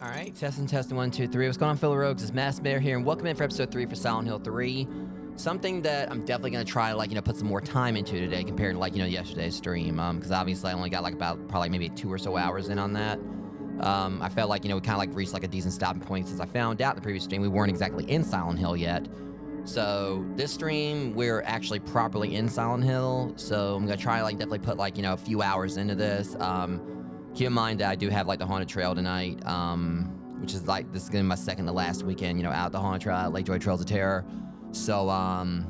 All right, testing, 1, 2, 3. What's going on, fellow rogues? It's Mass Bear here, and welcome in for episode 3 for Silent Hill 3. Something that I'm definitely gonna try, put some more time into today compared to yesterday's stream. Because obviously I only got about probably maybe 2 or so hours in on that. I felt like we kind of reached a decent stopping point since I found out in the previous stream we weren't exactly in Silent Hill yet. So this stream we're actually properly in Silent Hill. So I'm gonna try definitely put a few hours into this. Keep in mind that I do have the haunted trail tonight, which is this is gonna be my second to last weekend, out the haunted trail, Lakejoy Trails of Terror. So I'm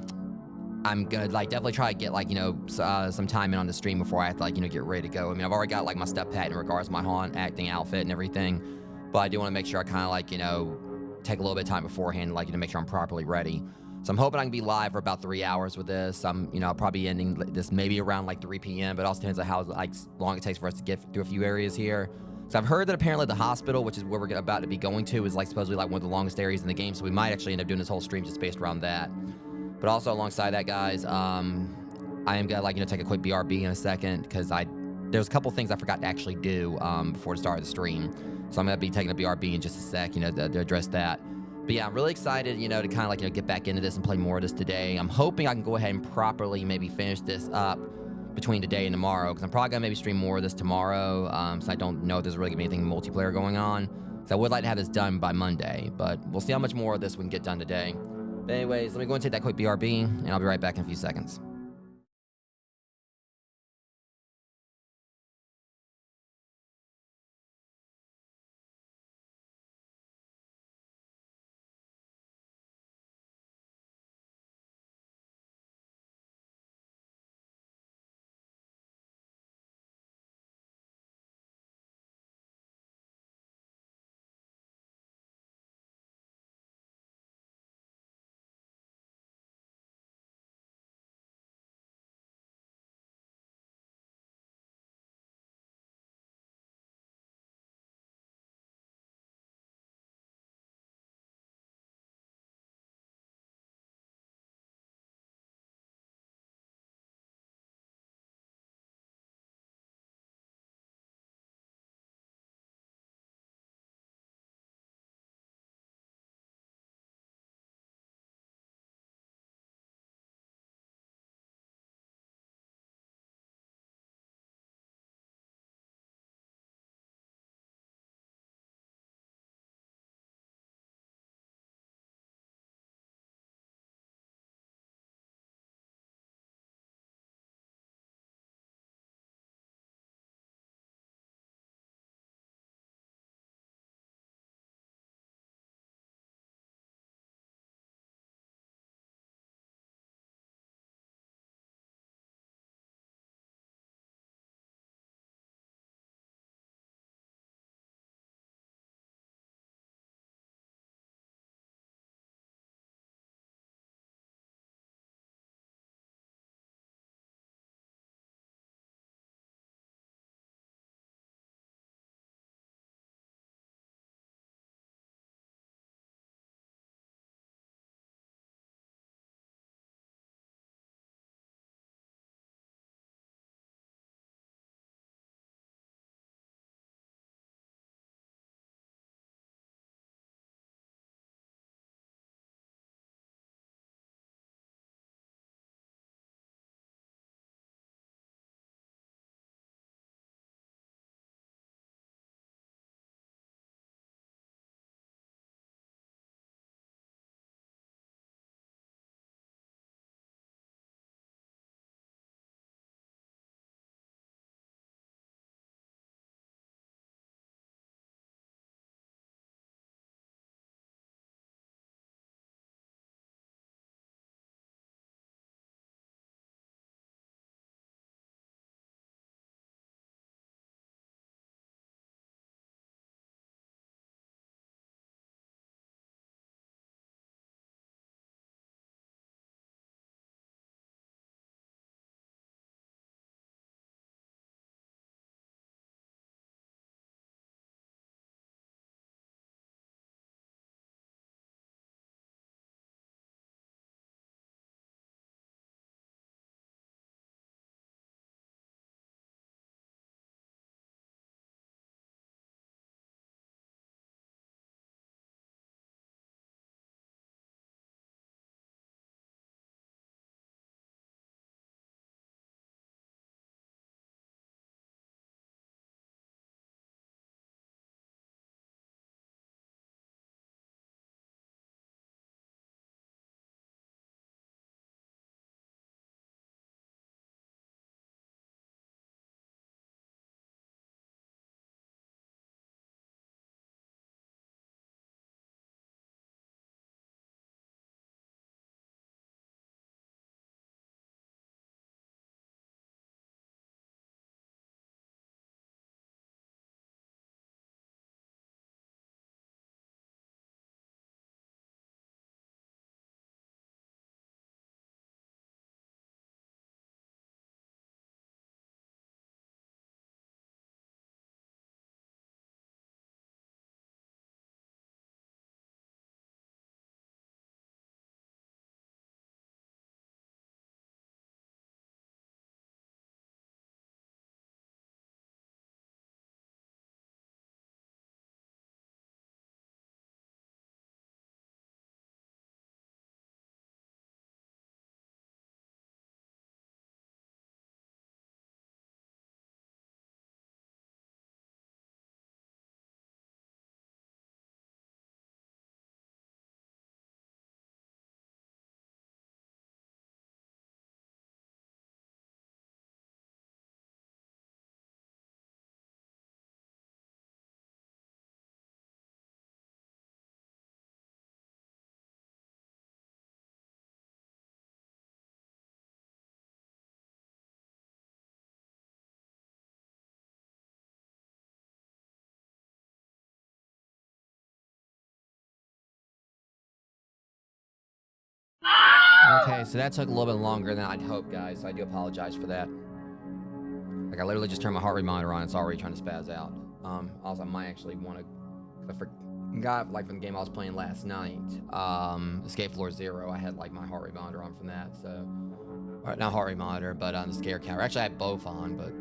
gonna definitely try to get some time in on the stream before I have to get ready to go. I mean, I've already got my stuff packed in regards to my haunt acting outfit and everything, but I do want to make sure I kind of take a little bit of time beforehand, to make sure I'm properly ready. So I'm hoping I can be live for about 3 hours with this. I'll probably be ending this maybe around 3 p.m., but it also depends on how long it takes for us to get through a few areas here. So I've heard that apparently the hospital, which is where we're about to be going to, is supposedly one of the longest areas in the game. So we might actually end up doing this whole stream just based around that. But also alongside that, guys, I am gonna take a quick BRB in a second because there's a couple things I forgot to actually do before the start of the stream. So I'm gonna be taking a BRB in just a sec, to address that. But yeah, I'm really excited, to kind of get back into this and play more of this today. I'm hoping I can go ahead and properly maybe finish this up between today and tomorrow, because I'm probably gonna maybe stream more of this tomorrow. So I don't know if there's really gonna be anything multiplayer going on. So I would like to have this done by Monday, but we'll see how much more of this we can get done today. But anyways, let me go and take that quick BRB, and I'll be right back in a few seconds. Okay, so that took a little bit longer than I'd hoped, guys. So I do apologize for that. Like, I literally just turned my heart rate monitor on. It's already trying to spaz out. Also, I might actually want to... I forgot, like, from the game I was playing last night, Escape Floor Zero, I had, like, my heart rate monitor on from that, so... Alright, not heart rate monitor, but the scare counter. Actually, I had both on, but...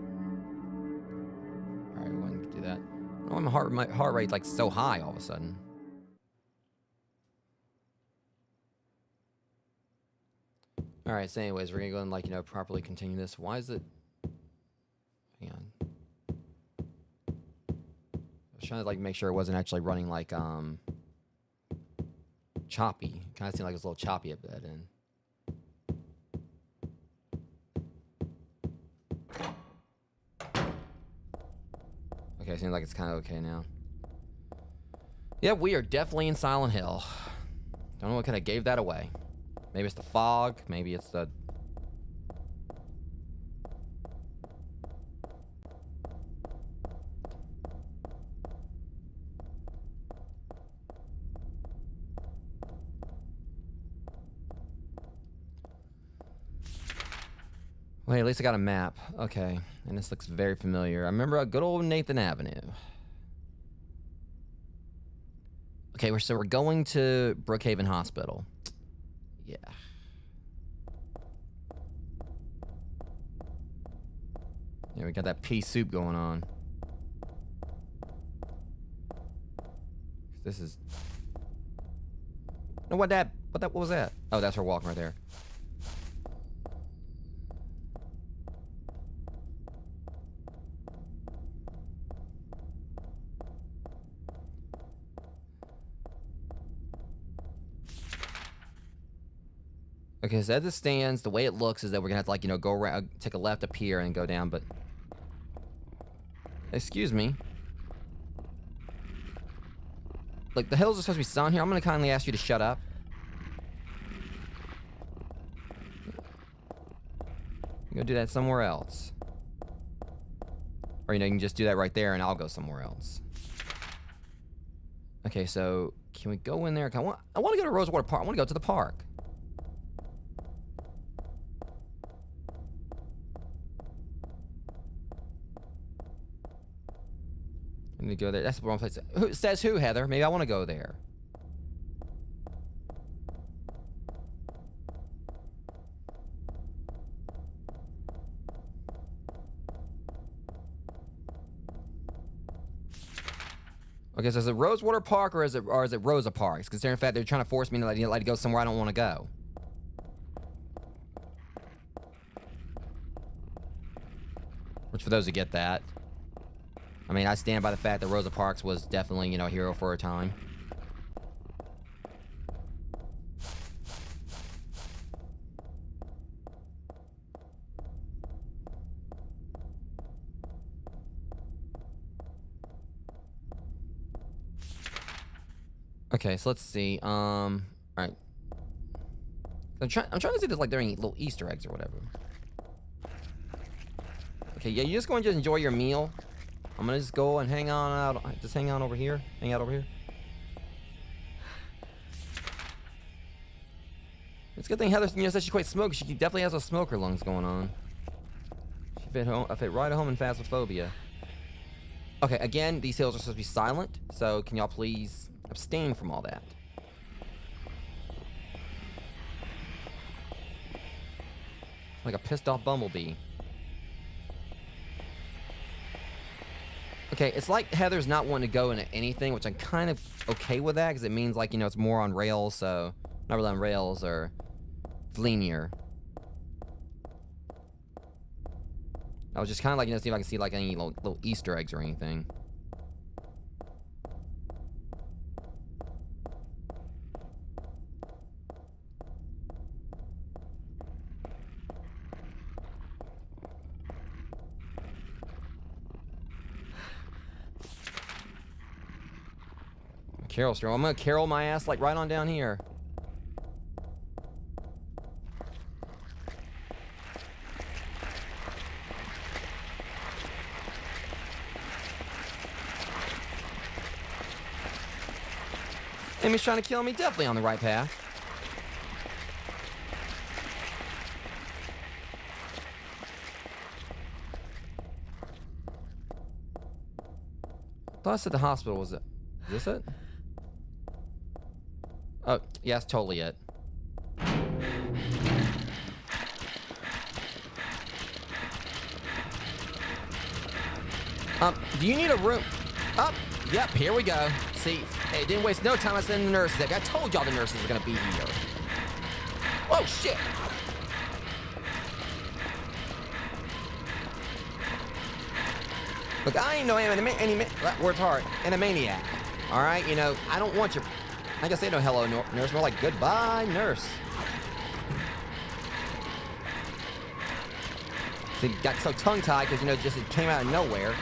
Alright, we wouldn't do that. I don't know why my heart rate's, like, so high all of a sudden. Alright, so anyways, we're gonna go and, like, you know, properly continue this. Why is it... Hang on. I was trying to, like, make sure it wasn't actually running, like, choppy. Kind of seemed like it was a little choppy at that end. Okay, seems like it's kind of okay now. Yep, we are definitely in Silent Hill. Don't know what kind of gave that away. Maybe it's the fog. Maybe it's the... Wait, at least I got a map. Okay, and this looks very familiar. I remember a good old Nathan Avenue. Okay, so we're going to Brookhaven Hospital. Yeah. Yeah, we got that pea soup going on. This is... No, what was that? Oh, that's her walking right there. Okay, so as it stands, the way it looks is that we're gonna have to, like, you know, go around, take a left up here and go down, but... Excuse me. Like, the hills are supposed to be sun here. I'm gonna kindly ask you to shut up. You go do that somewhere else. Or, you know, you can just do that right there and I'll go somewhere else. Okay, so, can we go in there? I want to go to Rosewater Park. I want to go to the park. I need to go there. That's the wrong place. Who says who, Heather? Maybe I want to go there. Okay, so is it Rosewater Park or is it Rosa Parks? Considering the fact they're trying to force me to like go somewhere I don't want to go. Which, for those who get that, I mean, I stand by the fact that Rosa Parks was definitely, you know, a hero for her time. Okay, so let's see. All right. I'm trying to see if there's, like, there are any little Easter eggs or whatever. Okay, yeah, you just go and just enjoy your meal. I'm gonna just go and hang on out. Just hang on over here. Hang out over here. It's a good thing Heather, you know, says she quite smokes. She definitely has those smoker lungs going on. She fit right at home in Phasmophobia. Okay, again, these hills are supposed to be silent, so can y'all please abstain from all that? Like a pissed off bumblebee. Okay, it's like Heather's not wanting to go into anything, which I'm kind of okay with that, because it means, like, you know, it's more on rails, so... Not really on rails, or... It's linear. I was just kind of like, you know, see if I can see, like, any little Easter eggs or anything. Carol Stream. I'm gonna carol my ass, like, right on down here. Amy's trying to kill me. Definitely on the right path. thought I said the hospital was it. Is this it? Oh, yeah, that's totally it. Do you need a room? Yep, here we go. See, it didn't waste no time. I sent the nurses. I told y'all the nurses were gonna be here. Oh shit! Look, I ain't no words hard, animaniac. All right, you know, I don't want your. I guess say no hello, nurse. More like goodbye, nurse. So you got so tongue-tied because, you know, just it came out of nowhere.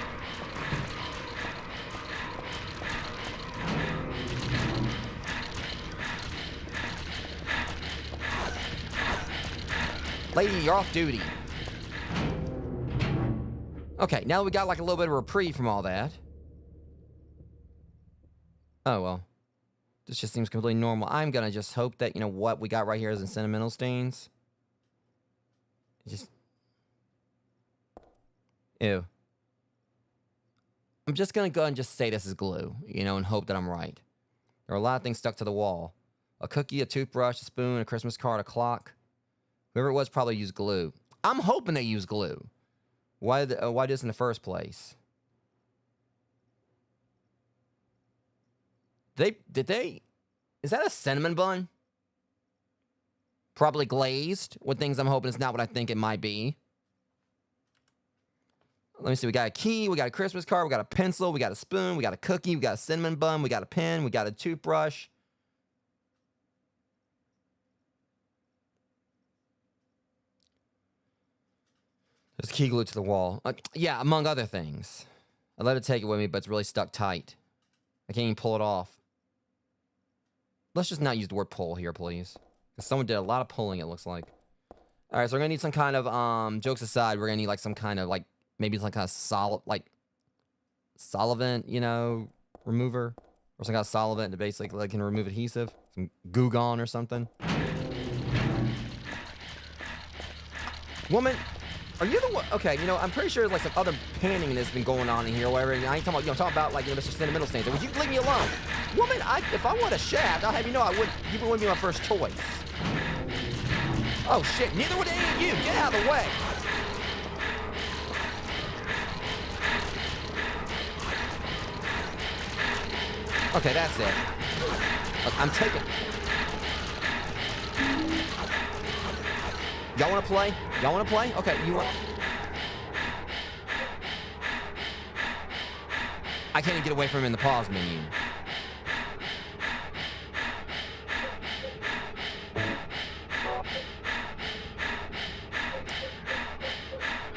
Lady, you're off duty. Okay, now we got like a little bit of reprieve from all that. Oh, well. This just seems completely normal. I'm gonna just hope that, you know, what we got right here isn't sentimental stains. Just... Ew. I'm just gonna go and just say this is glue, you know, and hope that I'm right. There are a lot of things stuck to the wall. A cookie, a toothbrush, a spoon, a Christmas card, a clock. Whoever it was probably used glue. I'm hoping they used glue. Why this in the first place? Did they? Is that a cinnamon bun? Probably glazed with things I'm hoping it's not what I think it might be. Let me see. We got a key. We got a Christmas card. We got a pencil. We got a spoon. We got a cookie. We got a cinnamon bun. We got a pen. We got a toothbrush. There's key glued to the wall. Yeah, among other things. I let it take it with me, but it's really stuck tight. I can't even pull it off. Let's just not use the word pull here, please. Because someone did a lot of pulling, it looks like. Alright, so we're gonna need some kind of, jokes aside, we're gonna need, like, some kind of, like, maybe some kind of solvent, you know, remover. Or some kind of solvent to basically, like, can remove adhesive. Some Goo Gone or something. Woman, are you the one? Okay, you know, I'm pretty sure like some other panning that's been going on in here or whatever. And I ain't talking about, you know, I'm talking about like, you know, Mr. Sentimental Stains. Would you leave me alone? Woman, if I want a shaft, I'll have you know you wouldn't be my first choice. Oh shit, neither would any of you. Get out of the way. Okay, that's it. Look, I'm taking. Y'all want to play? Y'all want to play? Okay, you want... I can't even get away from him in the pause menu.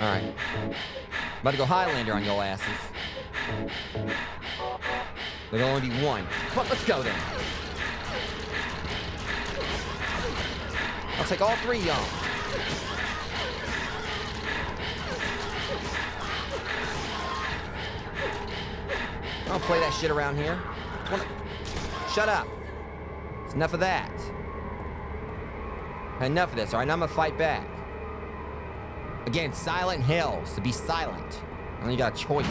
Alright. About to go Highlander on your asses. There'll only be one. Come on, let's go then. I'll take all three, y'all. I don't play that shit around here. Shut up. It's enough of that. Enough of this, alright? Now I'm gonna fight back. Again, Silent Hills, to be silent. I only got a choice.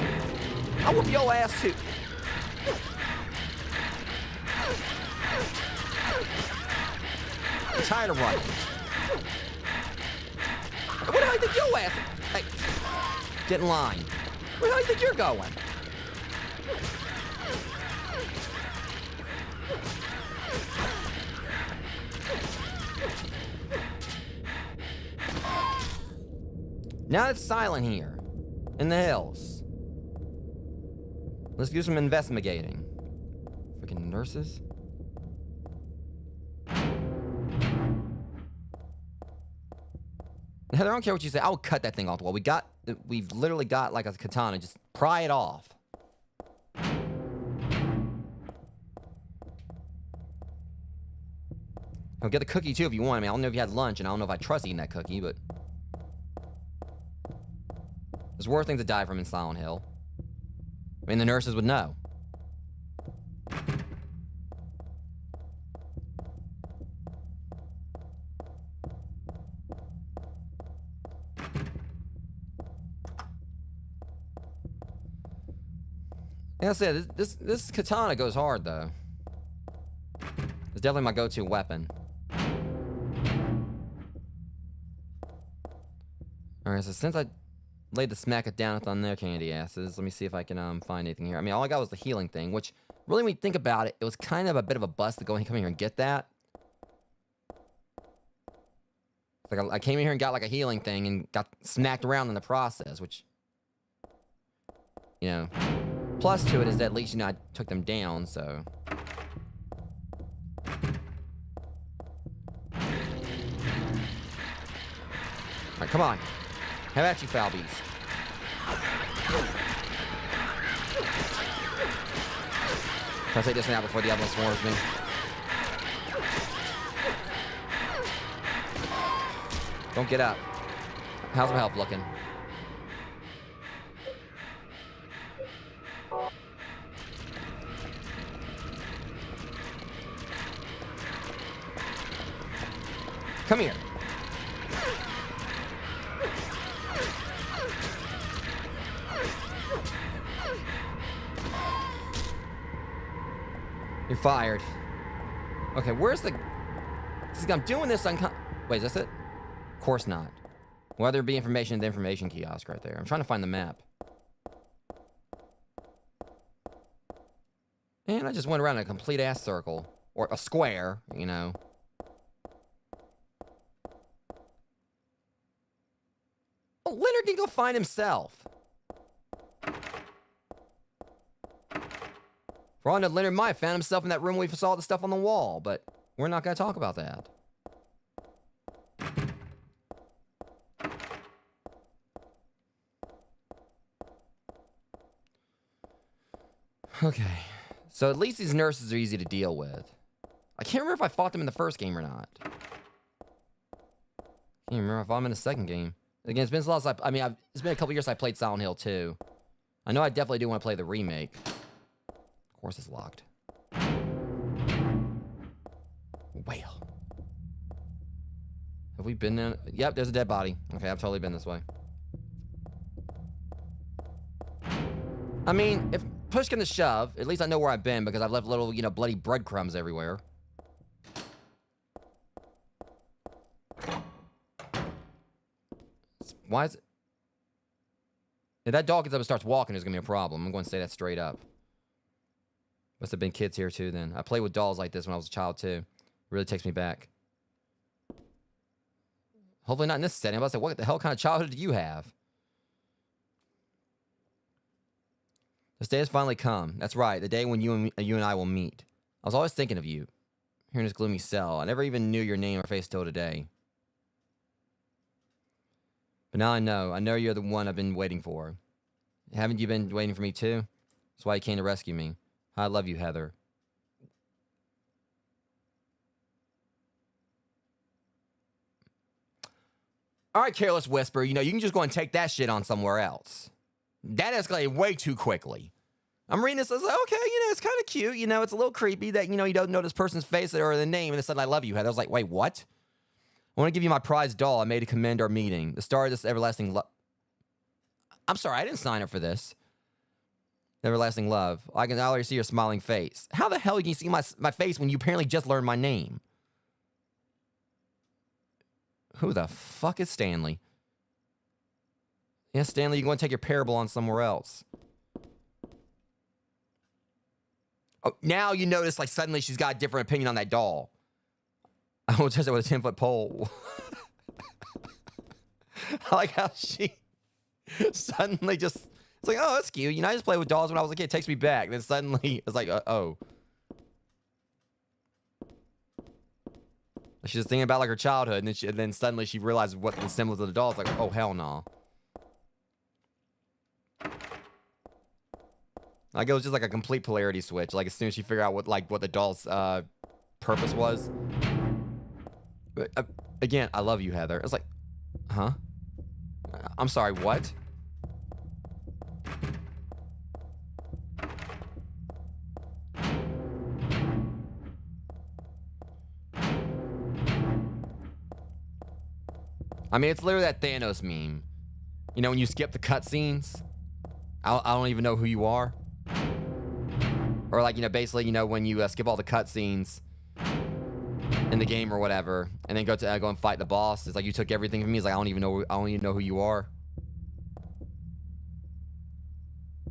I'll whoop your ass too. I'm tired of running. Where the hell do you think your ass? Hey, get in line. Where the hell do you think you're going? Now it's silent here, in the hills. Let's do some investigating. Freaking nurses. Heather, I don't care what you say. I will cut that thing off the wall. We've literally got like a katana. Just pry it off. I'll get the cookie too if you want. I mean, I don't know if you had lunch, and I don't know if I trust eating that cookie, but there's worse things to die from in Silent Hill. I mean, the nurses would know. Like I said, this katana goes hard, though. It's definitely my go-to weapon. Alright, so since I laid the smack it down on their candy asses, let me see if I can find anything here. I mean, all I got was the healing thing, which, really, when you think about it, it was kind of a bit of a bust to go and come here and get that. Like, I came in here and got, like, a healing thing and got smacked around in the process, which, you know, plus to it is that at least, you know, I took them down, so... Alright, come on. Have at you, foul beast. Try to take this one out before the other one swarms me. Don't get up. How's my health looking? Come here. You're fired. Okay, where's the... I'm doing this on... Wait, is this it? Of course not. Well, there be information in the information kiosk right there. I'm trying to find the map. And I just went around in a complete ass circle. Or a square, you know. Oh, Leonard can go find himself. For all I know, Leonard might have found himself in that room where we saw the stuff on the wall, but we're not going to talk about that. Okay. So at least these nurses are easy to deal with. I can't remember if I fought them in the first game or not. Can't remember if I fought them in the second game. Again, it's been a lot. I mean, it's been a couple years I played Silent Hill 2. I know I definitely do want to play the remake. Of course it's locked. Well. Have we been in? Yep, there's a dead body. Okay, I've totally been this way. I mean, if push comes to shove, at least I know where I've been because I've left little, you know, bloody breadcrumbs everywhere. Why is it? If that dog gets up and starts walking, there's going to be a problem. I'm going to say that straight up. Must have been kids here, too, then. I played with dolls like this when I was a child, too. It really takes me back. Hopefully not in this setting. I'm about to say, what the hell kind of childhood do you have? This day has finally come. That's right, the day when you and I will meet. I was always thinking of you. Here in this gloomy cell. I never even knew your name or face till today. But now I know. I know you're the one I've been waiting for. Haven't you been waiting for me too? That's why you came to rescue me. I love you, Heather. All right, Careless Whisper. You know, you can just go and take that shit on somewhere else. That escalated way too quickly. I'm reading this. I was like, okay, you know, it's kind of cute. You know, it's a little creepy that, you know, you don't know this person's face or the name. And it said, I love you, Heather. I was like, wait, what? I want to give you my prized doll I made to commend our meeting. The star of this everlasting love. I'm sorry, I didn't sign up for this. Everlasting love. I can already see your smiling face. How the hell can you see my face when you apparently just learned my name? Who the fuck is Stanley? Yeah, Stanley, you can go and take your parable on somewhere else. Oh, now you notice, like, suddenly she's got a different opinion on that doll. I will touch it with a 10-foot pole. I like how she suddenly just... It's like, oh, that's cute. You know, I just played with dolls when I was a kid. It takes me back. Then suddenly, it's like, oh. She's just thinking about, like, her childhood. And then suddenly she realizes what the semblance of the doll is. Like, oh, hell no. Like, it was just like a complete polarity switch. Like, as soon as she figured out what the doll's purpose was. But, again, I love you, Heather. It's like, huh? I'm sorry, what? I mean, it's literally that Thanos meme. You know, when you skip the cutscenes, I don't even know who you are. Or like, basically, when you skip all the cutscenes in the game or whatever, and then go and fight the boss. It's like you took everything from me. It's like I don't even know who you are.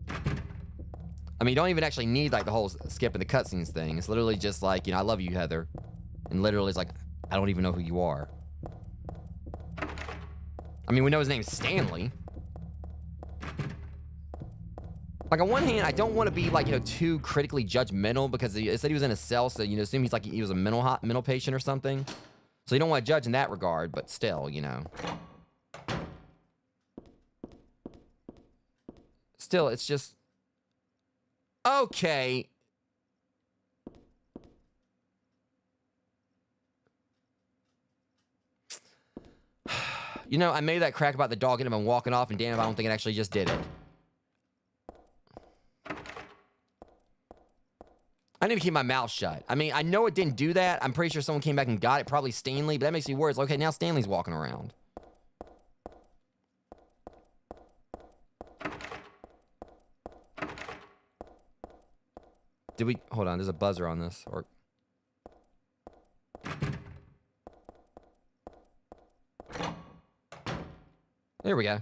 I mean, you don't even actually need like the whole skipping the cutscenes thing. It's literally just like, I love you, Heather. And literally it's like, I don't even know who you are. I mean, we know his name's Stanley. Like, on one hand, I don't want to be like, too critically judgmental because it said he was in a cell, so, assume he's like, he was a mental patient or something. So you don't want to judge in that regard, but still, Still, it's just... Okay. I made that crack about the dog getting him and walking off, and damn, I don't think it actually just did it. I need to keep my mouth shut. I mean, I know it didn't do that. I'm pretty sure someone came back and got it, probably Stanley, but that makes me worse. Okay, now Stanley's walking around. Did we... Hold on, there's a buzzer on this. Or... There we go.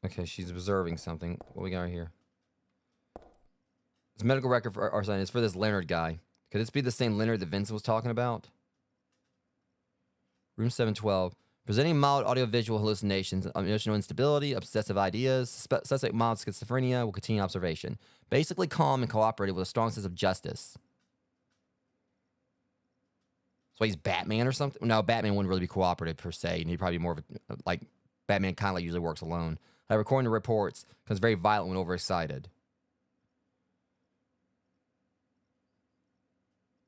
Okay, she's observing something. What we got right here? It's a medical record for our son. It's for this Leonard guy. Could this be the same Leonard that Vincent was talking about? Room 712. Presenting mild audiovisual hallucinations, emotional instability, obsessive ideas, suspect mild schizophrenia, will continue observation. Basically calm and cooperative with a strong sense of justice. So he's Batman or something? No, Batman wouldn't really be cooperative per se. And he'd probably be more of a, like, Batman kind of like usually works alone. According to reports, becomes very violent when overexcited.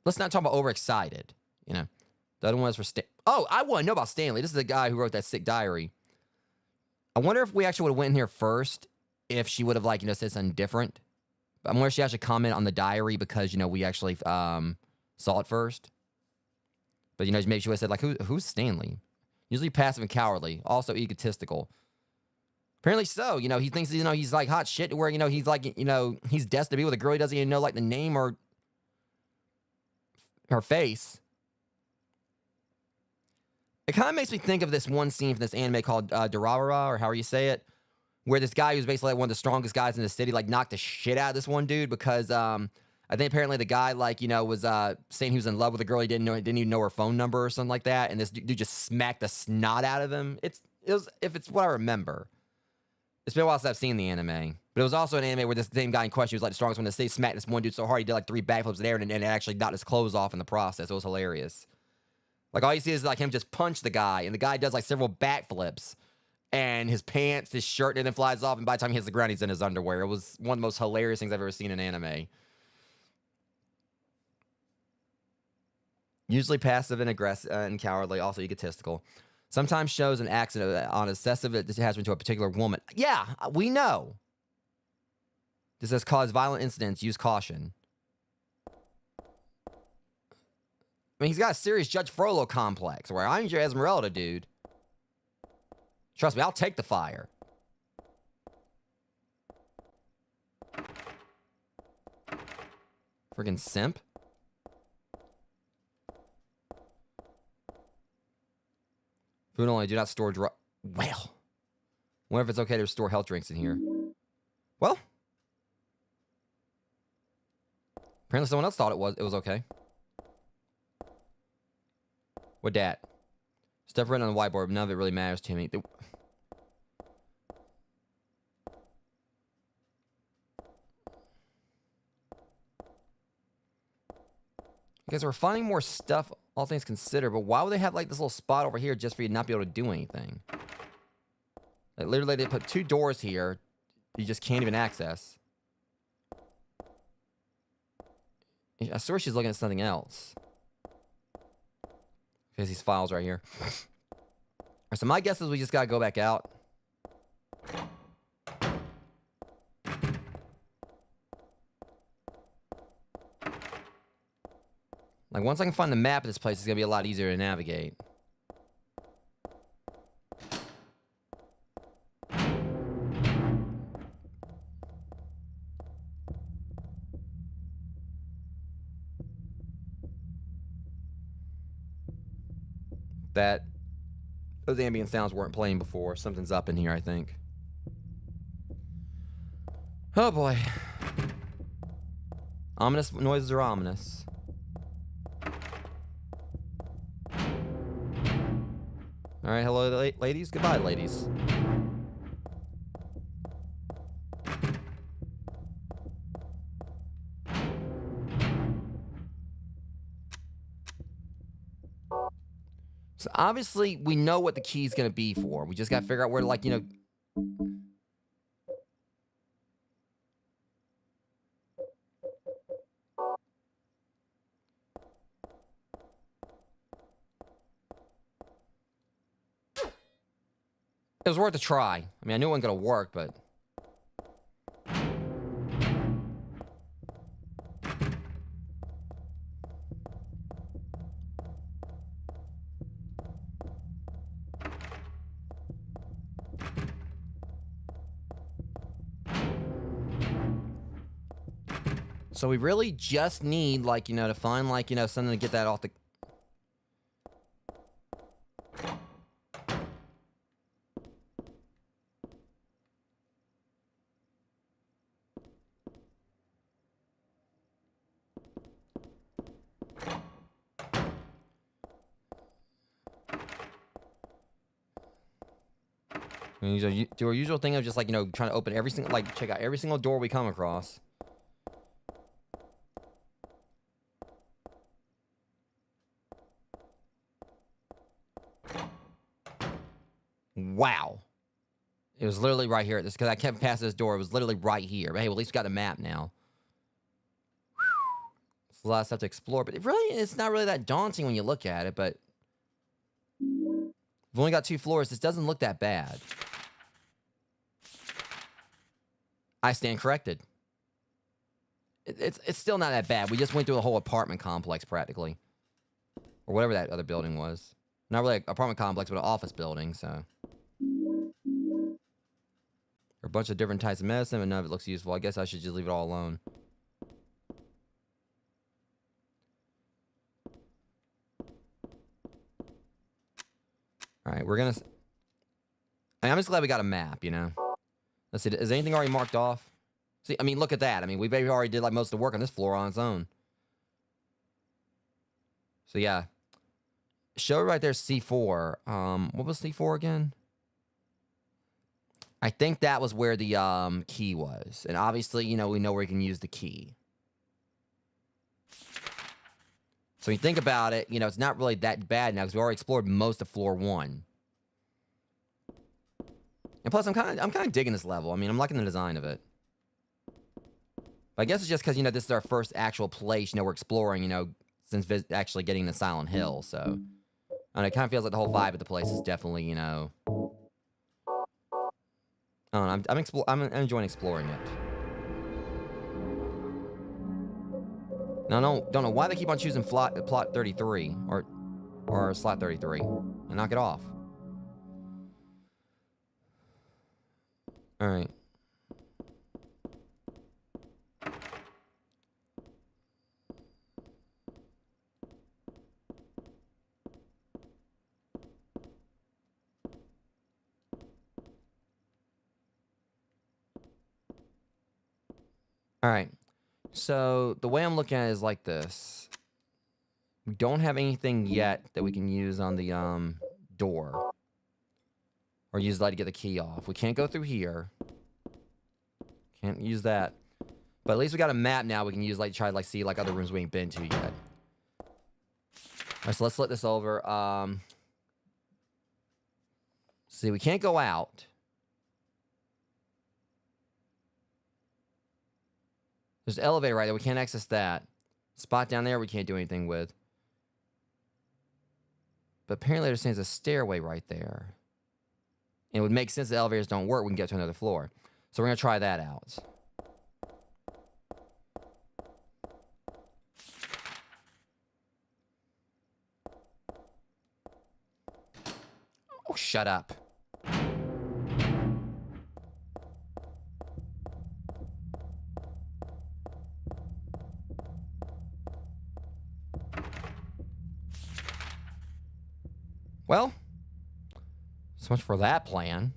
Let's not talk about overexcited, The other one is for Oh, I want to know about Stanley. This is the guy who wrote that sick diary. I wonder if we actually would have went in here first, if she would have, like, said something different. I wonder if she actually commented on the diary because, we actually saw it first. But, maybe she would have said, like, who's Stanley? Usually passive and cowardly, also egotistical. Apparently so. He thinks, he's like hot shit where, he's like, he's destined to be with a girl he doesn't even know, like, the name or her face. It kind of makes me think of this one scene from this anime called Durarara, or however you say it, where this guy who's basically like one of the strongest guys in the city, like, knocked the shit out of this one dude because I think apparently the guy, like, was saying he was in love with a girl he didn't even know her phone number or something like that, and this dude just smacked the snot out of him. If it's what I remember. It's been a while since I've seen the anime. But it was also an anime where this same guy in question was like the strongest one in the city, smacked this one dude so hard he did like 3 backflips in the air and it actually knocked his clothes off in the process. It was hilarious. Like, all you see is like him just punch the guy, and the guy does like several backflips, and his pants, his shirt, and then flies off, and by the time he hits the ground, he's in his underwear. It was one of the most hilarious things I've ever seen in anime. Usually passive and aggressive and cowardly, also egotistical. Sometimes shows an accident on excessive attachment to a particular woman. Yeah, we know. This has caused violent incidents. Use caution. I mean, he's got a serious Judge Frollo complex where I'm your Esmeralda, dude. Trust me, I'll take the fire. Friggin' simp. Food only, do not store Well. Wonder if it's okay to store health drinks in here. Well. Apparently someone else thought it was okay. What dat? Stuff written on the whiteboard, but none of it really matters to me. Because we're finding more stuff, all things considered, but why would they have like this little spot over here just for you to not be able to do anything? Like, literally, they put 2 doors here you just can't even access. I swear she's looking at something else. Because these files right here. So my guess is we just gotta go back out. Like, once I can find the map of this place, it's gonna be a lot easier to navigate. that those ambient sounds weren't playing before. Something's up in here, I think. Oh boy. Ominous noises are ominous. Alright, hello ladies. Goodbye, ladies. So obviously, we know what the key's gonna be for. We just gotta figure out where to, like, you know... It was worth a try. I mean, I knew it wasn't gonna work, but... So we really just need, like, you know, to find, like, you know, something to get that off the... We do our usual thing of just, like, you know, trying to open every single, like, check out every single door we come across. Wow. It was literally right here at this, because I kept past this door. It was literally right here. But hey, well, at least we got a map now. It's a lot of stuff to explore, but it's not really that daunting when you look at it, but... We've only got 2 floors. This doesn't look that bad. I stand corrected. It's still not that bad. We just went through the whole apartment complex, practically. Or whatever that other building was. Not really an apartment complex, but an office building, so... A bunch of different types of medicine, but none of it looks useful. I guess I should just leave it all alone. Alright, we're gonna... I'm just glad we got a map, you know? Let's see, is anything already marked off? See, I mean, look at that. I mean, we maybe already did, like, most of the work on this floor on its own. So, yeah. Show right there, C4. What was C4 again? I think that was where the key was. And obviously, you know, we know where we can use the key. So when you think about it, you know, it's not really that bad now because we already explored most of floor 1. And plus, I'm kind of digging this level. I mean, I'm liking the design of it. But I guess it's just because, you know, this is our first actual place, you know, we're exploring, you know, since actually getting to Silent Hill. So, and it kind of feels like the whole vibe of the place is definitely, you know... I don't know, I'm enjoying exploring it. Now, don't know why they keep on choosing plot 33 or slot 33 and knock it off. All right. All right. So the way I'm looking at it is like this. We don't have anything yet that we can use on the door. Or use that to get the key off. We can't go through here. Can't use that. But at least we got a map now we can use, like, try to, like, see, like, other rooms we ain't been to yet. Alright, so let's flip this over. See, we can't go out. There's an elevator right there. We can't access that. Spot down there we can't do anything with. But apparently there's a stairway right there. And it would make sense the elevators don't work. We can get to another floor. So we're going to try that out. Oh, shut up. Well, so much for that plan.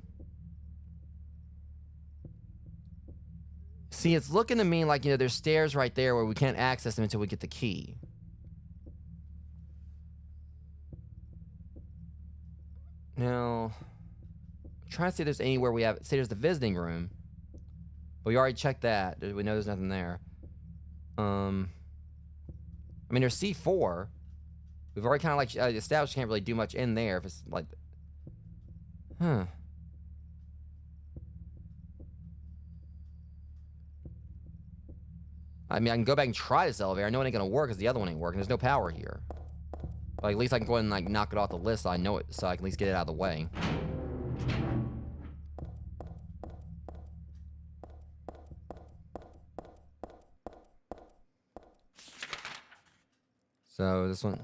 See, it's looking to me like, there's stairs right there where we can't access them until we get the key. Now, I'm trying to see if there's anywhere we have. Say there's the visiting room. But we already checked that. We know there's nothing there. I mean, there's C4. We've already kind of like established can't really do much in there if it's like... Huh. I mean, I can go back and try this elevator. I know it ain't gonna work because the other one ain't working. There's no power here. But at least I can go ahead and like knock it off the list so I know it, so I can at least get it out of the way. So this one...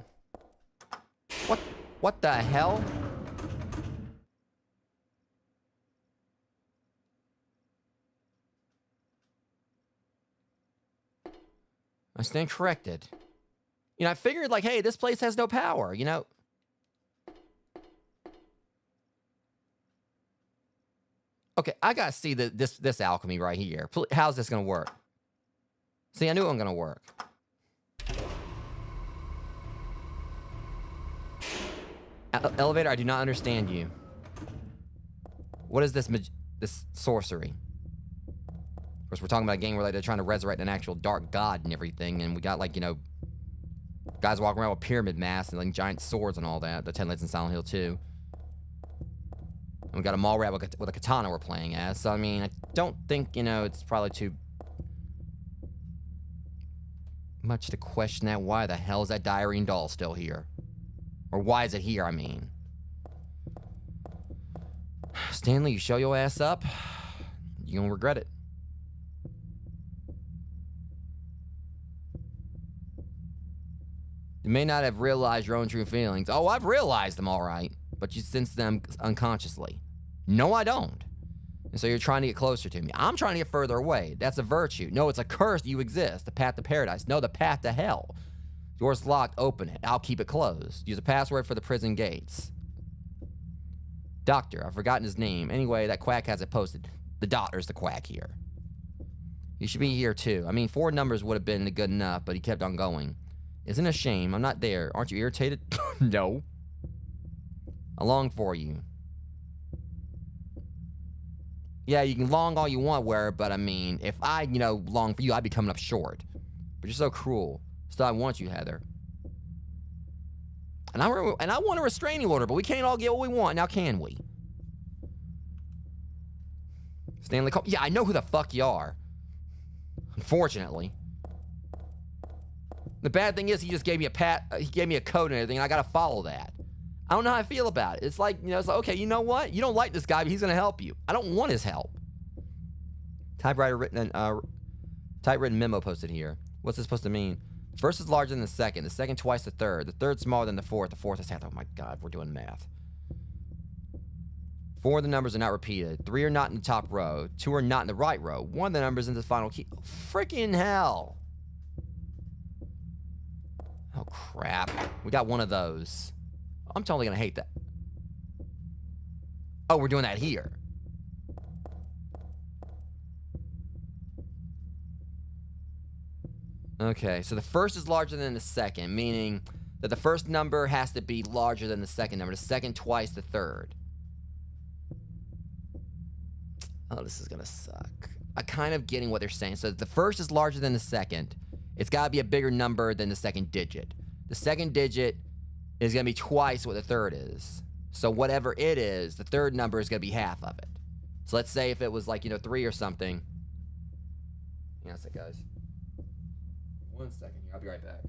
What the hell? I stand corrected. I figured like, hey, this place has no power, Okay, I gotta see this alchemy right here. How's this gonna work? See, I knew it wasn't gonna work. Elevator, I do not understand you. What is this sorcery? Of course, we're talking about a game where they're trying to resurrect an actual dark god and everything, and we got like, guys walking around with pyramid masks and like giant swords and all that. The 10 Legends in Silent Hill 2. And we got a mall rat with a katana we're playing as. So, I mean, I don't think, it's probably too much to question that. Why the hell is that diarrhea doll still here? Or why is it here, I mean? Stanley, you show your ass up, you're gonna regret it. You may not have realized your own true feelings. Oh, I've realized them, all right. But you sense them unconsciously. No, I don't. And so you're trying to get closer to me. I'm trying to get further away. That's a virtue. No, it's a curse. You exist. The path to paradise. No, the path to hell. Door's locked. Open it. I'll keep it closed. Use a password for the prison gates. Doctor. I've forgotten his name. Anyway, that quack has it posted. The doctor's the quack here. He should be here, too. I mean, 4 numbers would have been good enough, but he kept on going. Isn't it a shame? I'm not there. Aren't you irritated? No. I long for you. Yeah, you can long all you want, Ware, but I mean, if I, long for you, I'd be coming up short. But you're so cruel. Still, I want you, Heather. And I want a restraining order, but we can't all get what we want, now can we? Stanley Cole. Yeah, I know who the fuck you are. Unfortunately. The bad thing is he just gave me he gave me a code and everything, and I gotta follow that. I don't know how I feel about it. It's like, it's like, okay, you know what? You don't like this guy, but he's gonna help you. I don't want his help. Typewritten memo posted here. What's this supposed to mean? First is larger than the second twice the third smaller than the fourth is half. Oh my god, we're doing math. 4 of the numbers are not repeated. 3 are not in the top row. 2 are not in the right row. 1 of the numbers in the final key. Oh, freaking hell. Oh crap. We got one of those. I'm totally gonna hate that. Oh, we're doing that here. Okay, so the first is larger than the second, meaning that the first number has to be larger than the second number. The second twice the third. Oh, this is gonna suck. I'm kind of getting what they're saying. So the first is larger than the second. It's gotta be a bigger number than the second digit. The second digit is gonna be twice what the third is. So whatever it is, the third number is gonna be half of it. So let's say if it was like, 3 or something. Yeah, that's it, guys. 1 second here, I'll be right back.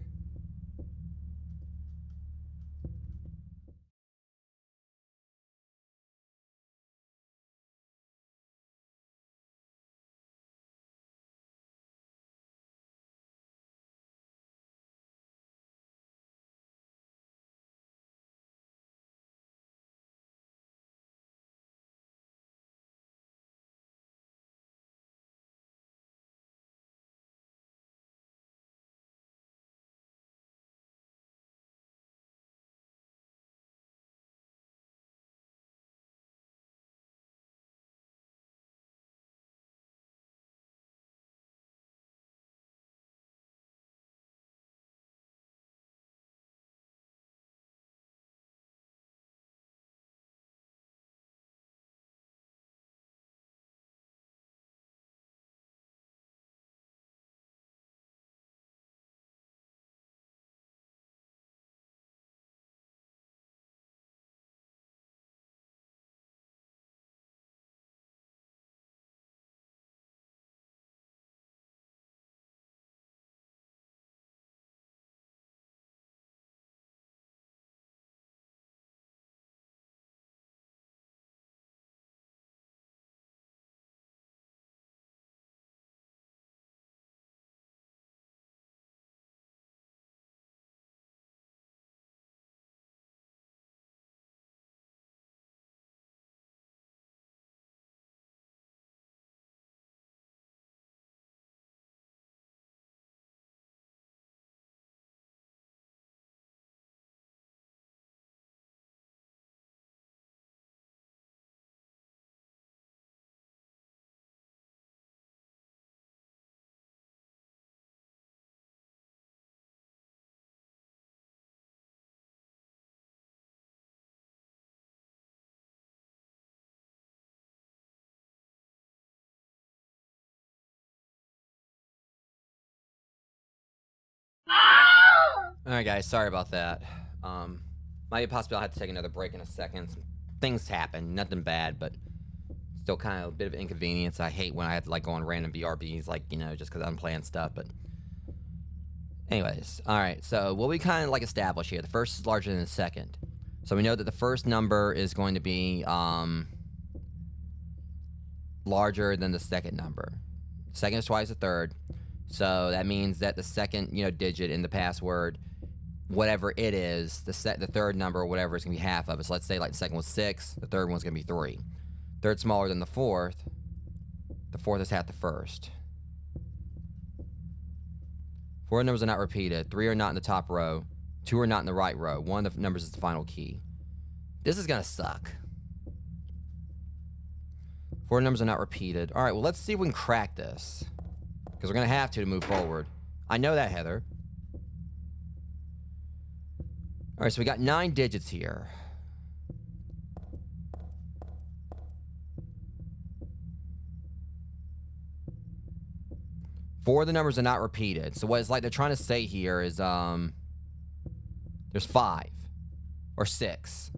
All right, guys. Sorry about that. Might be possible I'll have to take another break in a second. Some things happen. Nothing bad, but still kind of a bit of inconvenience. I hate when I have to like go on random BRBs, like, you know, just because I'm playing stuff. But anyways, all right. So what we kind of like establish here, the first is larger than the second. So we know that the first number is going to be larger than the second number. Second is twice the third. So that means that the second, you know, digit in the password, whatever it is, the third number or whatever is going to be half of it. So let's say like the second was 6, the third one's going to be 3. Third's smaller than the fourth. The fourth is half the first. 4 numbers are not repeated. 3 are not in the top row. 2 are not in the right row. 1 of the numbers is the final key. This is going to suck. 4 numbers are not repeated. All right, well, let's see if we can crack this. Because we're going to have to move forward. I know that, Heather. All right, so we got 9 digits here. Four of the numbers are not repeated. So what it's like they're trying to say here is there's 5 or 6.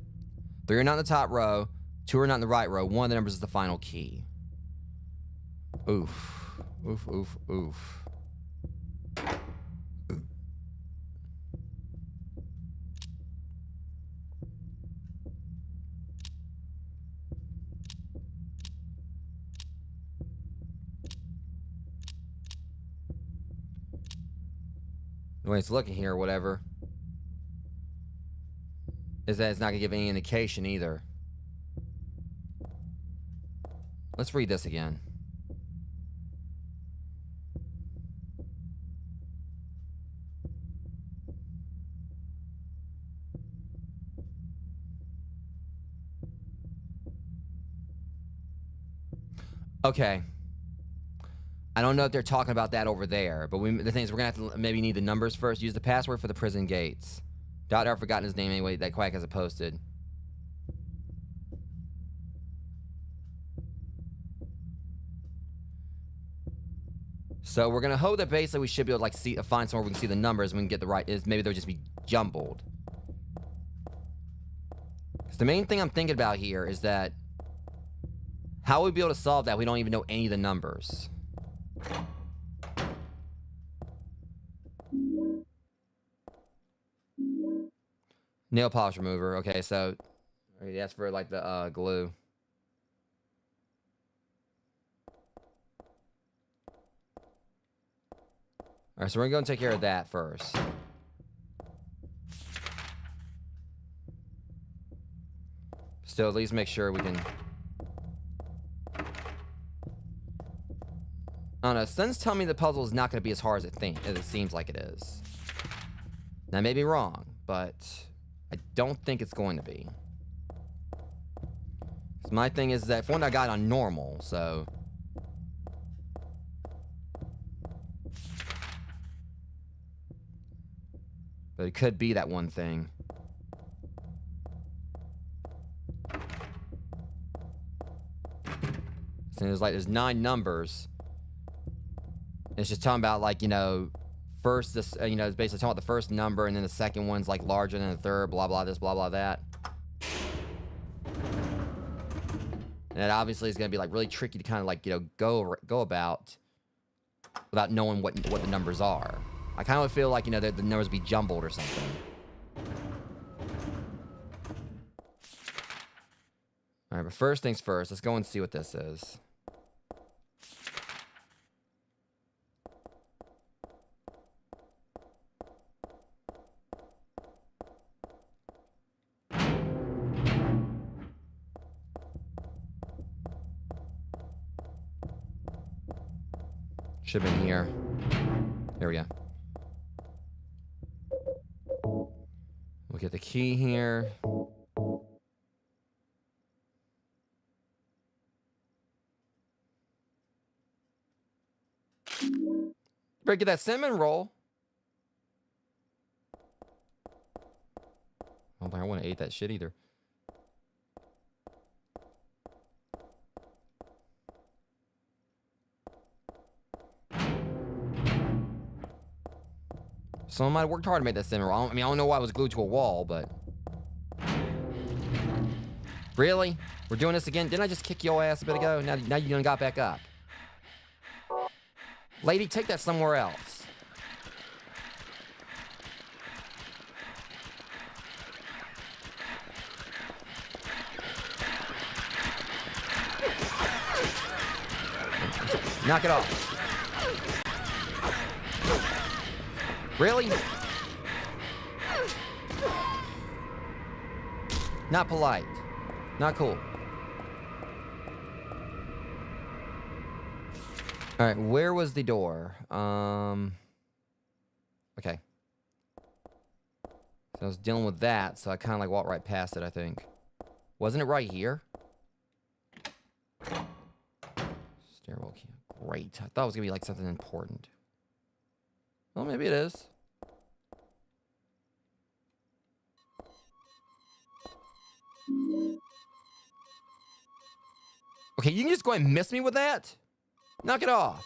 3 are not in the top row. 2 are not in the right row. 1 of the numbers is the final key. Oof. Oof, oof, oof. The way it's looking here or whatever is that it's not going to give any indication either. Let's read this again. Okay. I don't know if they're talking about that over there, but the thing is we're going to have to maybe need the numbers first. Use the password for the prison gates. I've forgotten his name anyway. That Quack has it posted. So we're going to hope that basically we should be able to like find somewhere we can see the numbers and we can get the right. Maybe they'll just be jumbled. Because the main thing I'm thinking about here is that how will we be able to solve that? We don't even know any of the numbers. Nail polish remover. Okay, so that's for like the glue. All right, so we're going to take care of that first. Still, at least make sure we can. I don't know. Sun's telling me the puzzle is not going to be as hard as it seems like it is. Now, I may be wrong, but I don't think it's going to be. My thing is that for one, I got on normal, so. But it could be that one thing. So there's 9 numbers. It's just talking about like, you know, first this, you know, it's basically talking about the first number and then the second one's like larger than the third, blah, blah, this, blah, blah, that. And it obviously is going to be like really tricky to kind of like, you know, go about without knowing what the numbers are. I kind of feel like, you know, the numbers be jumbled or something. All right, but first things first, let's go and see what this is. Should have been here. Here we go. We'll get the key here. Better get that cinnamon roll. I don't think I want to eat that shit either. Someone might have worked hard to make that center. I mean, I don't know why it was glued to a wall, but... Really? We're doing this again? Didn't I just kick your ass a bit ago? Now you done got back up. Lady, take that somewhere else. Knock it off. Really? Not polite. Not cool. Alright, where was the door? Okay. So I was dealing with that, so I kind of like walked right past it, I think. Wasn't it right here? Stairwell key. Great. I thought it was going to be like something important. Well, maybe it is. Okay, you can just go ahead and miss me with that? Knock it off.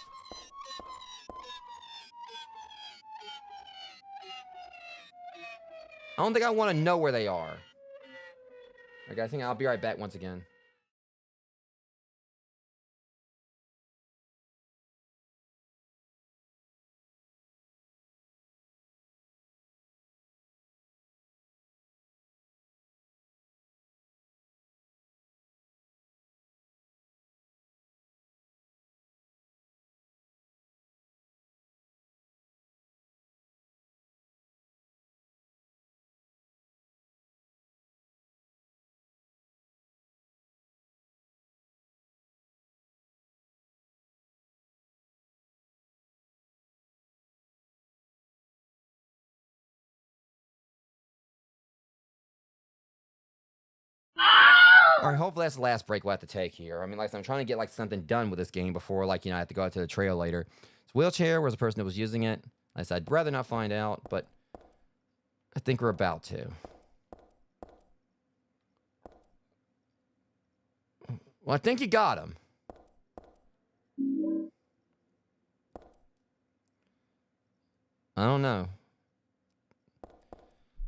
I don't think I want to know where they are. Okay, I think I'll be right back once again. All right, hopefully that's the last break we'll have to take here. I mean, like, I'm trying to get, like, something done with this game before, like, you know, I have to go out to the trail later. This wheelchair was the person that was using it. I said I'd rather not find out, but I think we're about to. Well, I think you got him. I don't know.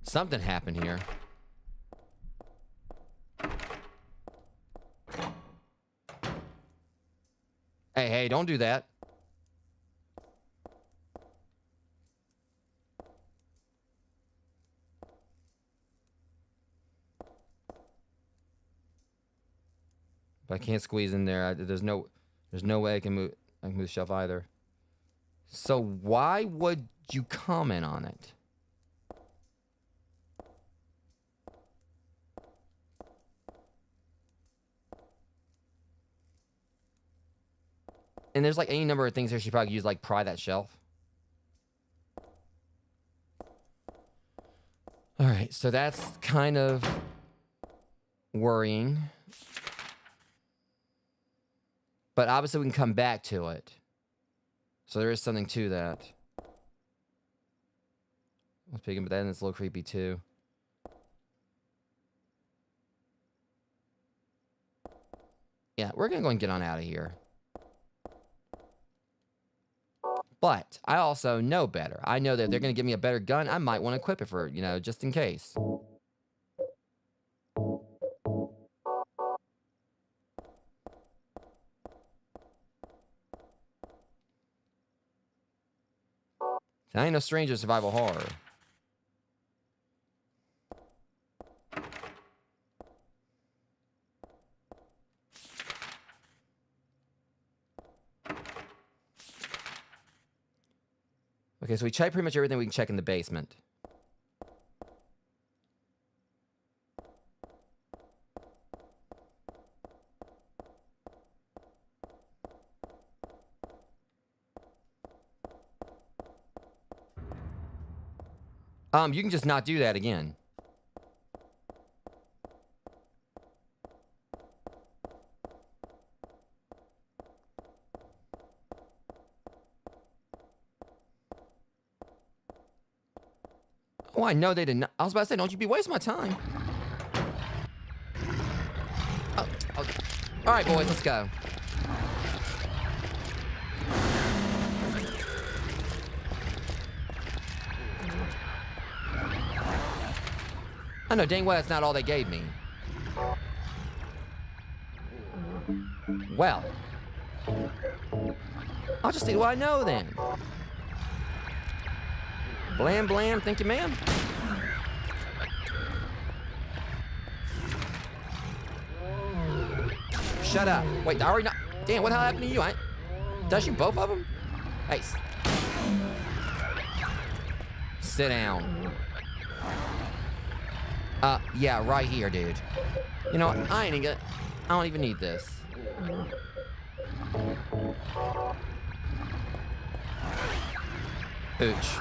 Something happened here. Hey, don't do that. But I can't squeeze in there. There's no way I can move the shelf either. So why would you comment on it? And there's like any number of things there she probably use, like pry that shelf. All right, so that's kind of worrying. But obviously we can come back to it. So there is something to that. Let's pick him, but then it's a little creepy too. Yeah, we're gonna go and get on out of here. But I also know better. I know that if they're going to give me a better gun, I might want to equip it for, you know, just in case. I ain't no stranger to survival horror. Okay, so we checked pretty much everything we can check in the basement. You can just not do that again. Oh, I know they did not. I was about to say, don't you be wasting my time. Oh. All right, boys, let's go. I know dang well that's not all they gave me. Well, I'll just see what I know then. Blam, blam, thank you, ma'am. Shut up. Wait, I already not. Damn, what the hell happened to you? Did I shoot both of them? Hey. Sit down. Yeah, right here, dude. You know what? I don't even need this. Ooch.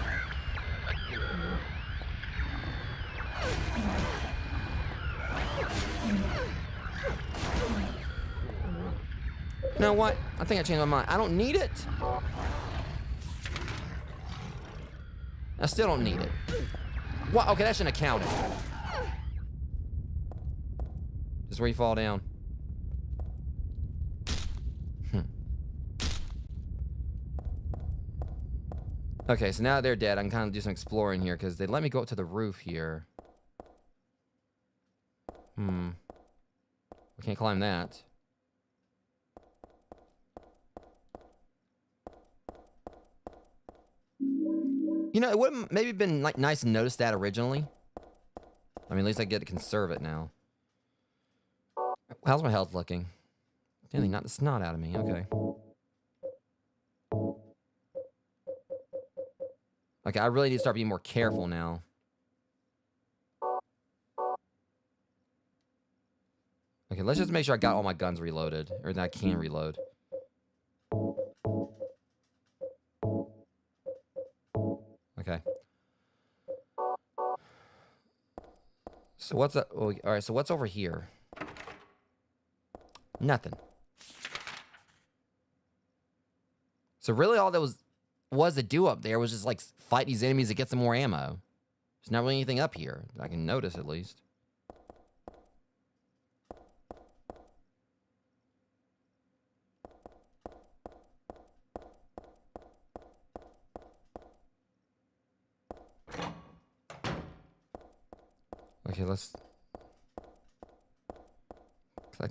You know what? I think I changed my mind. I don't need it. I still don't need it. What? Okay, that shouldn't have counted. Just where you fall down. Okay, so now that they're dead, I can kind of do some exploring here because they let me go up to the roof here. We can't climb that. You know, it would have maybe been like nice to notice that originally. I mean, at least I get to conserve it now. How's my health looking? Damn, they knocked the snot out of me. Okay. Okay, I really need to start being more careful now. Okay, let's just make sure I got all my guns reloaded, or that I can reload. Okay. So what's up? Oh, all right, so what's over here? Nothing. So really all that was to do up there was just like fight these enemies to get some more ammo. There's not really anything up here that I can notice at least. Okay, let's... I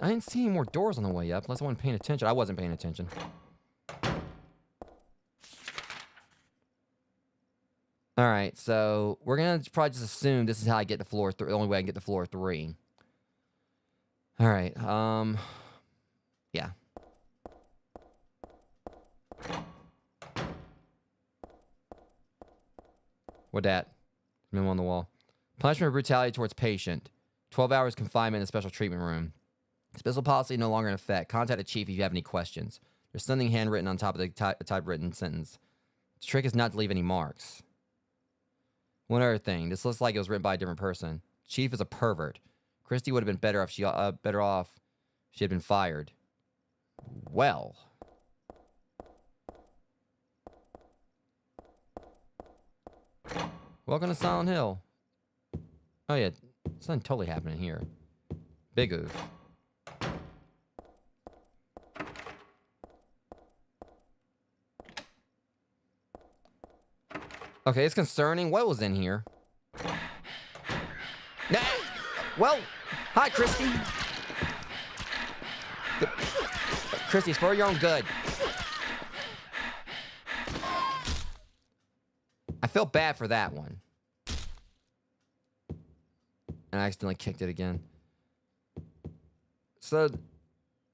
didn't see any more doors on the way up unless I wasn't paying attention. I wasn't paying attention. Alright, so we're gonna probably just assume this is how I get to floor 3. The only way I can get to floor 3. Alright, yeah. What that? Memo on the wall. Punishment of brutality towards patient. 12 hours confinement in a special treatment room. Special policy no longer in effect. Contact the chief if you have any questions. There's something handwritten on top of the typewritten sentence. The trick is not to leave any marks. One other thing. This looks like it was written by a different person. Chief is a pervert. Christy would have been better off if she had been fired. Well. Welcome to Silent Hill. Oh yeah, something totally happening here. Big oof. Okay, it's concerning. What was in here? Nah. Well, hi, Christy. Christy, it's for your own good. I felt bad for that one. And I accidentally kicked it again. So,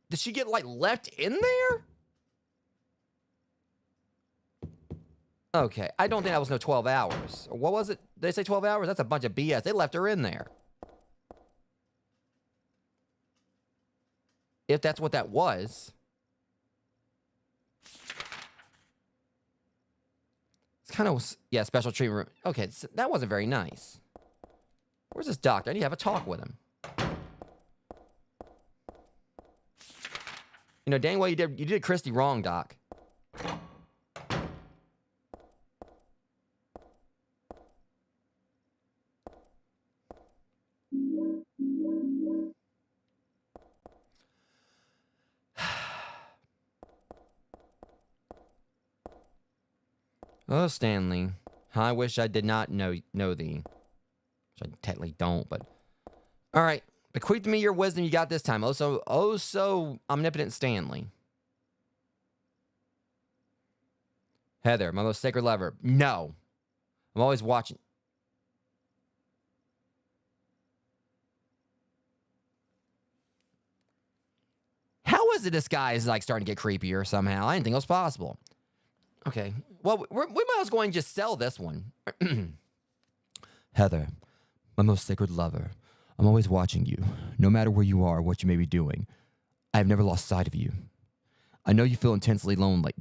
did she get, like, left in there? Okay, I don't think that was no 12 hours. What was it? Did they say 12 hours? That's a bunch of BS. They left her in there. If that's what that was. It's kind of, yeah, special treatment room. Okay, so that wasn't very nice. Where's this doctor? I need to have a talk with him. You know, dang well you did Christy wrong, Doc. Oh, Stanley, how I wish I did not know thee. Which I technically don't, but... All right. Bequeath me your wisdom you got this time. Oh, so omnipotent Stanley. Heather, my most sacred lover. No. I'm always watching. How is it this guy is like starting to get creepier somehow? I didn't think it was possible. Okay. Well, we might as well go and just sell this one. Heather, my most sacred lover. I'm always watching you, no matter where you are, what you may be doing. I have never lost sight of you. I know you feel intensely lonely.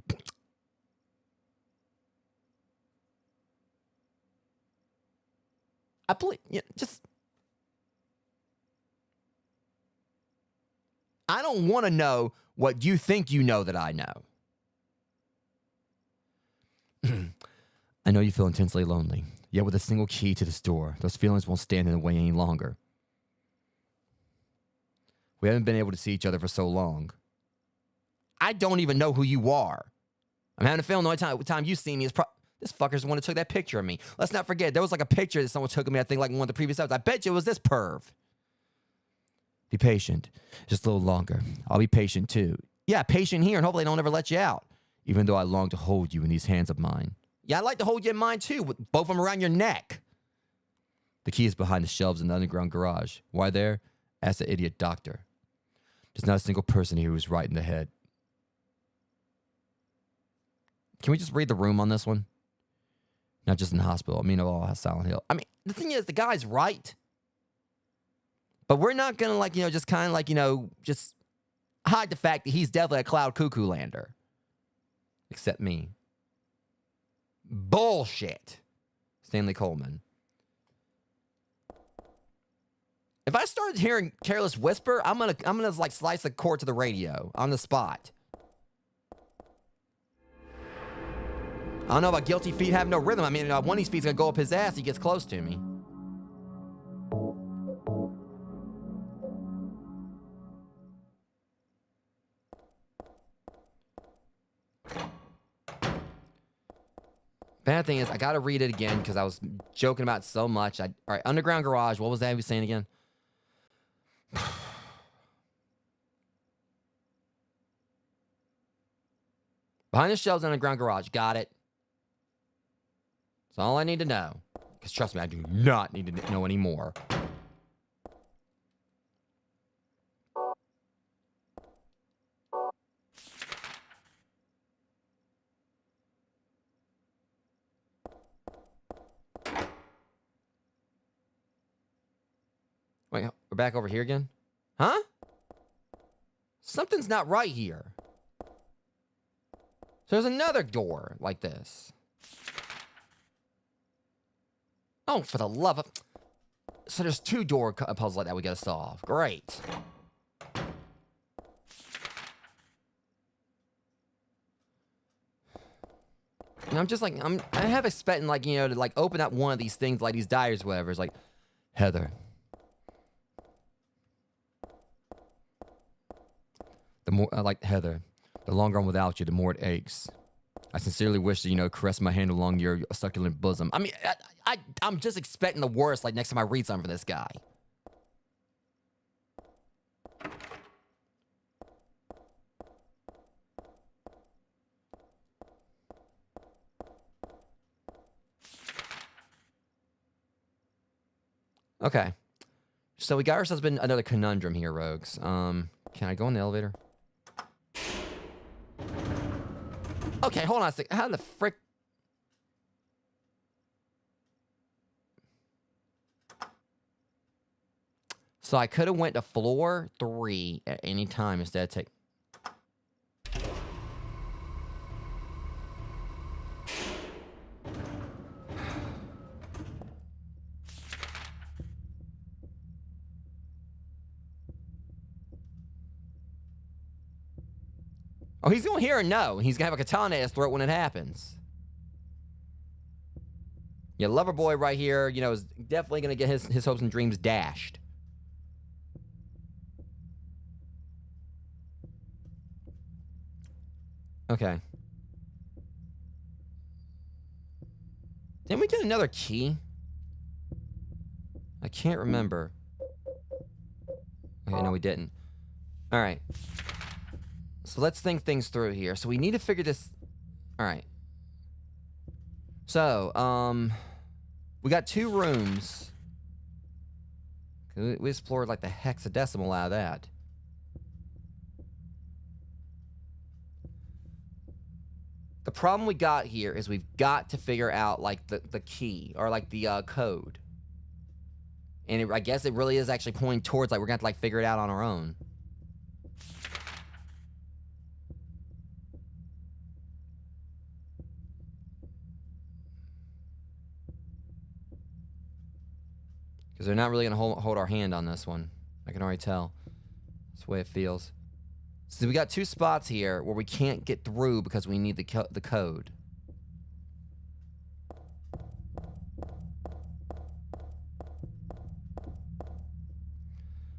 I believe, I don't want to know what you think you know that I know. I know you feel intensely lonely, yet with a single key to this door, those feelings won't stand in the way any longer. We haven't been able to see each other for so long. I don't even know who you are. I'm having a feeling the only time you see me is this fucker's the one that took that picture of me. Let's not forget, there was like a picture that someone took of me, I think, like in one of the previous episodes. I bet you it was this perv. Be patient. Just a little longer. I'll be patient too. Yeah, patient here, and hopefully I don't ever let you out. Even though I long to hold you in these hands of mine. Yeah, I'd like to hold you in mine too, with both of them around your neck. The key is behind the shelves in the underground garage. Why there? Ask the idiot doctor. There's not a single person here who's right in the head. Can we just read the room on this one? Not just in the hospital. I mean, all Silent Hill. I mean, the thing is, the guy's right. But we're not going to, like, just kind of like, just hide the fact that he's definitely a cloud cuckoo lander. Except me. Bullshit. Stanley Coleman. If I started hearing Careless Whisper, I'm gonna like slice the cord to the radio on the spot. I don't know about guilty feet having no rhythm. I mean, one of these feet's gonna go up his ass if he gets close to me. Bad thing is, I gotta read it again because I was joking about it so much. All right, Underground Garage. What was that he was saying again? Behind the shelves, Underground Garage. Got it. That's all I need to know. Because trust me, I do not need to know anymore. Wait, we're back over here again? Huh? Something's not right here. So there's another door like this. Oh, for the love of... So there's two door puzzles like that we gotta solve. Great. And I'm just like, I have expecting, like, to like open up one of these things, like these diaries, whatever. It's like, Heather. The more, like, Heather, the longer I'm without you, the more it aches. I sincerely wish to, caress my hand along your succulent bosom. I mean, I'm just expecting the worst, like, next time I read something for this guy. Okay. So we got ourselves another conundrum here, Rogues. Can I go in the elevator? Okay, hold on a second. How the frick? So I could have went to floor 3 at any time instead of take... Oh, he's going to hear a no. He's going to have a katana in his throat when it happens. Yeah, lover boy right here, is definitely going to get his hopes and dreams dashed. Okay. Didn't we get another key? I can't remember. Okay, no, we didn't. All right. So let's think things through here. So we need to figure this. All right. So, we got 2 rooms. We explored like the hexadecimal out of that. The problem we got here is we've got to figure out like the key or like the code. And I guess it really is actually pointing towards like we're gonna have to like figure it out on our own. Because they're not really gonna hold our hand on this one. I can already tell. That's the way it feels. So we got 2 spots here where we can't get through because we need the code.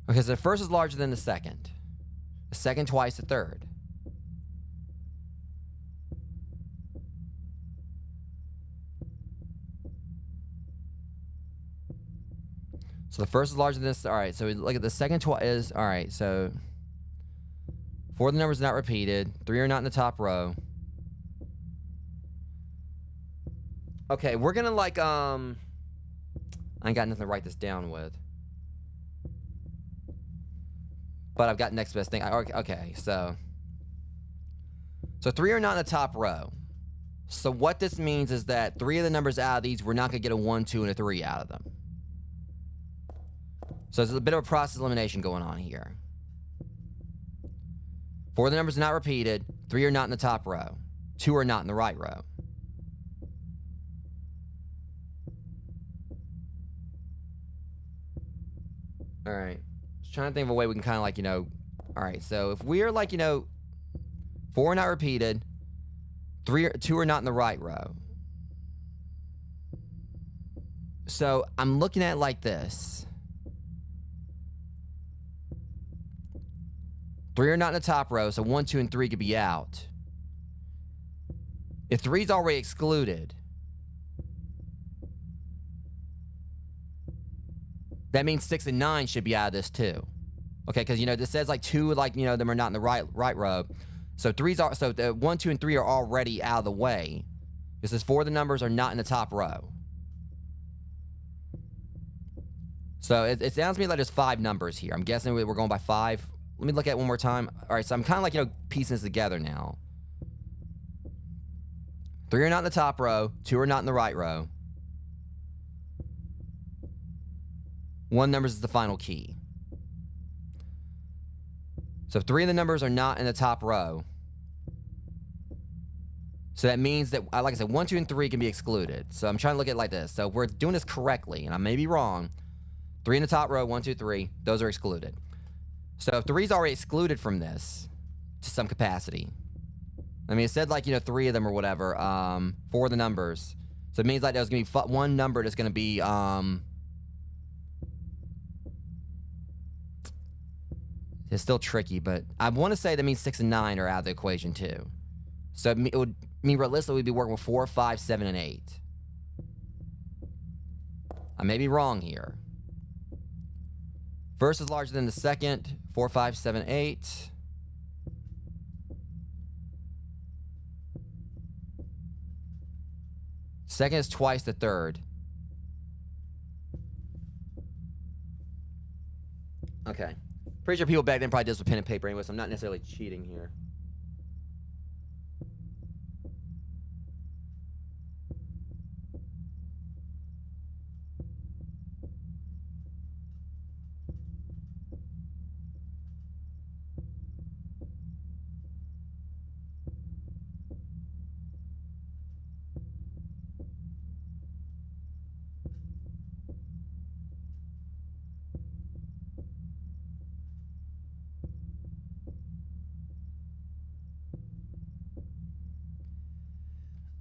Okay, so the first is larger than the second. The second twice the third. So the first is larger than this. All right, so we look at the second twice is, all right, so 4 of the numbers are not repeated. 3 are not in the top row. Okay, we're gonna like, I ain't got nothing to write this down with. But I've got next best thing. Okay, so 3 are not in the top row. So what this means is that 3 of the numbers out of these, we're not gonna get a 1, 2, and a 3 out of them. So there's a bit of a process elimination going on here. 4 of the numbers are not repeated. 3 are not in the top row. 2 are not in the right row. All right. Just trying to think of a way we can kind of like, all right. So if we're like, 4 are not repeated. 2 are not in the right row. So I'm looking at it like this. 3 are not in the top row, so 1, 2, and 3 could be out. If 3's already excluded, that means 6 and 9 should be out of this too. Okay, because this says like 2, like them are not in the right row. So 1, 2, and 3 are already out of the way. This is 4 of the numbers are not in the top row. So it sounds to me like there's 5 numbers here. I'm guessing we're going by 5. Let me look at it one more time. All right, so I'm kind of like, piecing this together now. 3 are not in the top row. 2 are not in the right row. 1 numbers is the final key. So 3 of the numbers are not in the top row. So that means that, like I said, 1, 2, and 3 can be excluded. So I'm trying to look at it like this. So if we're doing this correctly, and I may be wrong, 3 in the top row, 1, 2, 3, those are excluded. So if 3's already excluded from this to some capacity. I mean, it said like, 3 of them or whatever, 4 of the numbers. So it means like there's going to be 1 number that's going to be, it's still tricky, but I want to say that means 6 and 9 are out of the equation too. So it would mean realistically we'd be working with 4, 5, 7, and 8. I may be wrong here. First is larger than the second. 4, 5, 7, 8. Second is twice the third. Okay. Pretty sure people back then probably did this with pen and paper anyway, so I'm not necessarily cheating here.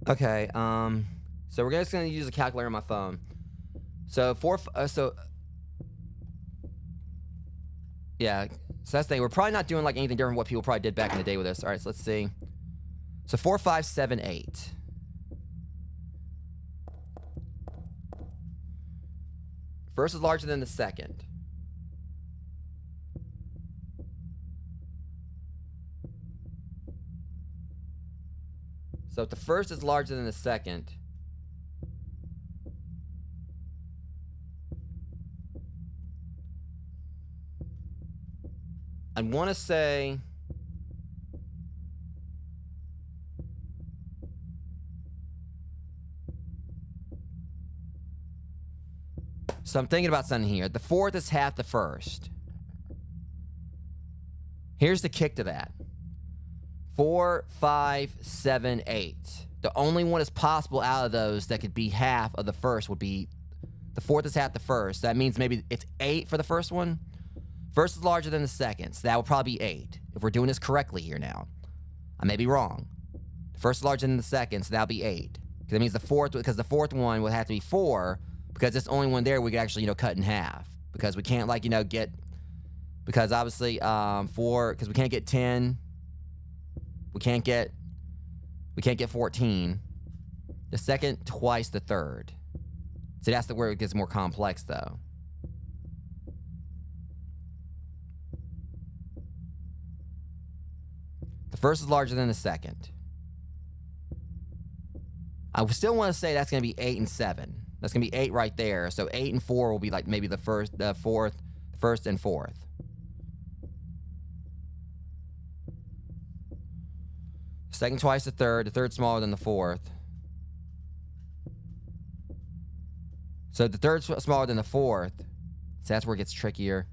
Okay, so we're just gonna use a calculator on my phone. So yeah, so that's the thing. We're probably not doing like anything different from what people probably did back in the day with this. All right, so let's see. So 4, 5, 7, 8. First is larger than the second. So if the first is larger than the second, I want to say so I'm thinking about something here. The fourth is half the first. Here's the kick to that. 4, 5, 7, 8. The only one that's possible out of those that could be half of the first would be the fourth is half the first. That means maybe it's 8 for the first one. First is larger than the second, so that would probably be 8. If we're doing this correctly here now. I may be wrong. The first is larger than the second, so that'll be 8. Because that means the fourth one would have to be 4, because it's the only one there we could actually, cut in half. Because we can't, because obviously, 4, because we can't get 10. We can't get 14. The second twice the third. So that's where it gets more complex, though. The first is larger than the second. I still want to say that's going to be 8 and 7. That's going to be 8 right there. So 8 and 4 will be like maybe the first and fourth. Second twice the third smaller than the fourth. So the third's smaller than the fourth. So that's where it gets trickier.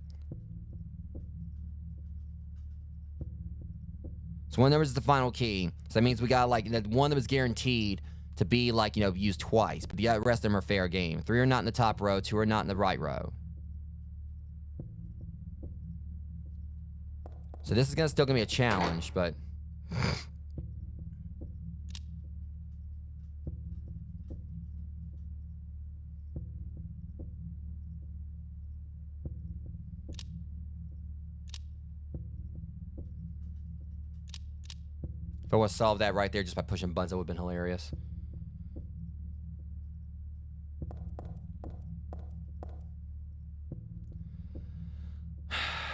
So one number is the final key. So that means we got one that was guaranteed to be used twice. But the rest of them are fair game. 3 are not in the top row, 2 are not in the right row. So this is still gonna be a challenge, but if I want to solve that right there just by pushing buttons, that would have been hilarious.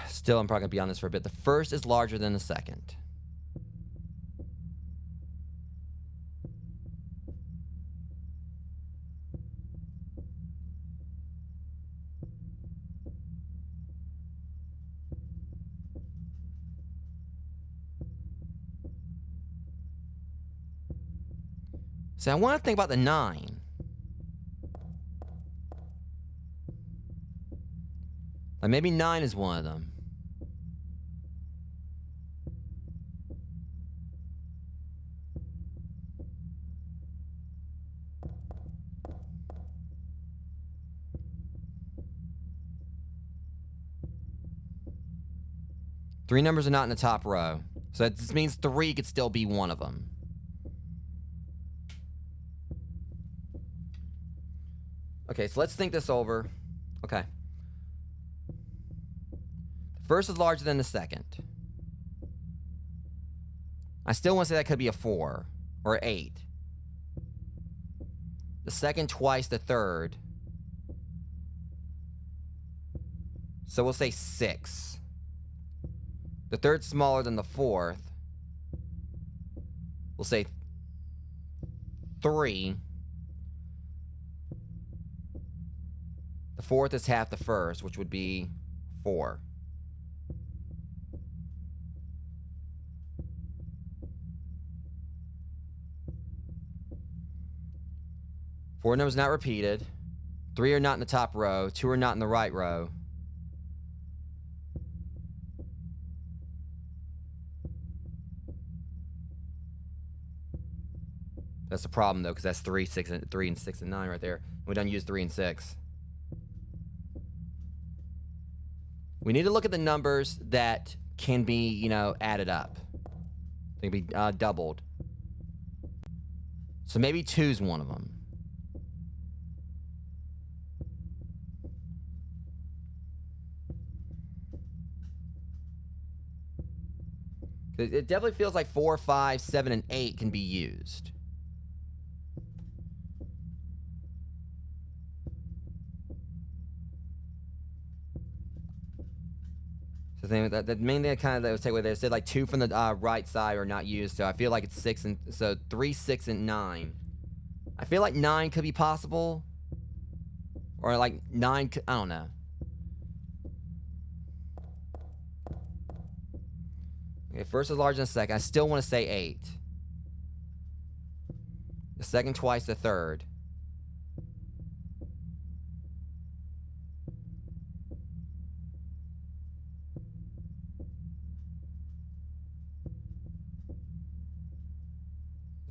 Still, I'm probably going to be on this for a bit. The first is larger than the second. So I want to think about the 9. Maybe 9 is one of them. Three numbers are not in the top row. So this means 3 could still be one of them. Okay, so let's think this over. Okay. The first is larger than the second. I still want to say that could be a 4 or 8. The second twice the third. So we'll say 6. The third's smaller than the fourth. We'll say 3. The fourth is half the first, which would be 4. Four numbers not repeated. 3 are not in the top row. 2 are not in the right row. That's the problem, though, because that's 3, 6, and 9 right there. We don't use 3 and 6. We need to look at the numbers that can be, added up. They can be doubled. So maybe 2's one of them. It definitely feels like 4, 5, 7, and 8 can be used. So the main thing kind of that was take away there said like 2 from the right side are not used. So I feel like it's 6 and so 3, 6, and 9. I feel like 9 could be possible, or like 9. I don't know. Okay, first is larger than the second. I still want to say 8. The second twice the third.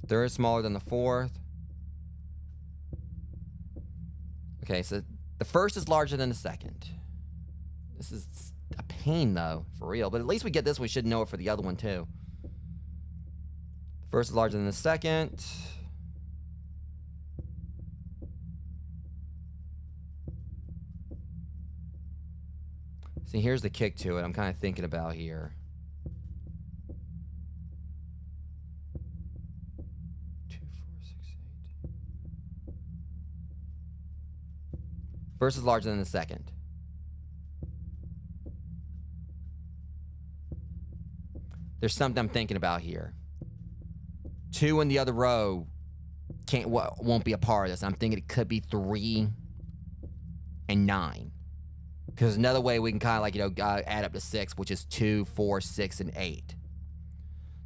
The third is smaller than the fourth. Okay, so the first is larger than the second. This is a pain, though, for real. But at least we get this. We should know it for the other one, too. The first is larger than the second. See, here's the kick to it. I'm kind of thinking about here. 2, 4, 6, 8. First is larger than the second. There's something I'm thinking about here. 2 in the other row won't be a part of this. I'm thinking it could be 3 and 9. Because another way we can kind of like, add up to 6, which is 2, 4, 6, and 8.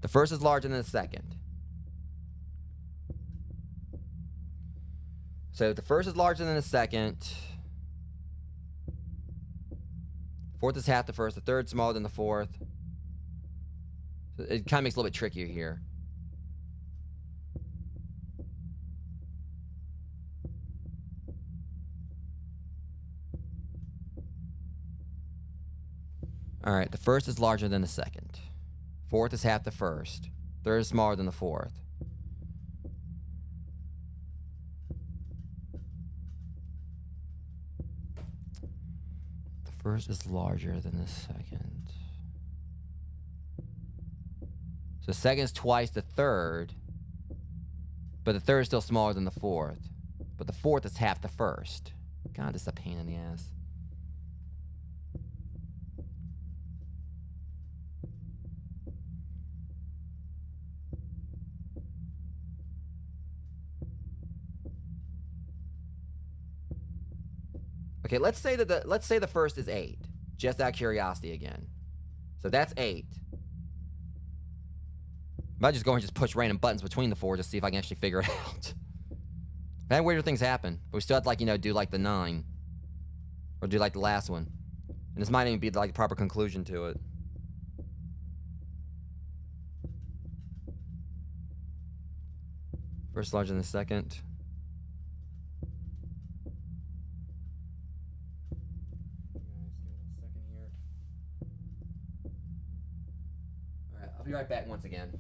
The first is larger than the second. So if the first is larger than the second, fourth is half the first, the third smaller than the fourth. So it kind of makes it a little bit trickier here. All right, the first is larger than the second. Fourth is half the first. Third is smaller than the fourth. The first is larger than the second. So the second is twice the third, but the third is still smaller than the fourth. But the fourth is half the first. God, this is a pain in the ass. Okay, let's say the first is 8. Just out of curiosity again. So that's 8. I might just go and just push random buttons between the 4 to see if I can actually figure it out. I've had weirder things happen, but we still have to, like, do like the 9. Or do like the last one. And this might even be like the proper conclusion to it. First larger than the second. Alright, I'll be right back once again.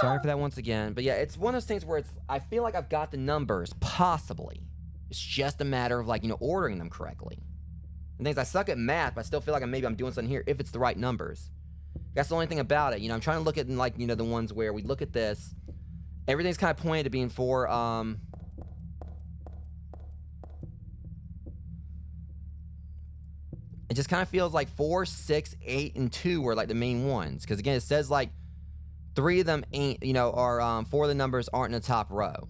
Sorry for that once again. But yeah, it's one of those things where I feel like I've got the numbers, possibly. It's just a matter of, like, ordering them correctly. And things, I suck at math, but I still feel like maybe I'm doing something here if it's the right numbers. That's the only thing about it. I'm trying to look at, like, the ones where we look at this. Everything's kind of pointed to being for, it just kind of feels like 4, 6, 8, and 2 are, like, the main ones. Because, again, it says, like, 3 of them ain't, are, 4 of the numbers aren't in the top row.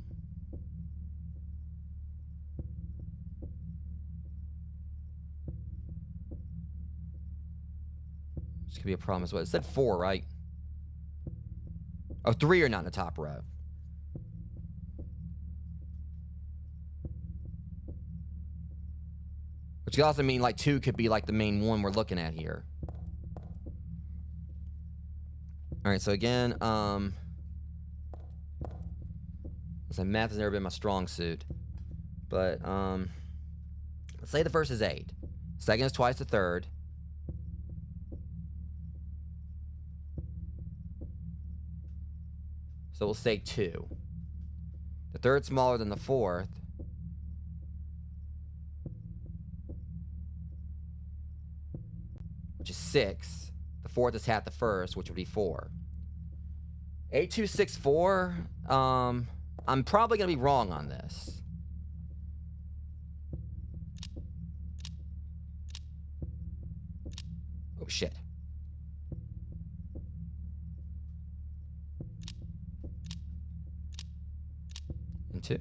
This could be a problem as well. It said 4, right? Oh, 3 are not in the top row. Which could also mean, like, 2 could be, like, the main one we're looking at here. Alright, so again, math has never been my strong suit. But, let's say the first is 8. Second is twice the third. So we'll say 2. The third's smaller than the fourth. Which is 6. The fourth is half the first, which would be 4. 8264. I'm probably going to be wrong on this. Oh, shit. And 2.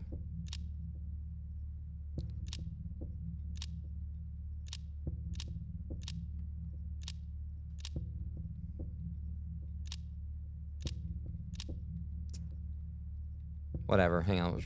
Whatever. Hang on.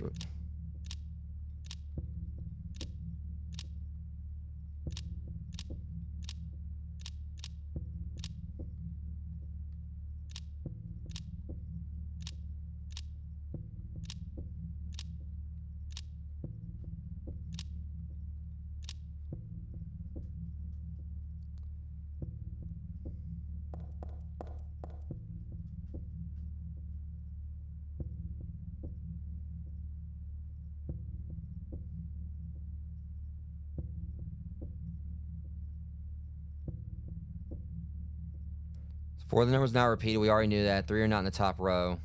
Four of the numbers not repeated. We already knew that. 3 are not in the top row.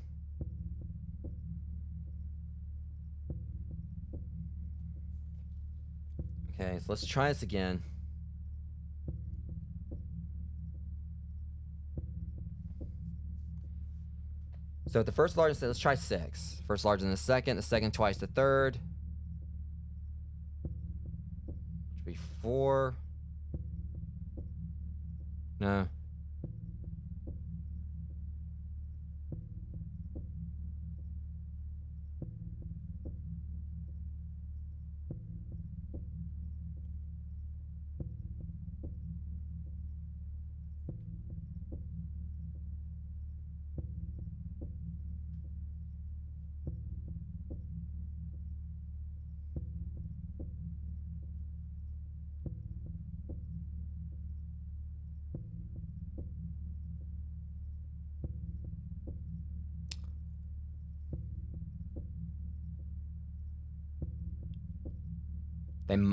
Okay, so let's try this again. So the first largest, let's try 6. First larger than the second twice the third. Which would be 4. No.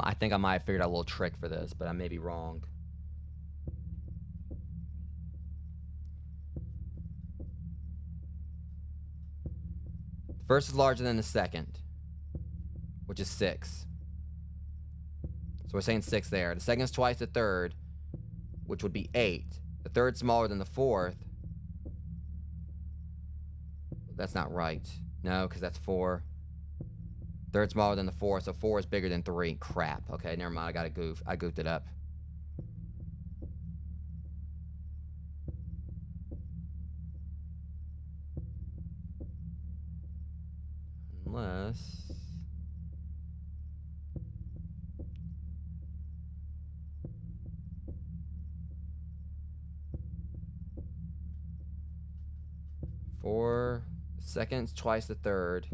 I think I might have figured out a little trick for this, but I may be wrong. The first is larger than the second, which is 6. So we're saying 6 there. The second is twice the third, which would be 8. The third's smaller than the fourth. That's not right. No, because that's 4. Third's smaller than the fourth, so 4 is bigger than 3. Crap. Okay, never mind. I got a goof. I goofed it up. Unless... Four seconds, twice the third.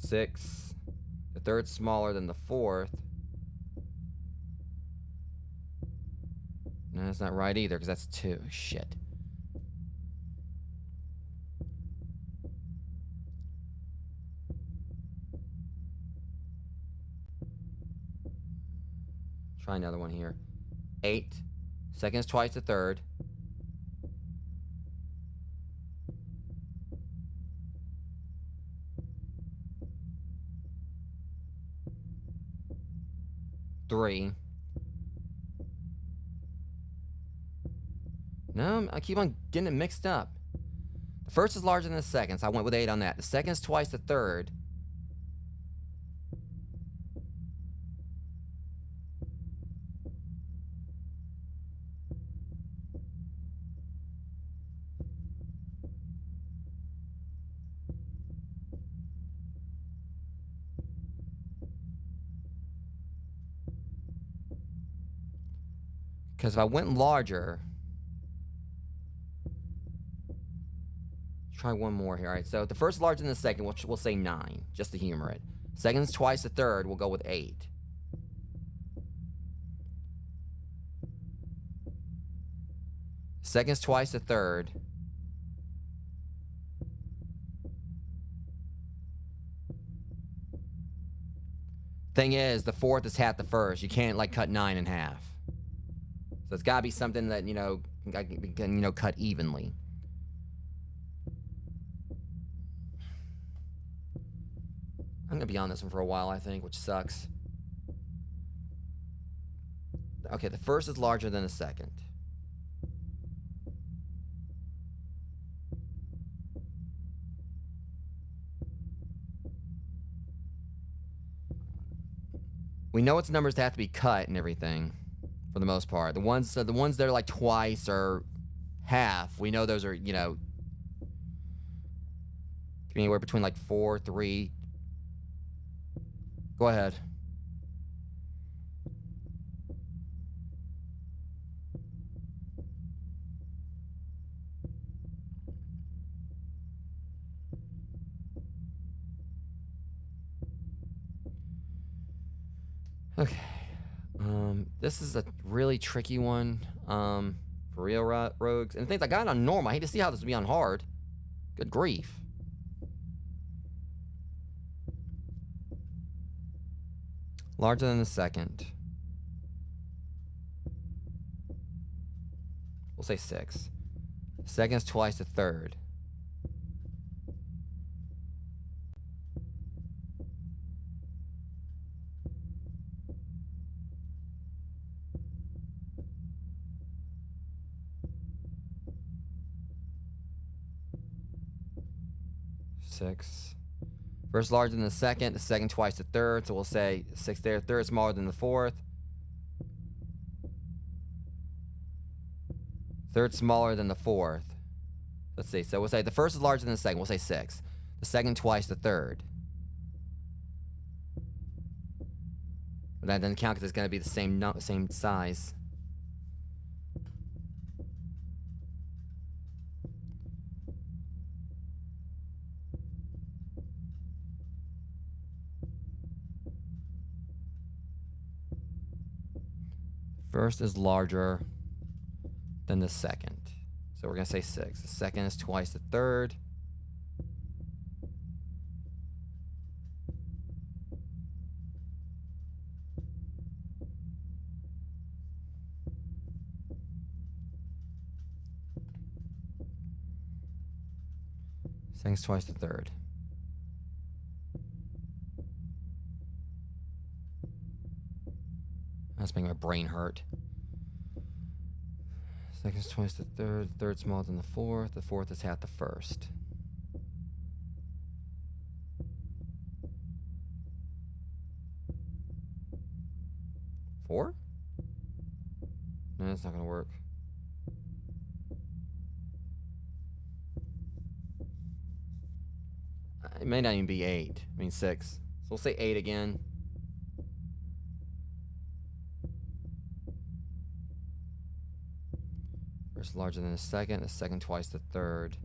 6. The third's smaller than the fourth. No, that's not right either, because that's 2. Shit. Try another one here. 8. Seconds, twice the third. 3. No, I keep on getting it mixed up. The first is larger than the second, so I went with 8 on that. The second is twice the third. Because if I went larger... try one more here. All right, so the first is larger than the second, we'll say 9, just to humor it. Second's twice the third, we'll go with 8. Second's twice the third. Thing is, the fourth is half the first. You can't, like, cut 9 in half. So it's gotta be something that, can cut evenly. I'm gonna be on this one for a while, I think, which sucks. Okay, the first is larger than the second. We know it's numbers that have to be cut and everything, for the most part. The ones that are like twice or half, we know those are, can be anywhere between like 4, 3. Go ahead. Okay. This is a really tricky one. For real, rogues. And the things I got on normal. I hate to see how this would be on hard. Good grief. Larger than the second. We'll say 6. Second is twice the third. First larger than the second twice the third, so we'll say 6 there. Third smaller than the fourth. Third smaller than the fourth. Let's see, so we'll say the first is larger than the second, we'll say 6. The second twice the third. But that doesn't count because it's going to be the same size. First is larger than the second. So we're going to say 6. The second is twice the third. Second's twice the third. That's making my brain hurt. Second's twice the third. Third smaller than the fourth. The fourth is half the first. Four? No, that's not gonna work. It may not even be 8. I mean 6. So we'll say 8 again. First larger than the second twice the third.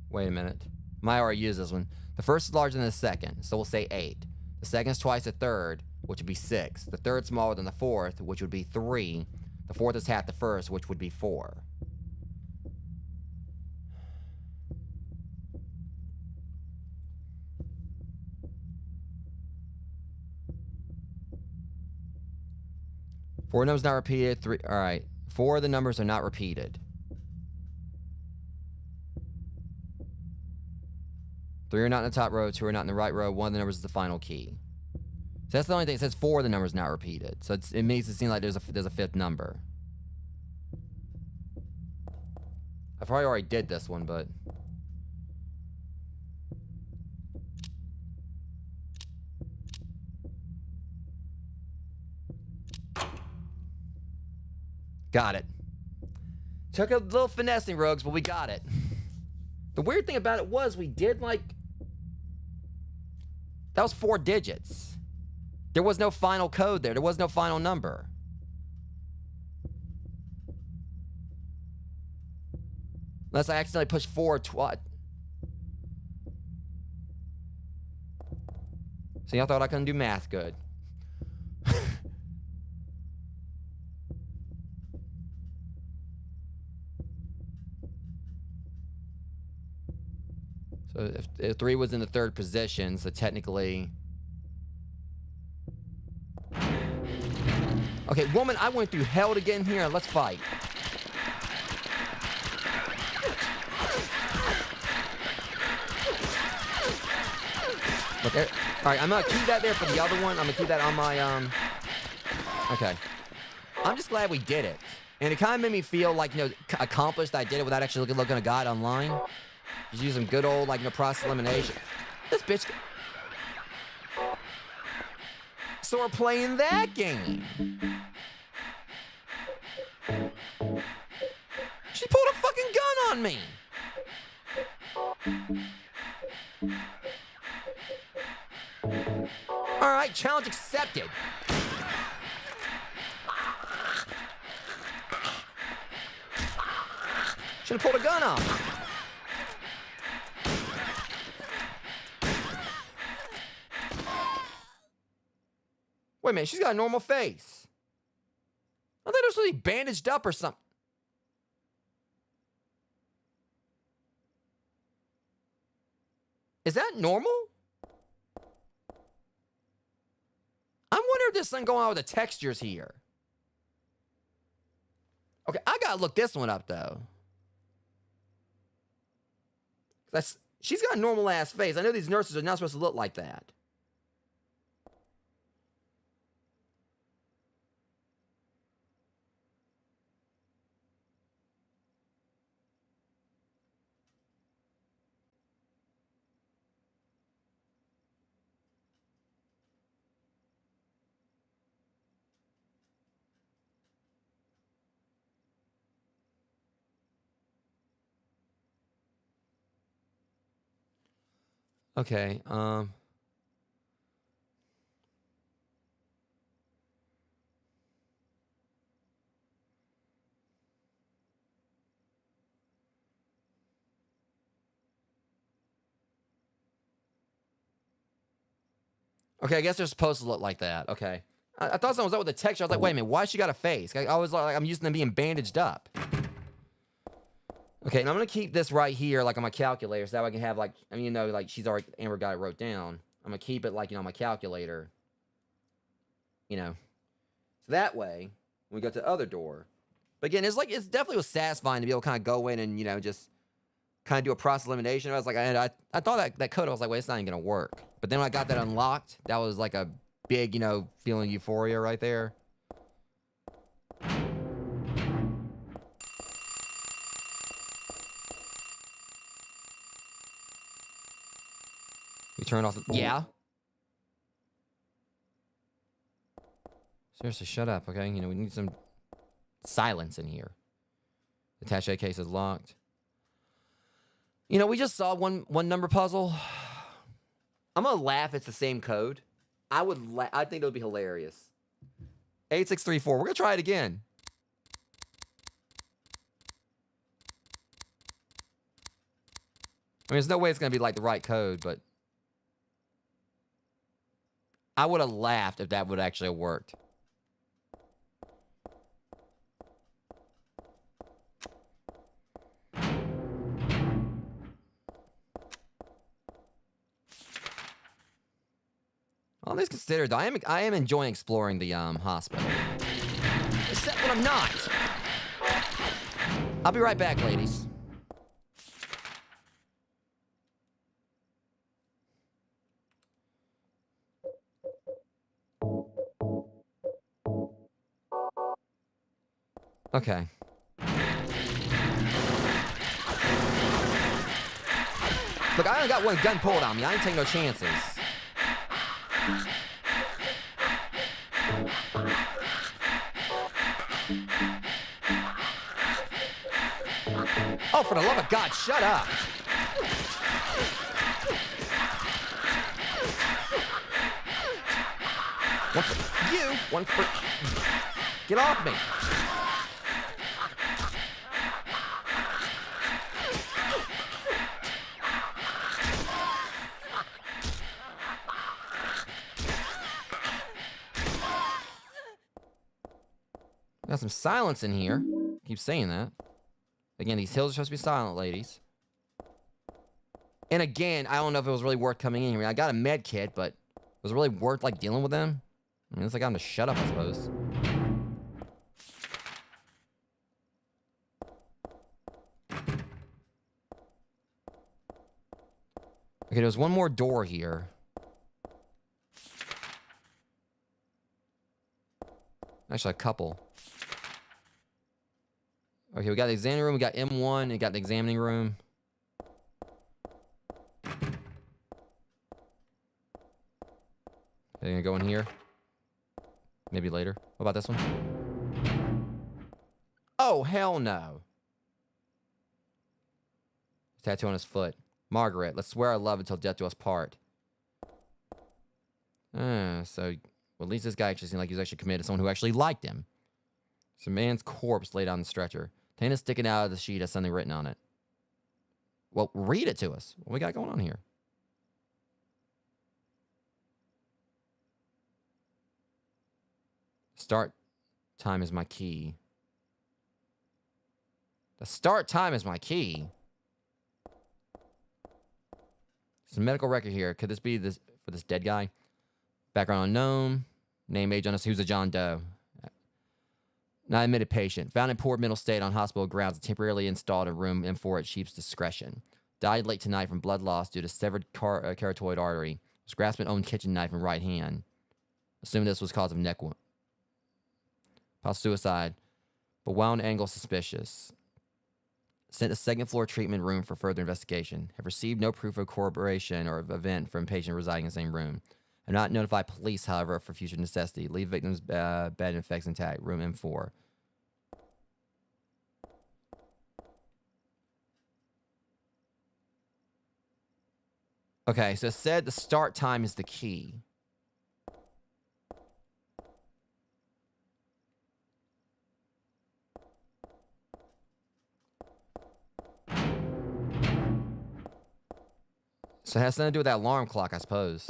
Wait a minute. Might already use this one. The first is larger than the second, so we'll say 8. The second is twice the third, which would be 6. The third smaller than the fourth, which would be 3. The fourth is half the first, which would be 4. Four numbers not repeated. 3. All right. 4 of the numbers are not repeated. 3 are not in the top row, 2 are not in the right row, 1 of the numbers is the final key. So that's the only thing. It says 4 of the numbers not repeated. So it makes it seem like there's a fifth number. I probably already did this one, but Got it. Took a little finessing, Rogues, but we got it. The weird thing about it was we did, like... That was 4 digits. There was no final code there. There was no final number. Unless I accidentally pushed 4 twice. So y'all thought I couldn't do math good. So if 3 was in the 3rd position, so technically... Okay, woman, I went through hell to get in here. Let's fight. Look, all right, I'm gonna keep that there for the other one. I'm gonna keep that on my, Okay. I'm just glad we did it. And it kind of made me feel like, you know, accomplished that I did it without actually looking at a guide online. Just use some good old, like, you know, process elimination. This bitch... So we're playing that game. She pulled a fucking gun on me. All right, challenge accepted. Should have pulled a gun off. Wait a minute, she's got a normal face. I thought it was really bandaged up or something. Is that normal? I wonder if there's something going on with the textures here. Okay, I gotta look this one up though. She's got a normal ass face. I know these nurses are not supposed to look like that. Okay, Okay, I guess they're supposed to look like that. Okay. I thought something was up with the texture. I was like, wait a minute, why she got a face? I was like, I'm used to them being bandaged up. Okay, and I'm gonna keep this right here, like on my calculator, so that way I can have, like, I mean, you know, like she's already, Amber got it wrote down. I'm gonna keep it, like, you know, on my calculator. You know. So that way, when we go to the other door. But again, it's definitely was satisfying to be able to kind of go in and, you know, just kind of do a process elimination. I was like, I thought that code, I was like, wait, it's not even gonna work. But then when I got that unlocked, that was like a big, you know, feeling euphoria right there. We turn off the... Yeah? Seriously, shut up, okay? You know, we need some silence in here. Attaché case is locked. You know, we just saw one number puzzle. I'm gonna laugh it's the same code. I think it would be hilarious. 8634. We're gonna try it again. I mean, there's no way it's gonna be like the right code, but I would have laughed if that would actually have worked. All things considered, I am enjoying exploring the hospital. Except when I'm not. I'll be right back, ladies. Okay. Look, I only got one gun pulled on me. I ain't taking no chances. Oh, for the love of God, shut up. One for you, one for... Get off me. Got some silence in here. Keep saying that. Again, these hills are supposed to be silent, ladies. And again, I don't know if it was really worth coming in here. I mean, I got a med kit, but was it really worth, like, dealing with them? I mean, it's like I'm to shut up, I suppose. Okay, there's one more door here. Actually, a couple. Okay, we got the examining room, we got M1, and we got the examining room. They're gonna go in here. Maybe later. What about this one? Oh, hell no. Tattoo on his foot. Margaret, let's swear our love until death do us part. So, well, at least this guy actually seemed like he was actually committed to someone who actually liked him. It's a man's corpse laid on the stretcher. Tana's sticking out of the sheet has something written on it. Well, read it to us. What we got going on here? Start time is my key. The start time is my key. Some medical record here. Could this be this for this dead guy? Background unknown. Name, age unknown. Who's a John Doe? Not admitted patient. Found in poor mental state on hospital grounds. Temporarily installed in room M4 at Sheep's discretion. Died late tonight from blood loss due to severed carotid artery. Was grasping own kitchen knife in right hand. Assumed this was cause of neck wound. Possible suicide. But wound angle suspicious. Sent to second floor treatment room for further investigation. Have received no proof of corroboration or of event from patient residing in the same room. Have not notified police, however, for future necessity. Leave victim's bed and effects intact. Room M4. Okay, so it said the start time is the key. So it has something to do with that alarm clock, I suppose.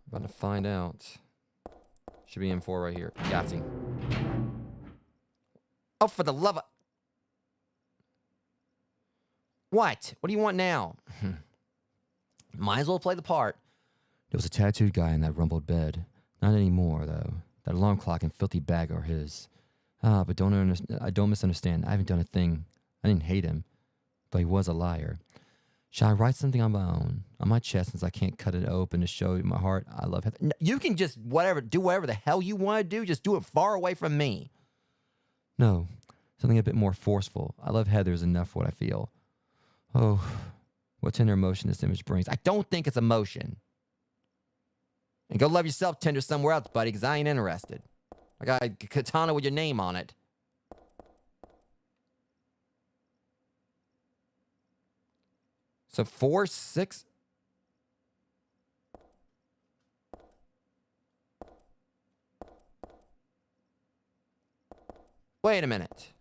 About to find out. Should be M4 right here. Yahtzee. Oh, for the love of... What? What do you want now? Might as well play the part. There was a tattooed guy in that rumpled bed. Not anymore, though. That alarm clock and filthy bag are his. But I don't misunderstand. I haven't done a thing. I didn't hate him. But he was a liar. Shall I write something on my own? On my chest, since I can't cut it open to show you my heart. I love Heather. No, you can just do whatever the hell you want to do. Just do it far away from me. No. Something a bit more forceful. I love Heather's enough for what I feel. Oh, what tender emotion this image brings. I don't think it's emotion. And go love yourself tender somewhere else, buddy, because I ain't interested. I got a katana with your name on it. So 4, 6. Wait a minute.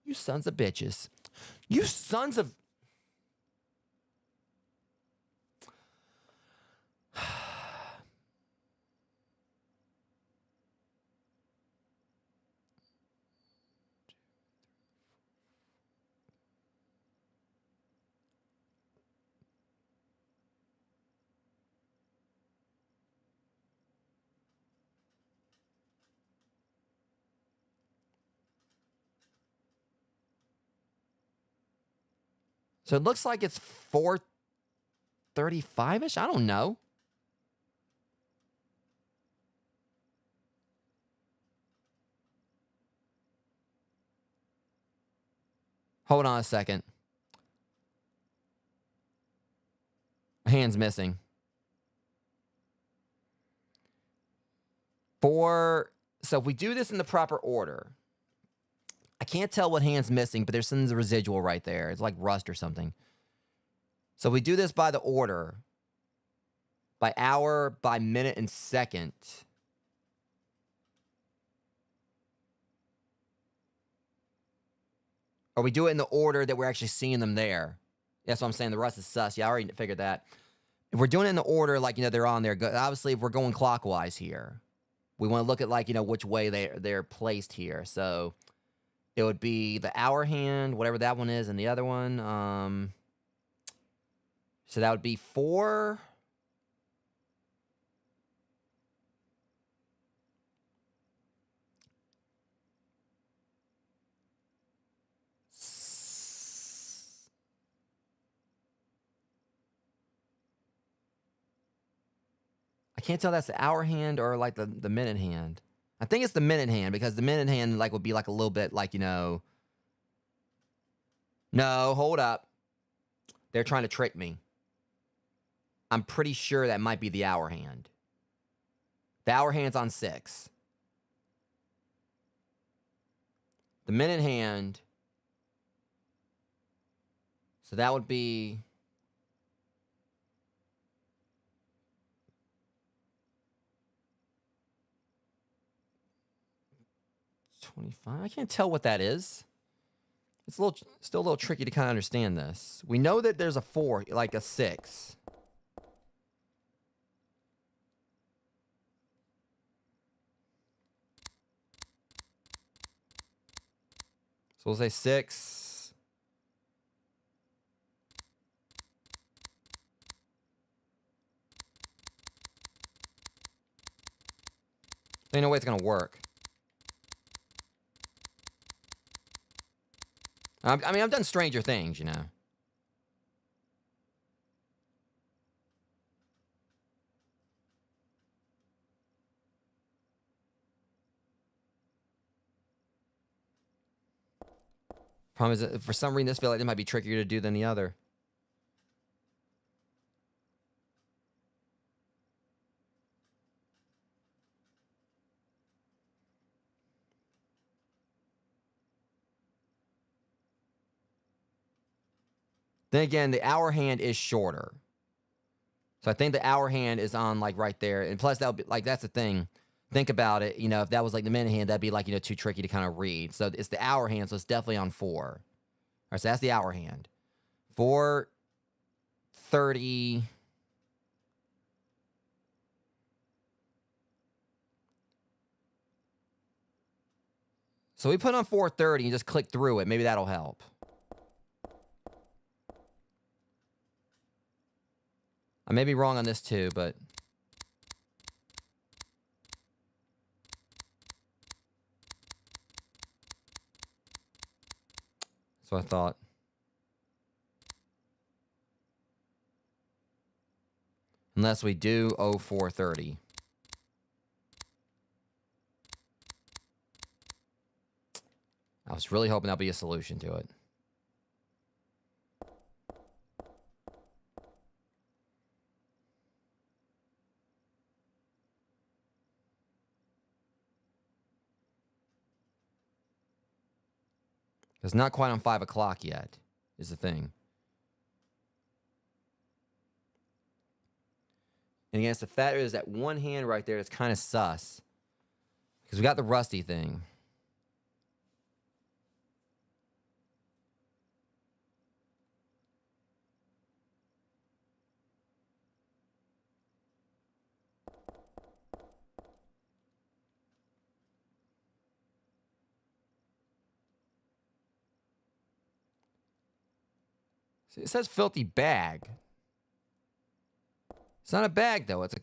You sons of bitches. You sons of... So it looks like it's 4:35-ish? I don't know. Hold on a second. My hand's missing. So if we do this in the proper order, I can't tell what hand's missing, but there's some residual right there. It's like rust or something. So we do this by the order, by hour, by minute, and second. Or we do it in the order that we're actually seeing them there. That's what I'm saying. The rust is sus. Yeah, I already figured that. If we're doing it in the order, like, they're on there. Obviously, if we're going clockwise here, we want to look at, like, which way they're placed here. So it would be the hour hand, whatever that one is, and the other one. So that would be 4. I can't tell that's the hour hand or like the minute hand. I think it's the minute hand because the minute hand would be like a little bit like, No, hold up. They're trying to trick me. I'm pretty sure that might be the hour hand. The hour hand's on 6. The minute hand. So that would be 25. I can't tell what that is. It's still a little tricky to kind of understand this. We know that there's a 4, like a 6. So we'll say 6. Ain't no way it's going to work. I mean, I've done stranger things, Problem is that for some reason, this feel like it might be trickier to do than the other. Then again, the hour hand is shorter. So I think the hour hand is on like right there. And plus that would be like, that's the thing. Think about it. If that was like the minute hand, that'd be like, too tricky to kind of read. So it's the hour hand. So it's definitely on 4. All right. So that's the hour hand. 4:30. So we put on 4:30 and just click through it. Maybe that'll help. I may be wrong on this too, but that's what I thought. Unless we do 04:30. I was really hoping that'll be a solution to it. It's not quite on 5 o'clock yet, is the thing. And again, it's the fact is that one hand right there is kind of sus. Because we got the rusty thing. See, it says filthy bag. It's not a bag, though. It's a...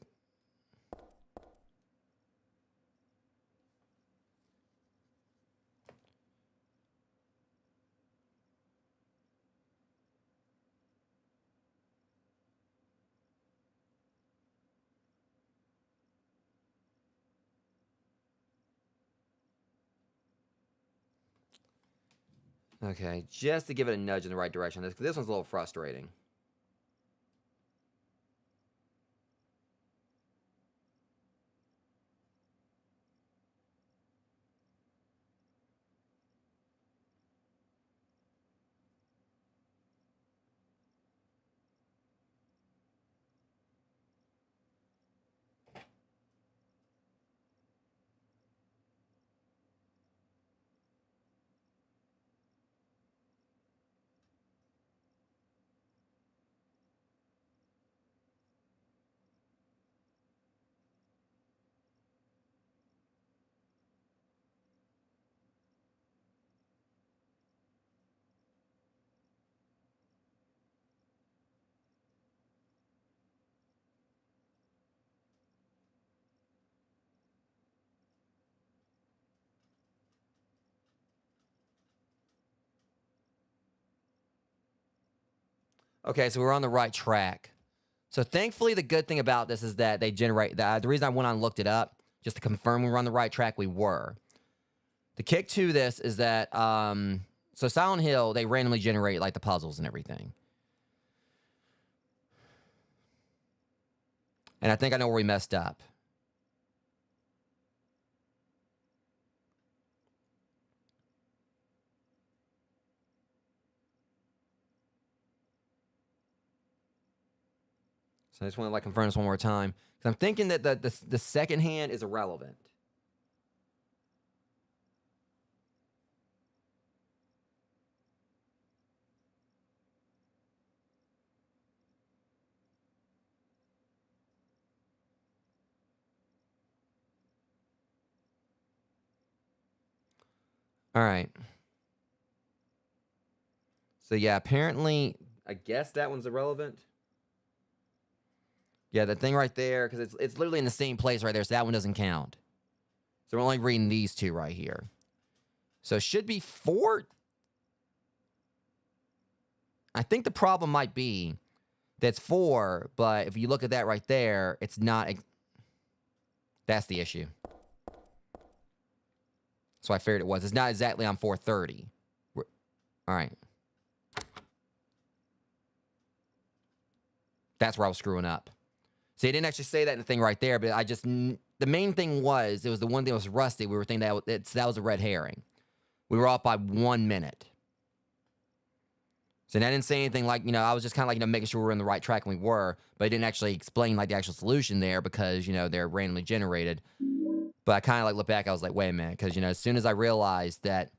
Okay, just to give it a nudge in the right direction. This one's a little frustrating. Okay, so we're on the right track. So thankfully, the good thing about this is that they generate that. The reason I went on and looked it up, just to confirm we were on the right track, we were. The kick to this is that, so Silent Hill, they randomly generate like the puzzles and everything. And I think I know where we messed up. So I just want to like confirm this one more time. Because I'm thinking that the second hand is irrelevant. All right. So yeah, apparently, I guess that one's irrelevant. Yeah, the thing right there, because it's literally in the same place right there, so that one doesn't count. So we're only reading these two right here. So it should be 4. I think the problem might be that's 4, but if you look at that right there, it's not. That's the issue. So I figured it was. It's not exactly on 430. All right. That's where I was screwing up. See, I didn't actually say that in the thing right there, but I just, the main thing was, it was the one thing that was rusty. We were thinking that was a red herring. We were off by 1 minute. So I didn't say anything like, I was just kind of like, making sure we were in the right track, and we were, but I didn't actually explain like the actual solution there because, they're randomly generated. But I kind of like looked back, I was like, wait a minute, because, as soon as I realized that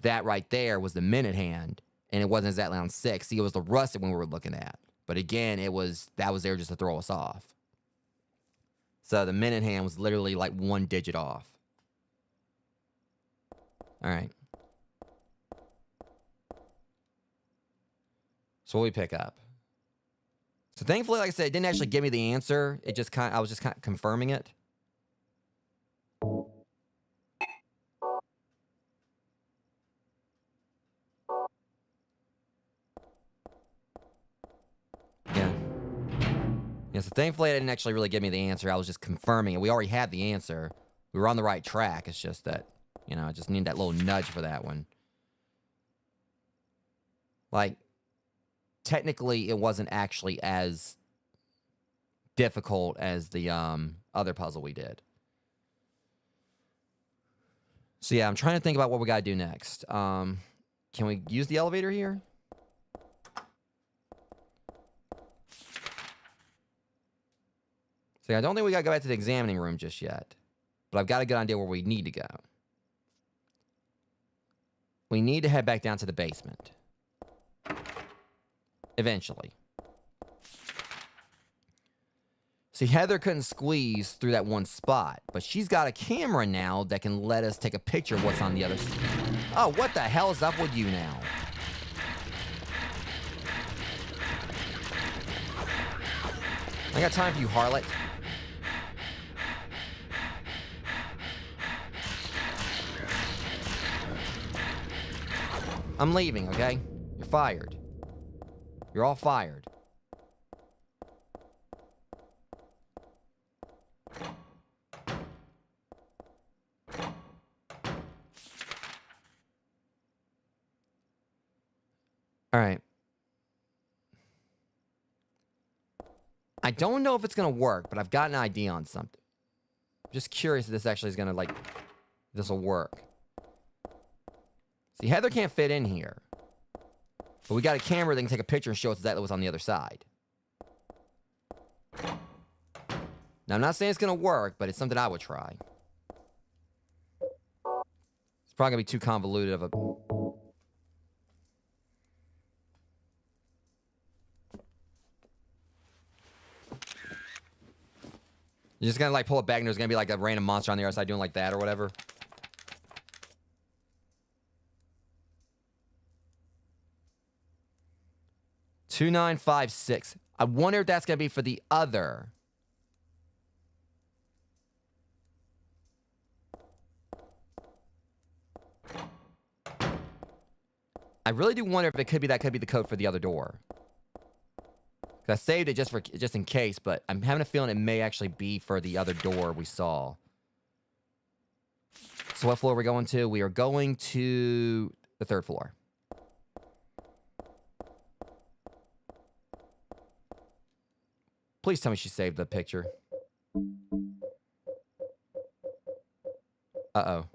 right there was the minute hand, and it wasn't exactly on 6, see, it was the rusted one we were looking at. But again, that was there just to throw us off. So the minute hand was literally like 1 digit off. All right. So what we pick up? So thankfully, like I said, it didn't actually give me the answer. I was just kind of confirming it. Yeah. Yeah, so thankfully, it didn't actually really give me the answer. I was just confirming it. We already had the answer. We were on the right track. It's just that, I just need that little nudge for that one. Like, technically, it wasn't actually as difficult as the other puzzle we did. So yeah, I'm trying to think about what we gotta do next. Can we use the elevator here? So yeah, I don't think we gotta go back to the examining room just yet. But I've got a good idea where we need to go. We need to head back down to the basement. Eventually. See, Heather couldn't squeeze through that one spot, but she's got a camera now that can let us take a picture of what's on the other side. Oh, what the hell is up with you now? I got time for you, harlot. I'm leaving, okay? You're fired. You're all fired. All right. I don't know if it's going to work, but I've got an idea on something. I'm just curious if this actually is going to, this will work. See, Heather can't fit in here. But we got a camera that can take a picture and show us exactly what's on the other side. Now, I'm not saying it's going to work, but it's something I would try. It's probably going to be too convoluted of a... You're just going to, pull it back and there's going to be, a random monster on the other side doing like that or whatever. $2956. I wonder if that's going to be for the other. I really do wonder if that could be the code for the other door. I saved it just in case, but I'm having a feeling it may actually be for the other door we saw. So what floor are we going to? We are going to the 3rd floor. Please tell me she saved the picture. Uh-oh.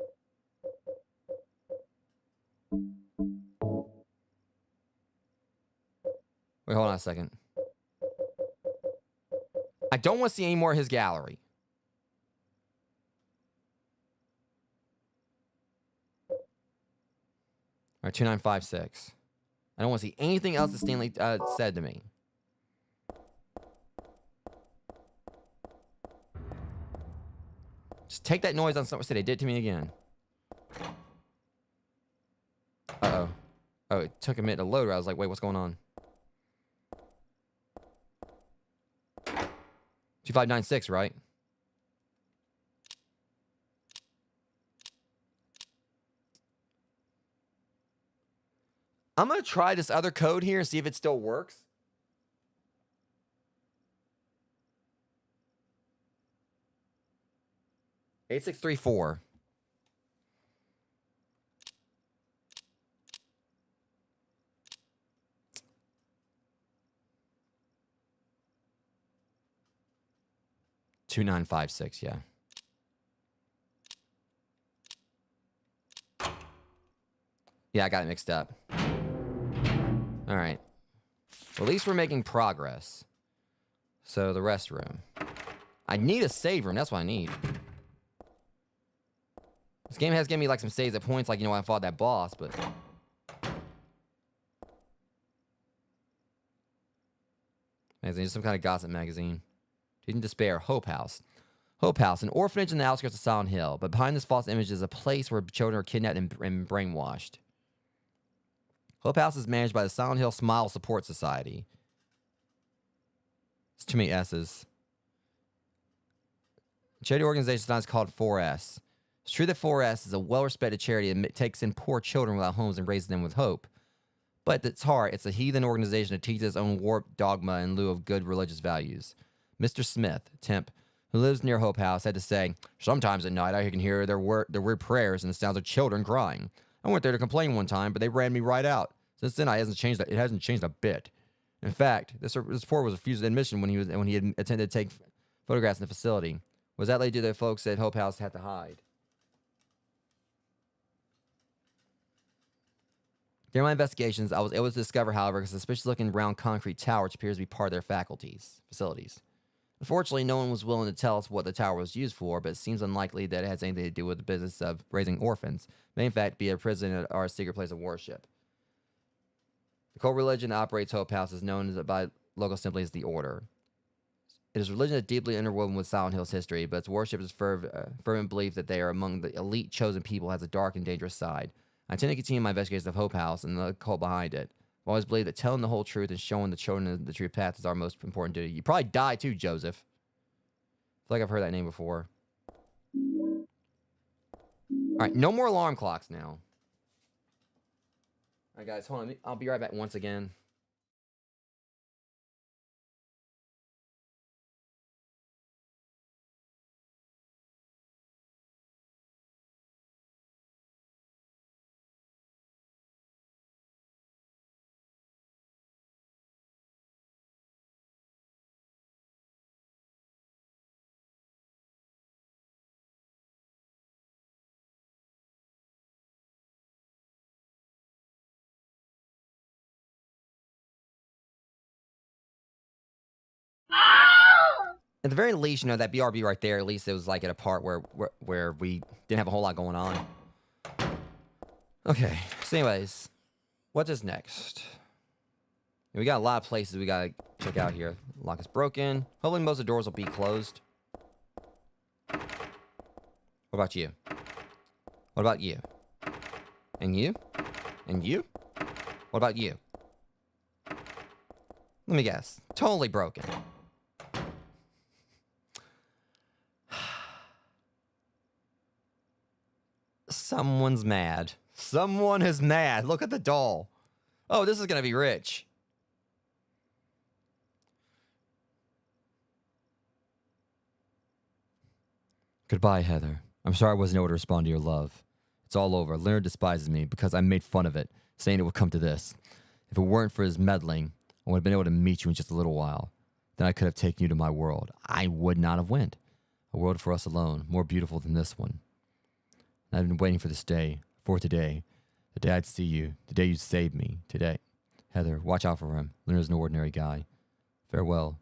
Wait, hold on a second. I don't want to see any more of his gallery. All right, 2956. I don't want to see anything else that Stanley said to me. Just take that noise on someone. They did it to me again. Uh-oh. Oh, it took a minute to load. I was like, wait, what's going on? 2596, right? I'm going to try this other code here and see if it still works. $8634. $2956, yeah. Yeah, I got it mixed up. All right. Well, at least we're making progress. So, the restroom. I need a save room. That's what I need. This game has given me, like, some saves at points, like, you know, when I fought that boss, but... Magazine, some kind of gossip magazine. Didn't despair. Hope House. Hope House, an orphanage in the outskirts of Silent Hill. But behind this false image is a place where children are kidnapped and brainwashed. Hope House is managed by the Silent Hill Smile Support Society. It's too many S's. A charity organization sometimes called 4S. It's true that 4S is a well-respected charity that takes in poor children without homes and raises them with hope. But at its heart, it's a heathen organization that teaches its own warped dogma in lieu of good religious values. Mr. Smith, temp, who lives near Hope House, had to say, "Sometimes at night I can hear their weird prayers and the sounds of children crying. I went there to complain one time, but they ran me right out. Since then, it hasn't changed a bit. In fact, this report was refused admission when he had attempted to take photographs in the facility. Was that lady that folks at Hope House had to hide?" During my investigations, I was able to discover, however, a suspicious-looking brown concrete tower which appears to be part of their facilities. Unfortunately, no one was willing to tell us what the tower was used for, but it seems unlikely that it has anything to do with the business of raising orphans. It may, in fact, be a prison or a secret place of worship. The cult religion that operates Hope House is known by local simply as the Order. It is a religion that deeply interwoven with Silent Hill's history, but its worship is fervent belief that they are among the elite chosen people has a dark and dangerous side. I intend to continue my investigations of Hope House and the cult behind it. I've always believed that telling the whole truth and showing the children the true path is our most important duty. You probably die too, Joseph. I feel like I've heard that name before. All right, no more alarm clocks now. All right, guys, hold on. I'll be right back once again. At the very least, you know, that BRB right there, at least it was like at a part where we didn't have a whole lot going on. Okay, so anyways, what is next? We got a lot of places we gotta check out here. Lock is broken. Hopefully most of the doors will be closed. What about you? What about you? And you? And you? What about you? Let me guess. Totally broken. Someone's mad. Someone is mad. Look at the doll. Oh, this is gonna be rich. Goodbye, Heather. I'm sorry I wasn't able to respond to your love. It's all over. Leonard despises me because I made fun of it, saying it would come to this. If it weren't for his meddling, I would have been able to meet you in just a little while. Then I could have taken you to my world. I would not have went. A world for us alone, more beautiful than this one. And I've been waiting for this day, for today. The day I'd see you, the day you'd save me, today. Heather, watch out for him. Leonard's no ordinary guy. Farewell.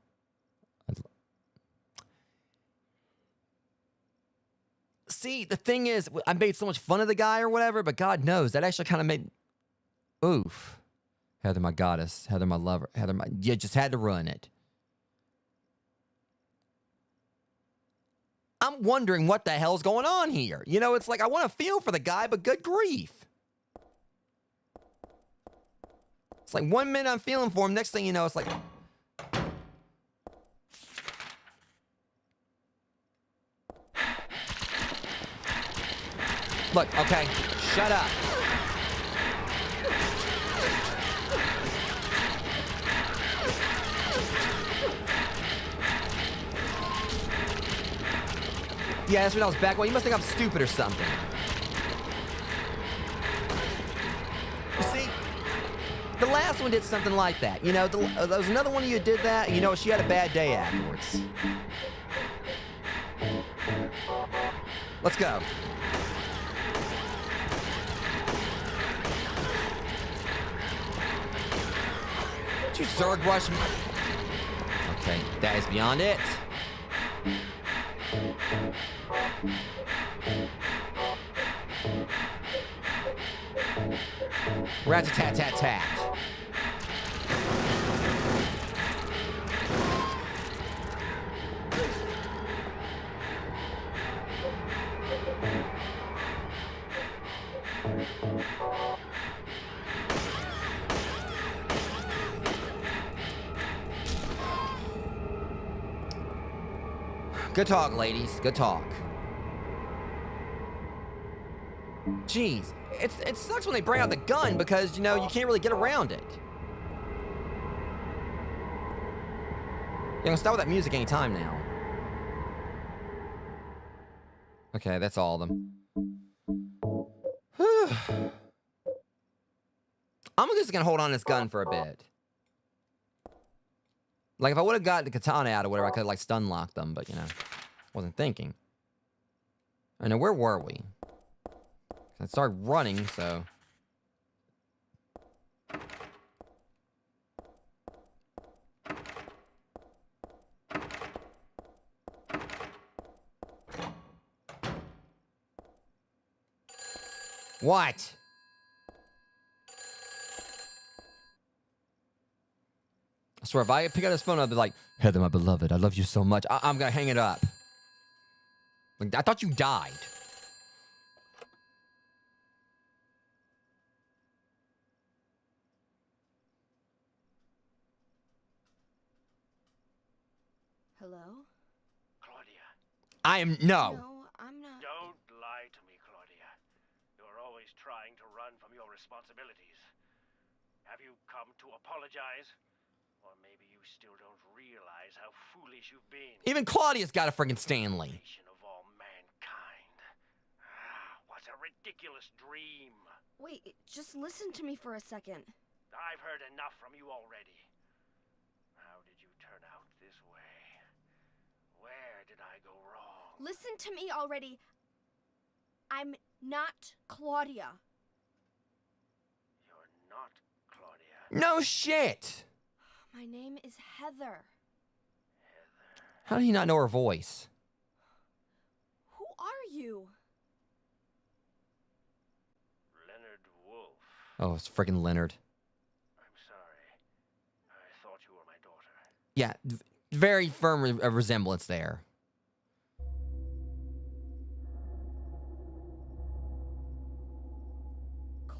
See, the thing is, I made so much fun of the guy or whatever, but God knows, that actually kind of made... Oof. Heather, my goddess. Heather, my lover. Heather, my... You just had to ruin it. I'm wondering what the hell's going on here. You know, it's like, I want to feel for the guy, but good grief. It's like 1 minute I'm feeling for him, next thing you know, it's like... Look, okay, shut up. Yeah, that's when I was back. Well, you must think I'm stupid or something. You see, the last one did something like that. You know, there was another one of you that did that, and you know, she had a bad day afterwards. Let's go. You Zerg rush me. Okay, that is beyond it. Rat-a-tat-tat-tat. Good talk, ladies. Good talk. Jeez, it sucks when they bring out the gun because, you know, you can't really get around it. You can start with that music anytime now. Okay, that's all of them. I'm just gonna hold on to this gun for a bit. Like, if I would have got the katana out or whatever, I could have, like, stun locked them, but, you know, wasn't thinking. I know, where were we? I started running, so... What? I swear, if I pick up this phone, I'll be like, Heather, my beloved, I love you so much. I'm gonna hang it up. Like, I thought you died. Hello? Claudia. No. No, I'm not. Don't lie to me, Claudia. You're always trying to run from your responsibilities. Have you come to apologize? Or maybe you still don't realize how foolish you've been. Even Claudia's got a friggin' Stanley. Of all mankind. What a ridiculous dream. Wait, just listen to me for a second. I've heard enough from you already. How did you turn out this way? Where did I go wrong? Listen to me already. I'm not Claudia. You're not Claudia. No shit. My name is Heather. How did he not know her voice? Who are you? Leonard Wolf. Oh, it's freaking Leonard. I'm sorry. I thought you were my daughter. Yeah, very firm resemblance there.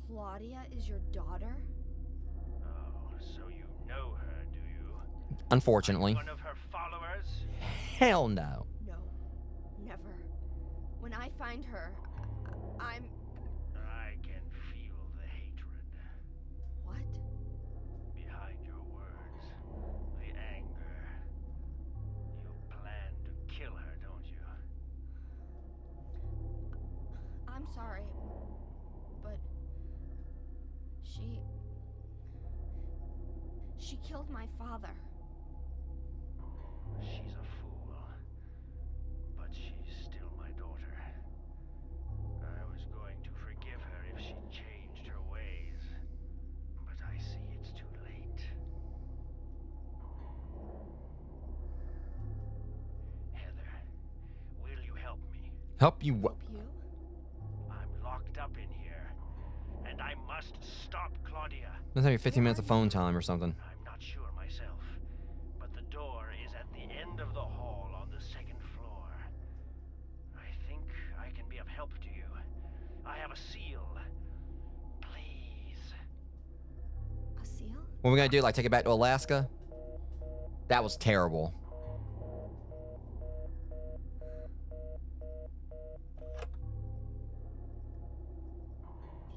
Claudia is your daughter? Oh, so you know her, do you? Unfortunately. One of her followers? Hell no. No, never. When I find her, I'm... I can feel the hatred. What? Behind your words. The anger. You plan to kill her, don't you? sorry, but she killed my father. She's a fool, but she's still my daughter. I was going to forgive her if she changed her ways, but I see it's too late. Heather, will you help me? Help you Help you? I'm locked up in here, and I must stop Claudia. Let's have your 15 minutes of phone time or something. I'm not sure myself, but the door is at the end of the hall on the second floor. I think I can be of help to you. I have a seal. Please. A seal? What are we gonna do? Like take it back to Alaska? That was terrible.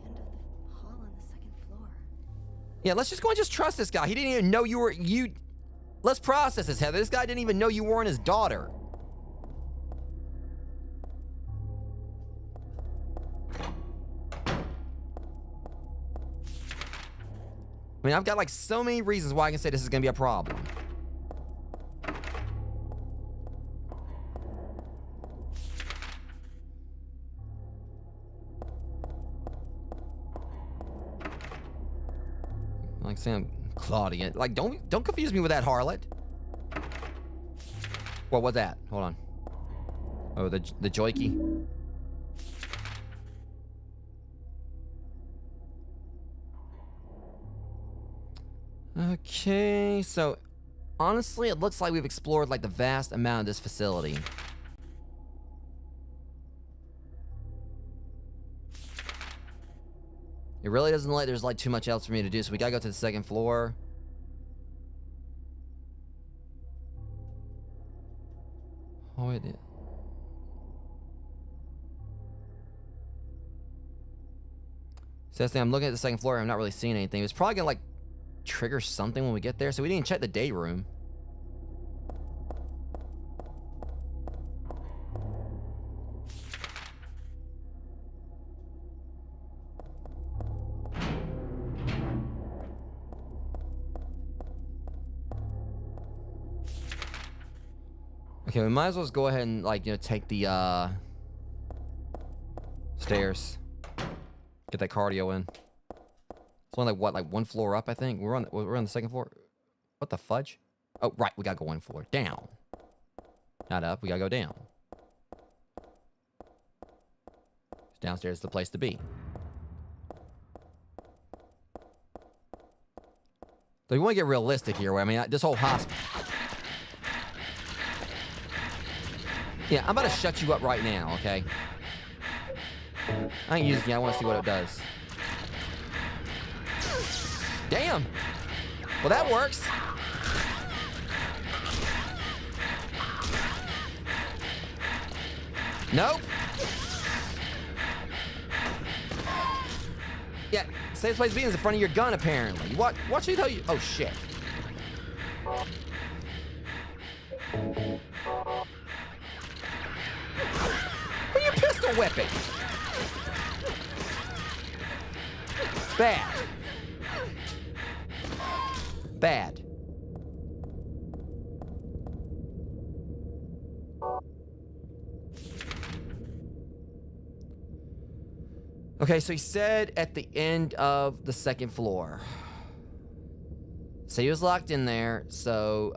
The end of the hall on the second floor. Yeah, let's just go and just trust this guy. He didn't even know you. Let's process this, Heather. This guy didn't even know you weren't his daughter. I mean, I've got like so many reasons why I can say this is gonna be a problem. Like saying Claudia. Like, don't confuse me with that harlot. What was that? Hold on. Oh, the joikey. Okay, so honestly, it looks like we've explored like the vast amount of this facility. It really doesn't look like there's like too much else for me to do, so we gotta go to the second floor. Oh, it is. So that's the thing, I'm looking at the second floor, I'm not really seeing anything. It's probably gonna like trigger something when we get there, so we didn't check the day room. Okay, we might as well just go ahead and like, take the stairs. Get that cardio in. It's only like what, like one floor up, I think. We're on the second floor. What the fudge? Oh, right, we gotta go one floor down. Not up, we gotta go down. Downstairs is the place to be. So we want to get realistic here. I mean, this whole hospital. Yeah, I'm about to shut you up right now, okay? I ain't using it. I want to see what it does. Damn. Well, that works. Nope. Yeah, safest place to be is in front of your gun, apparently. What should he tell you? Oh, shit. Who are you pistol whipping? Bad. Bad. Okay, so he said at the end of the second floor. So he was locked in there, so,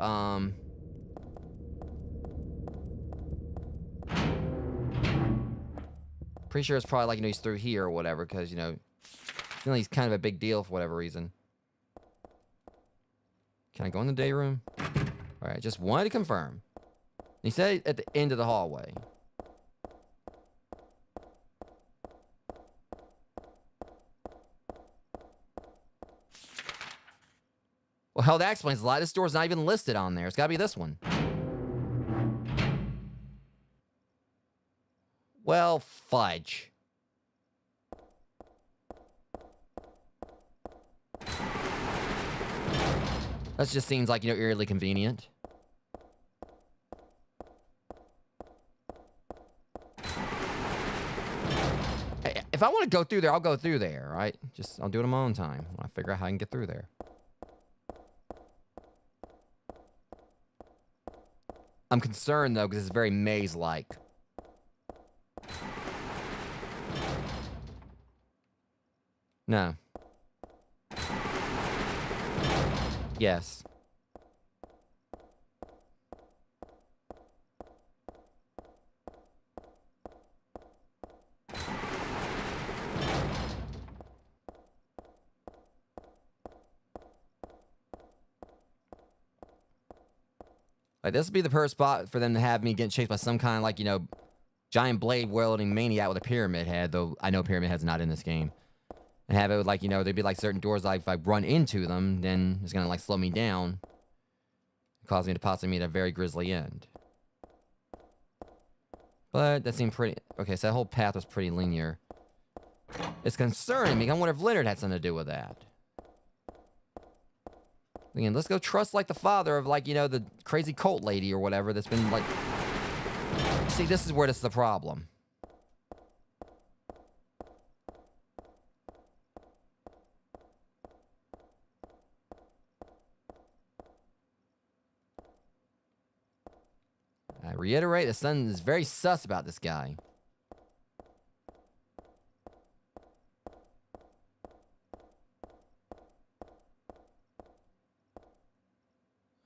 pretty sure it's probably like, he's through here or whatever, because, he's kind of a big deal for whatever reason. Can I go in the day room? All right, just wanted to confirm. He said at the end of the hallway. Well, hell, that explains a lot. This door's not even listed on there. It's gotta be this one. Well, fudge. That just seems like, eerily convenient. if I want to go through there, I'll go through there, right? Just, I'll do it on my own time when I figure out how I can get through there. I'm concerned, though, because it's very maze-like. No. Yes. Like, this would be the perfect spot for them to have me getting chased by some kind of, like, you know, giant blade wielding maniac with a pyramid head, though I know pyramid head's not in this game. And have it, like, you know, there'd be, like, certain doors, like, if I run into them, then it's gonna, like, slow me down. Cause me to possibly meet a very grisly end. But that seemed pretty... Okay, so that whole path was pretty linear. It's concerning me. I wonder if Leonard had something to do with that. Again, let's go trust, like, the father of, like, you know, the crazy cult lady or whatever that's been, like... See, this is where this is the problem. I reiterate, the son is very sus about this guy.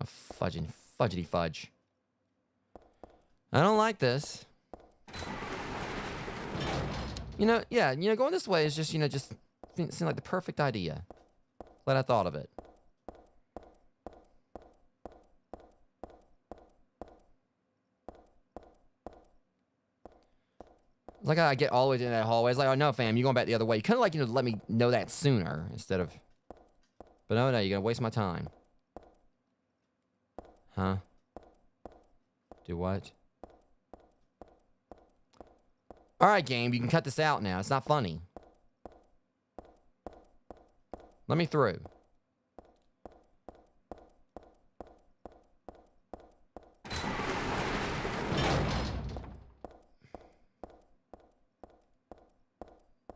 Oh, fudgety fudge. I don't like this. You know, yeah, you know, going this way is just, you know, just seemed like the perfect idea. Glad I thought of it. It's like I get all the way to that hallway. It's like, oh no, fam, you're going back the other way. You kind of like, you know, let me know that sooner instead of... But no, you're gonna waste my time. Huh? Do what? Alright, game, you can cut this out now. It's not funny. Let me through.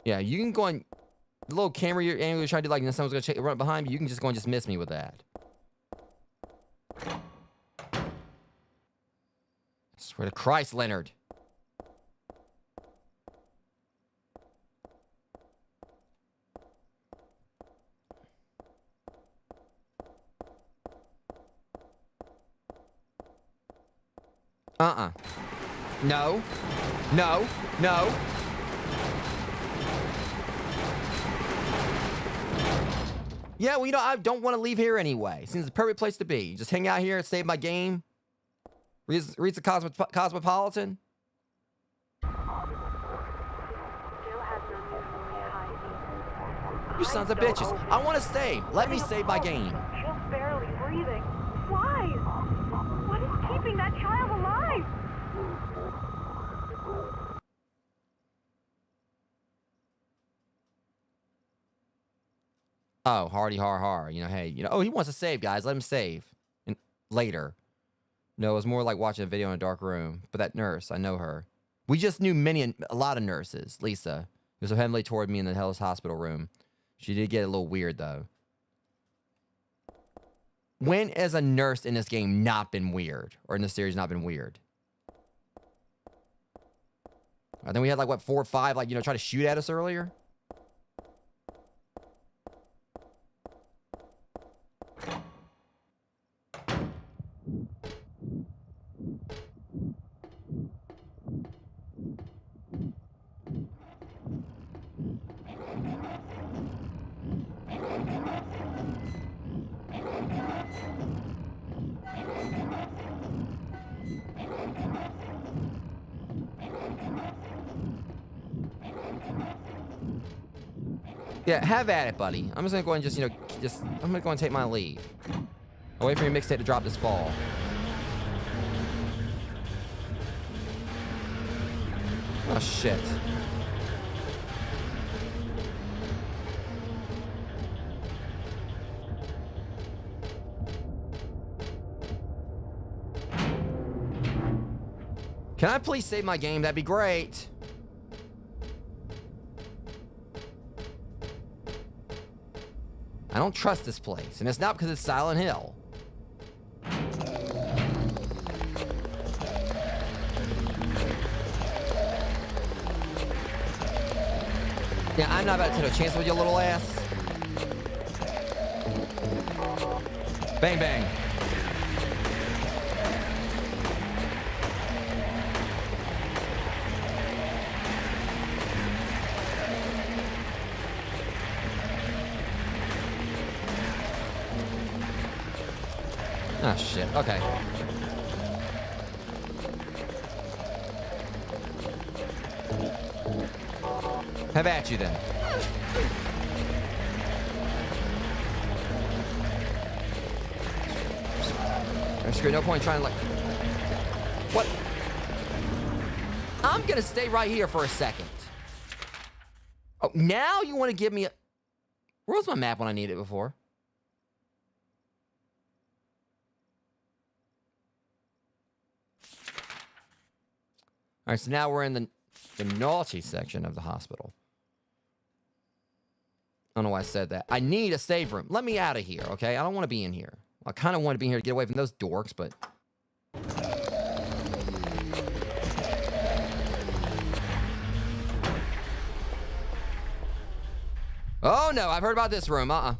Yeah, you can go on the little camera you're trying to do, like, someone's gonna run behind me. You can just go and just miss me with that. I swear to Christ, Leonard. No. No. No. Yeah, well, you know, I don't want to leave here anyway. Seems the perfect place to be. Just hang out here and save my game. Read the Cosmopolitan. You sons of bitches. I want to save. Let me save my game. She's barely breathing. Why? What is keeping that child alive? Oh, hardy har har. You know, hey, you know, oh, he wants to save, guys. Let him save. And later. No, it was more like watching a video in a dark room. But that nurse, I know her. We just knew a lot of nurses. Lisa, who was so heavily toward me in the Hell's hospital room. She did get a little weird, though. When has a nurse in this game not been weird? Or in this series not been weird? I think we had, like, what, 4 or 5, like, you know, try to shoot at us earlier? Yeah, have at it, buddy. I'm just gonna go and just, you know, I'm gonna go and take my leave. I'll wait for your mixtape to drop this fall. Oh, shit. Can I please save my game? That'd be great. I don't trust this place, and it's not because it's Silent Hill. Yeah, I'm not about to take a chance with your little ass. Bang, bang. Oh, shit. Okay. Have at you, then. Screw, no point trying to, like... What? I'm gonna stay right here for a second. Oh, now you want to give me a... Where was my map when I needed it before? All right, so now we're in the naughty section of the hospital. I don't know why I said that. I need a save room. Let me out of here, okay? I don't want to be in here. I kind of want to be here to get away from those dorks, but... Oh, no. I've heard about this room. Oh,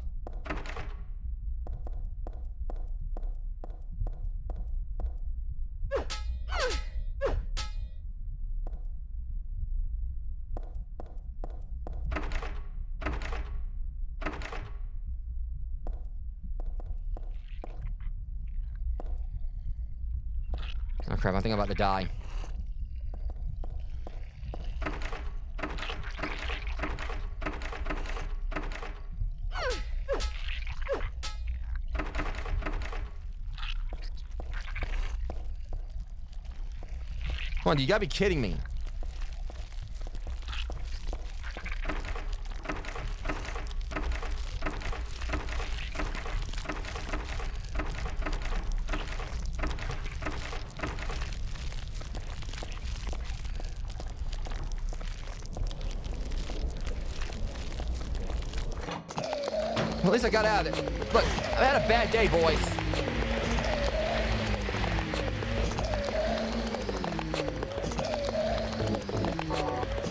crap. I think I'm about to die. Come on, you gotta be kidding me. At least I got out of it. Look, I had a bad day, boys.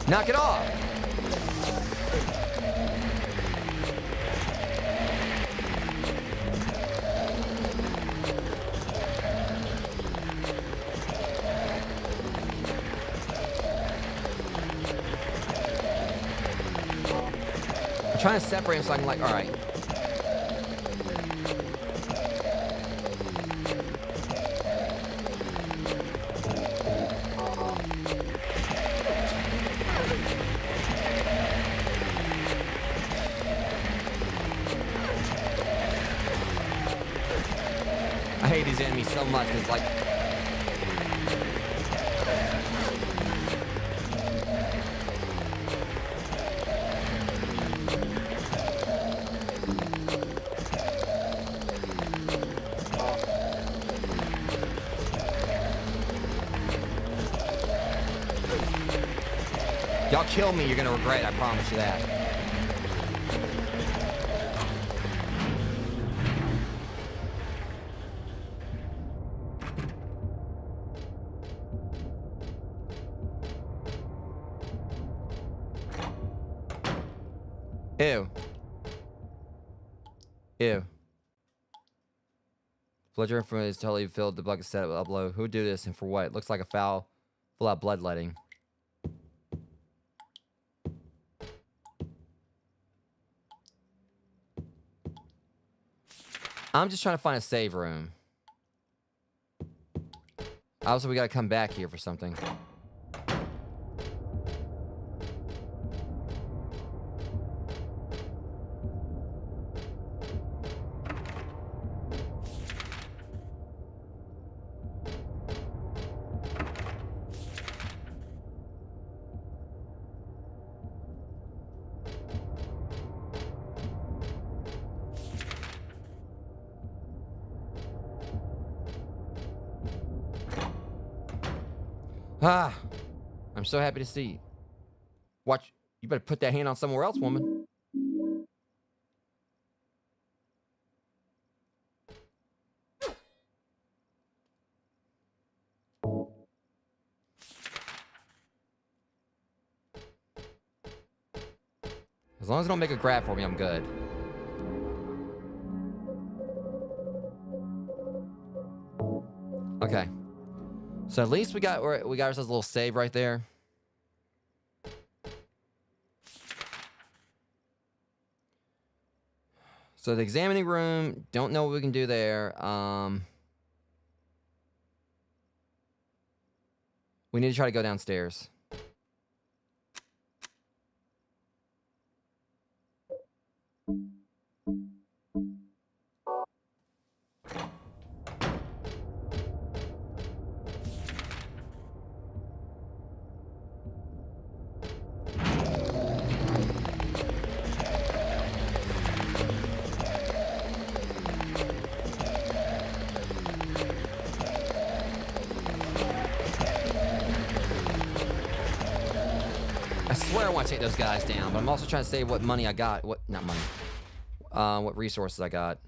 Knock it off. I'm trying to separate them so I can, like, all right. I hate these enemies so much because, like... Y'all kill me, you're gonna regret it, I promise you that. Ew. Ew. Pleasure from is totally filled the bucket set up upload. Who would do this and for what? It looks like a foul, full out bloodletting. I'm just trying to find a save room. Also, we gotta come back here for something. Ah, I'm so happy to see you. Watch, you better put that hand on somewhere else, woman. As long as they don't make a grab for me, I'm good. Okay. So at least we got ourselves a little save right there. So the examining room, don't know what we can do there. We need to try to go downstairs. I swear I want to take those guys down, but I'm also trying to save what money I got. Not money. What resources I got.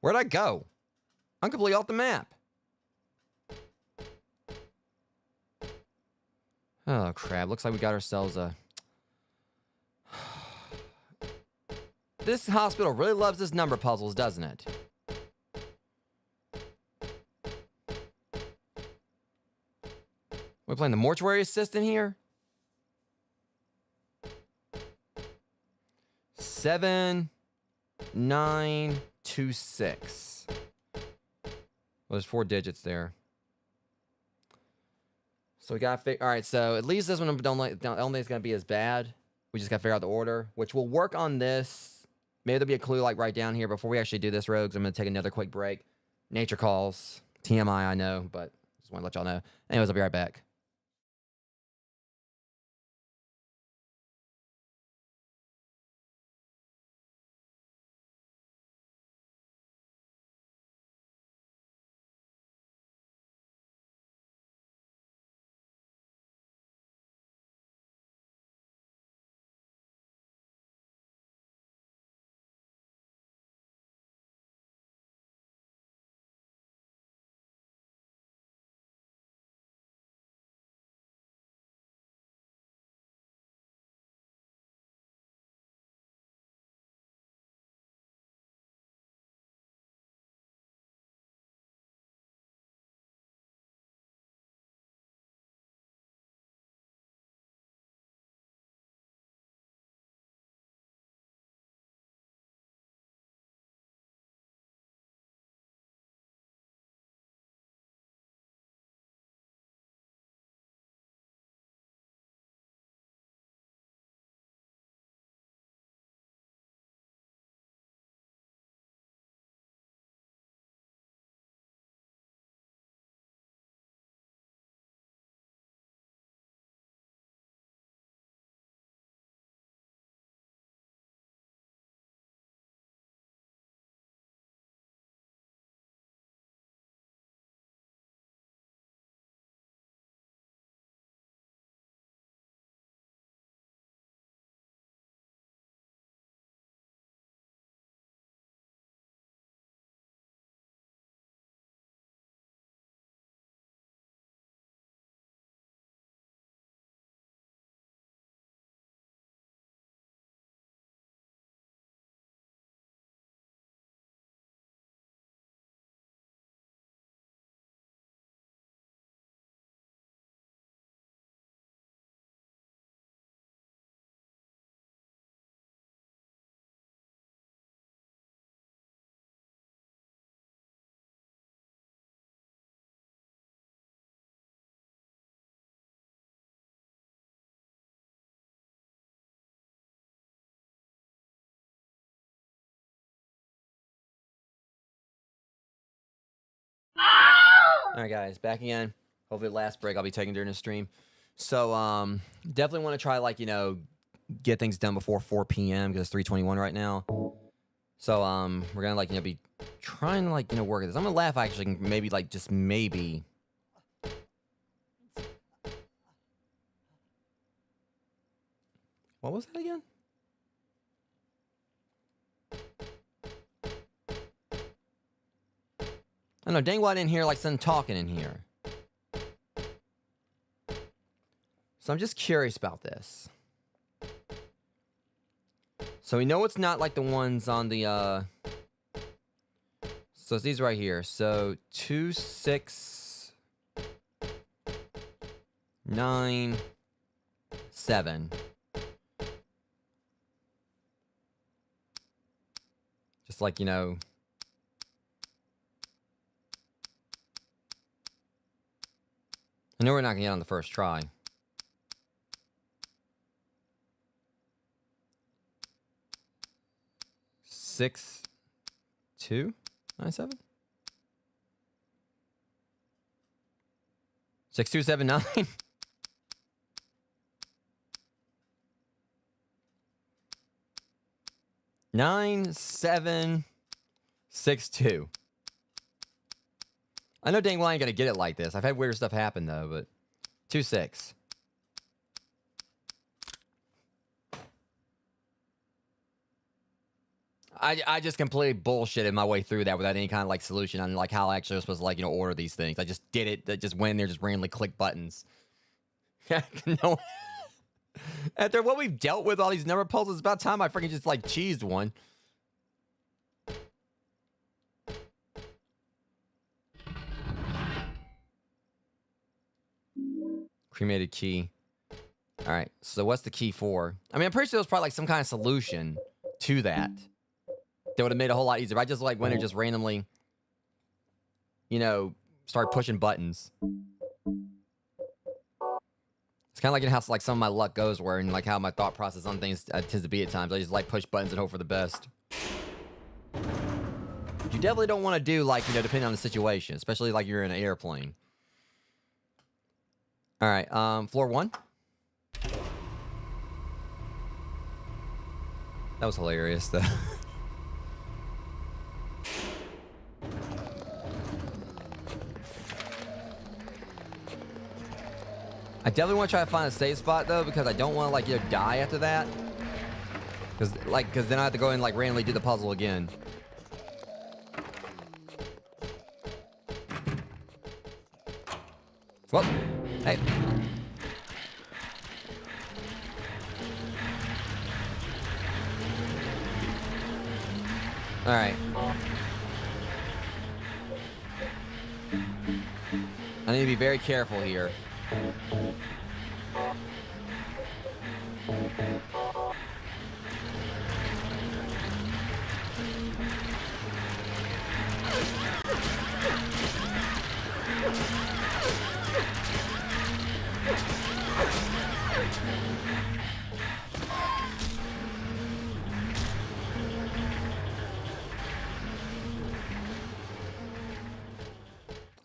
Where'd I go? I'm completely off the map. Oh, crap. Looks like we got ourselves a... This hospital really loves this number puzzles, doesn't it? We're playing the mortuary assistant here? 7926. Well, there's 4 digits there. So we got to figure... All right, so at least this one I don't think it's going to be as bad. We just got to figure out the order, which will work on this. Maybe there'll be a clue like right down here. Before we actually do this, Rogues, I'm going to take another quick break. Nature calls. TMI, I know, but just want to let y'all know. Anyways, I'll be right back. All right, guys, back again. Hopefully the last break I'll be taking during the stream. So, definitely want to try, like, get things done before 4 p.m. because it's 3:21 right now. So, we're gonna, like, be trying to, like, work at this. I'm gonna laugh, actually, maybe, like, just maybe. What was that again? I don't know, dang, why I didn't hear, like, some talking in here. So I'm just curious about this. So we know it's not like the ones on the, so it's these right here. So 2, 6, 9, 7. Just like, I know we're not gonna get on the first try. 6, 2, 9, 7. 6, 2, 7, 9. 9, 7, 6, 2. I know dang well I ain't gonna get it like this. I've had weird stuff happen though, but 2, 6. I just completely bullshitted my way through that without any kind of like solution on like how I actually was supposed to like order these things. I just did it. I just went in there, just randomly click buttons. No. After what we've dealt with all these number puzzles, it's about time I freaking just like cheesed one. Cremated key. All right. So what's the key for? I mean, I'm pretty sure there's probably like some kind of solution to that. That would have made it a whole lot easier. I just like went and just randomly, start pushing buttons. It's kind of like how like some of my luck goes, where and like how my thought process on things tends to be at times. I just like push buttons and hope for the best. You definitely don't want to do like depending on the situation, especially like you're in an airplane. All right, floor 1. That was hilarious, though. I definitely want to try to find a safe spot though, because I don't want to like die after that. Because then I have to go and like randomly do the puzzle again. Well, hey. All right. I need to be very careful here.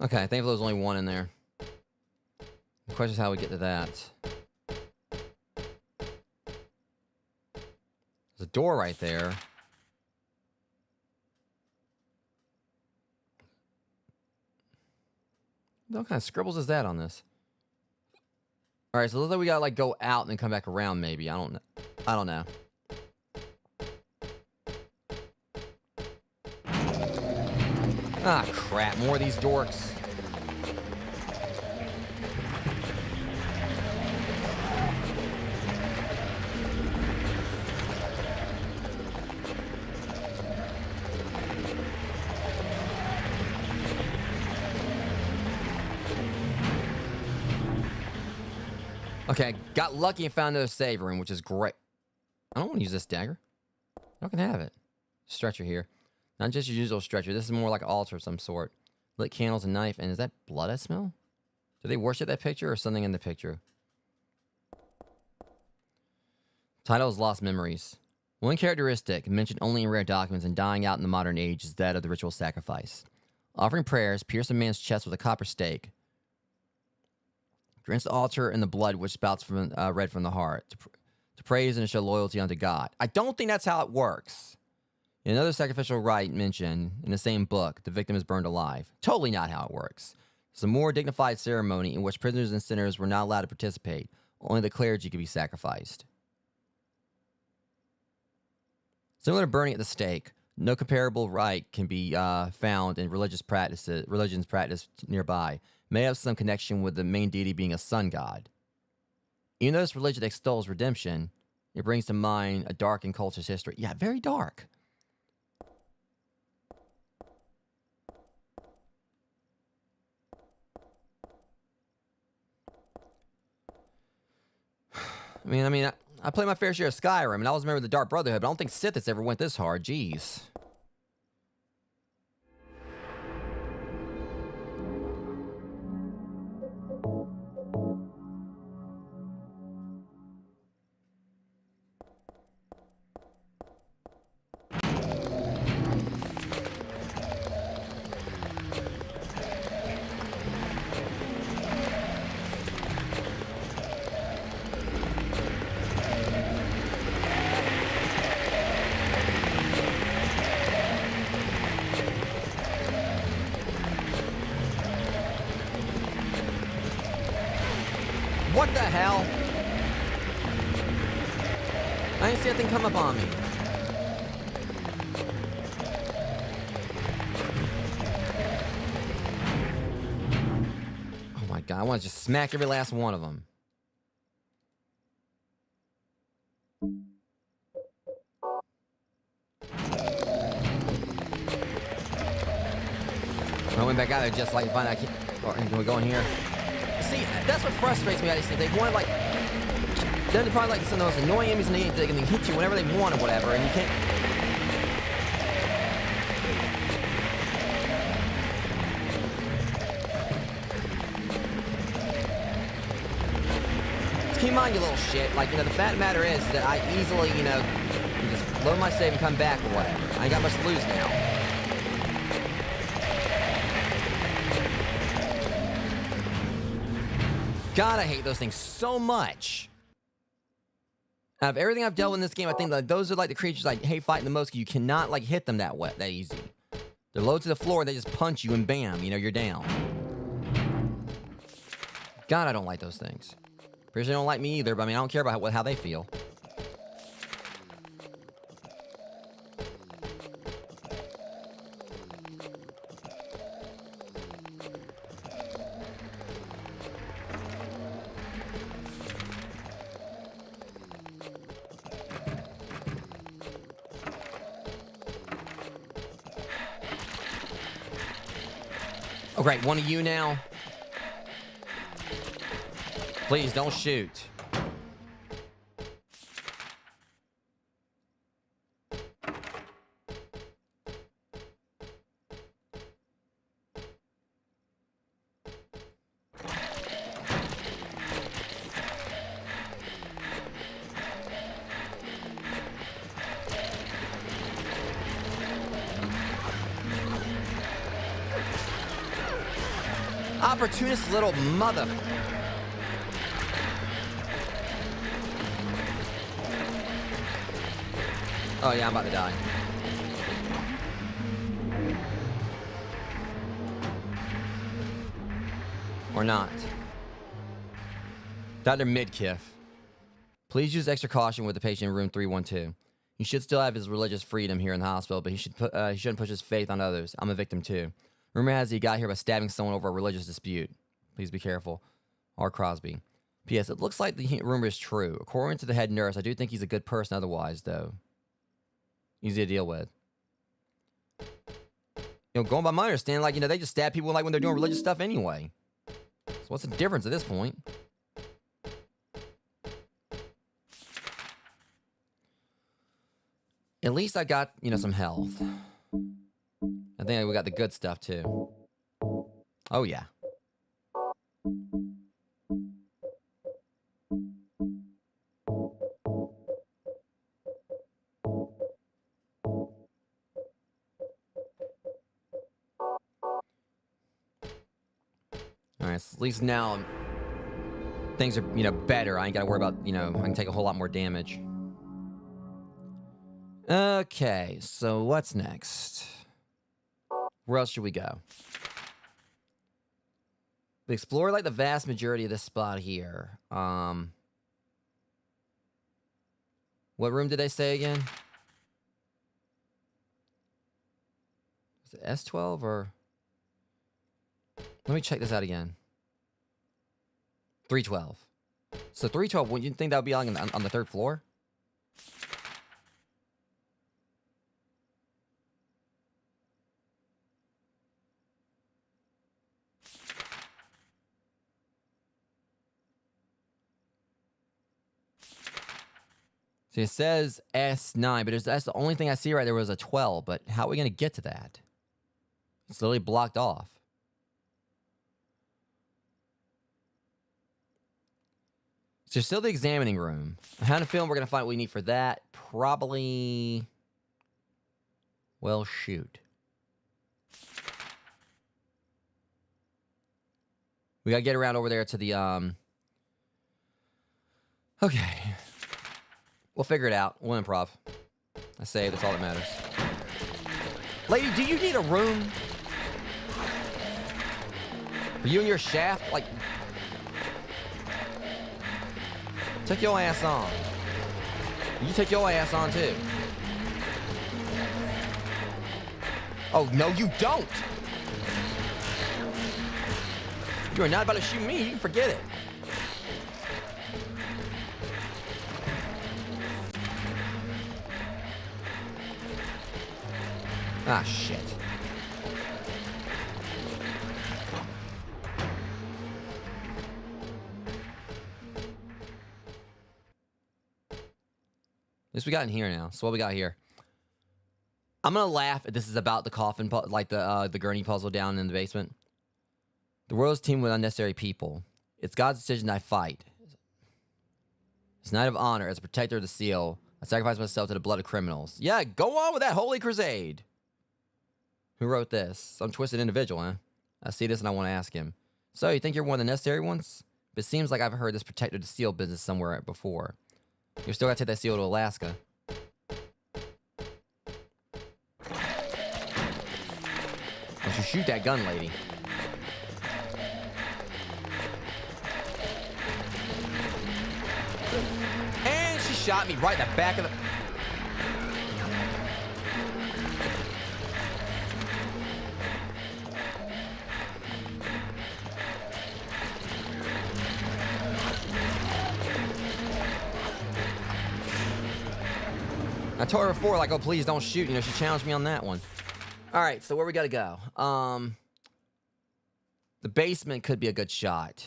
Okay, I think there's only one in there. The question is how we get to that. There's a door right there. What kind of scribbles is that on this? All right, so it looks like we gotta like go out and then come back around. Maybe I don't know. I don't know. Ah, crap! More of these dorks. Okay, got lucky and found another save room, which is great. I don't want to use this dagger. I can have it. Stretcher here. Not just your usual stretcher. This is more like an altar of some sort. Lit candles and knife. And is that blood I smell? Do they worship that picture or something in the picture? Title is Lost Memories. One characteristic, mentioned only in rare documents and dying out in the modern age, is that of the ritual sacrifice. Offering prayers, pierce a man's chest with a copper stake. Drench the altar in the blood which spouts from red from the heart. To praise and to show loyalty unto God. I don't think that's how it works. Another sacrificial rite mentioned in the same book, the victim is burned alive. Totally not how it works. It's a more dignified ceremony in which prisoners and sinners were not allowed to participate. Only the clergy could be sacrificed. Similar to burning at the stake, no comparable rite can be found in religions practiced nearby. May have some connection with the main deity being a sun god. Even though this religion extols redemption, it brings to mind a dark culture's history. Yeah, very dark. I played my fair share of Skyrim, and I always remember the Dark Brotherhood, but I don't think Sith has ever went this hard. Jeez. What the hell? I didn't see that thing come up on me. Oh my god, I want to just smack every last one of them. I went back out there just like to find out. Can we go in here? See, that's what frustrates me about these things. They want, like, then they're probably like some of those annoying enemies, and they can hit you whenever they want or whatever, and you can't. Just keep in mind, you little shit. Like, the fact of the matter is that I easily, can just load my save and come back or whatever. I ain't got much to lose now. God, I hate those things so much. Out of everything I've dealt with in this game, I think that those are like the creatures I hate fighting the most, because you cannot like hit them that easy. They're low to the floor, they just punch you and bam, you're down. God, I don't like those things. Pretty sure they don't like me either, but I don't care about how they feel. Oh, great. One of you now. Please, don't shoot. Opportunist little mother. Oh yeah, I'm about to die. Or not. Dr. Midkiff. Please use extra caution with the patient in room 312. He should still have his religious freedom here in the hospital, but he shouldn't push his faith on others. I'm a victim too. Rumor has he got here by stabbing someone over a religious dispute. Please be careful. R. Crosby. P.S. It looks like the rumor is true. According to the head nurse, I do think he's a good person otherwise, though. Easy to deal with. Going by my understanding, they just stab people when they're doing religious stuff anyway. So what's the difference at this point? At least I got, some health. I think we got the good stuff, too. Oh, yeah. Alright, so at least now things are, better. I ain't got to worry about, I can take a whole lot more damage. Okay, so what's next? Where else should we go? We explored like the vast majority of this spot here. What room did they say again? Is it S12 or? Let me check this out again. 312. So 312, wouldn't you think that would be on the third floor? See, it says S9, but that's the only thing I see right there was a 12. But how are we going to get to that? It's literally blocked off. So still the examining room. I had a feeling we're going to find what we need for that. Probably... Well, shoot. We got to get around over there to the... Okay. We'll figure it out. We'll improv. I say that's all that matters. Lady, do you need a room? For you and your shaft? Like... Take your ass on. You take your ass on, too. Oh, no, you don't! You are not about to shoot me. You can forget it. Ah, shit. This we got in here now. So what we got here? I'm gonna laugh if this is about the coffin, like the gurney puzzle down in the basement. The world is teamed with unnecessary people. It's God's decision I fight. It's Knight of Honor, as a protector of the seal. I sacrifice myself to the blood of criminals. Yeah, go on with that holy crusade. Who wrote this? Some twisted individual, huh? I see this and I want to ask him. So, you think you're one of the necessary ones? But it seems like I've heard this protector of the seal business somewhere before. You still gotta take that seal to Alaska. Don't you shoot that gun, lady. And she shot me right in the back of the... I told her before, like, oh, please don't shoot. You know, she challenged me on that one. All right, so where we got to go? The basement could be a good shot.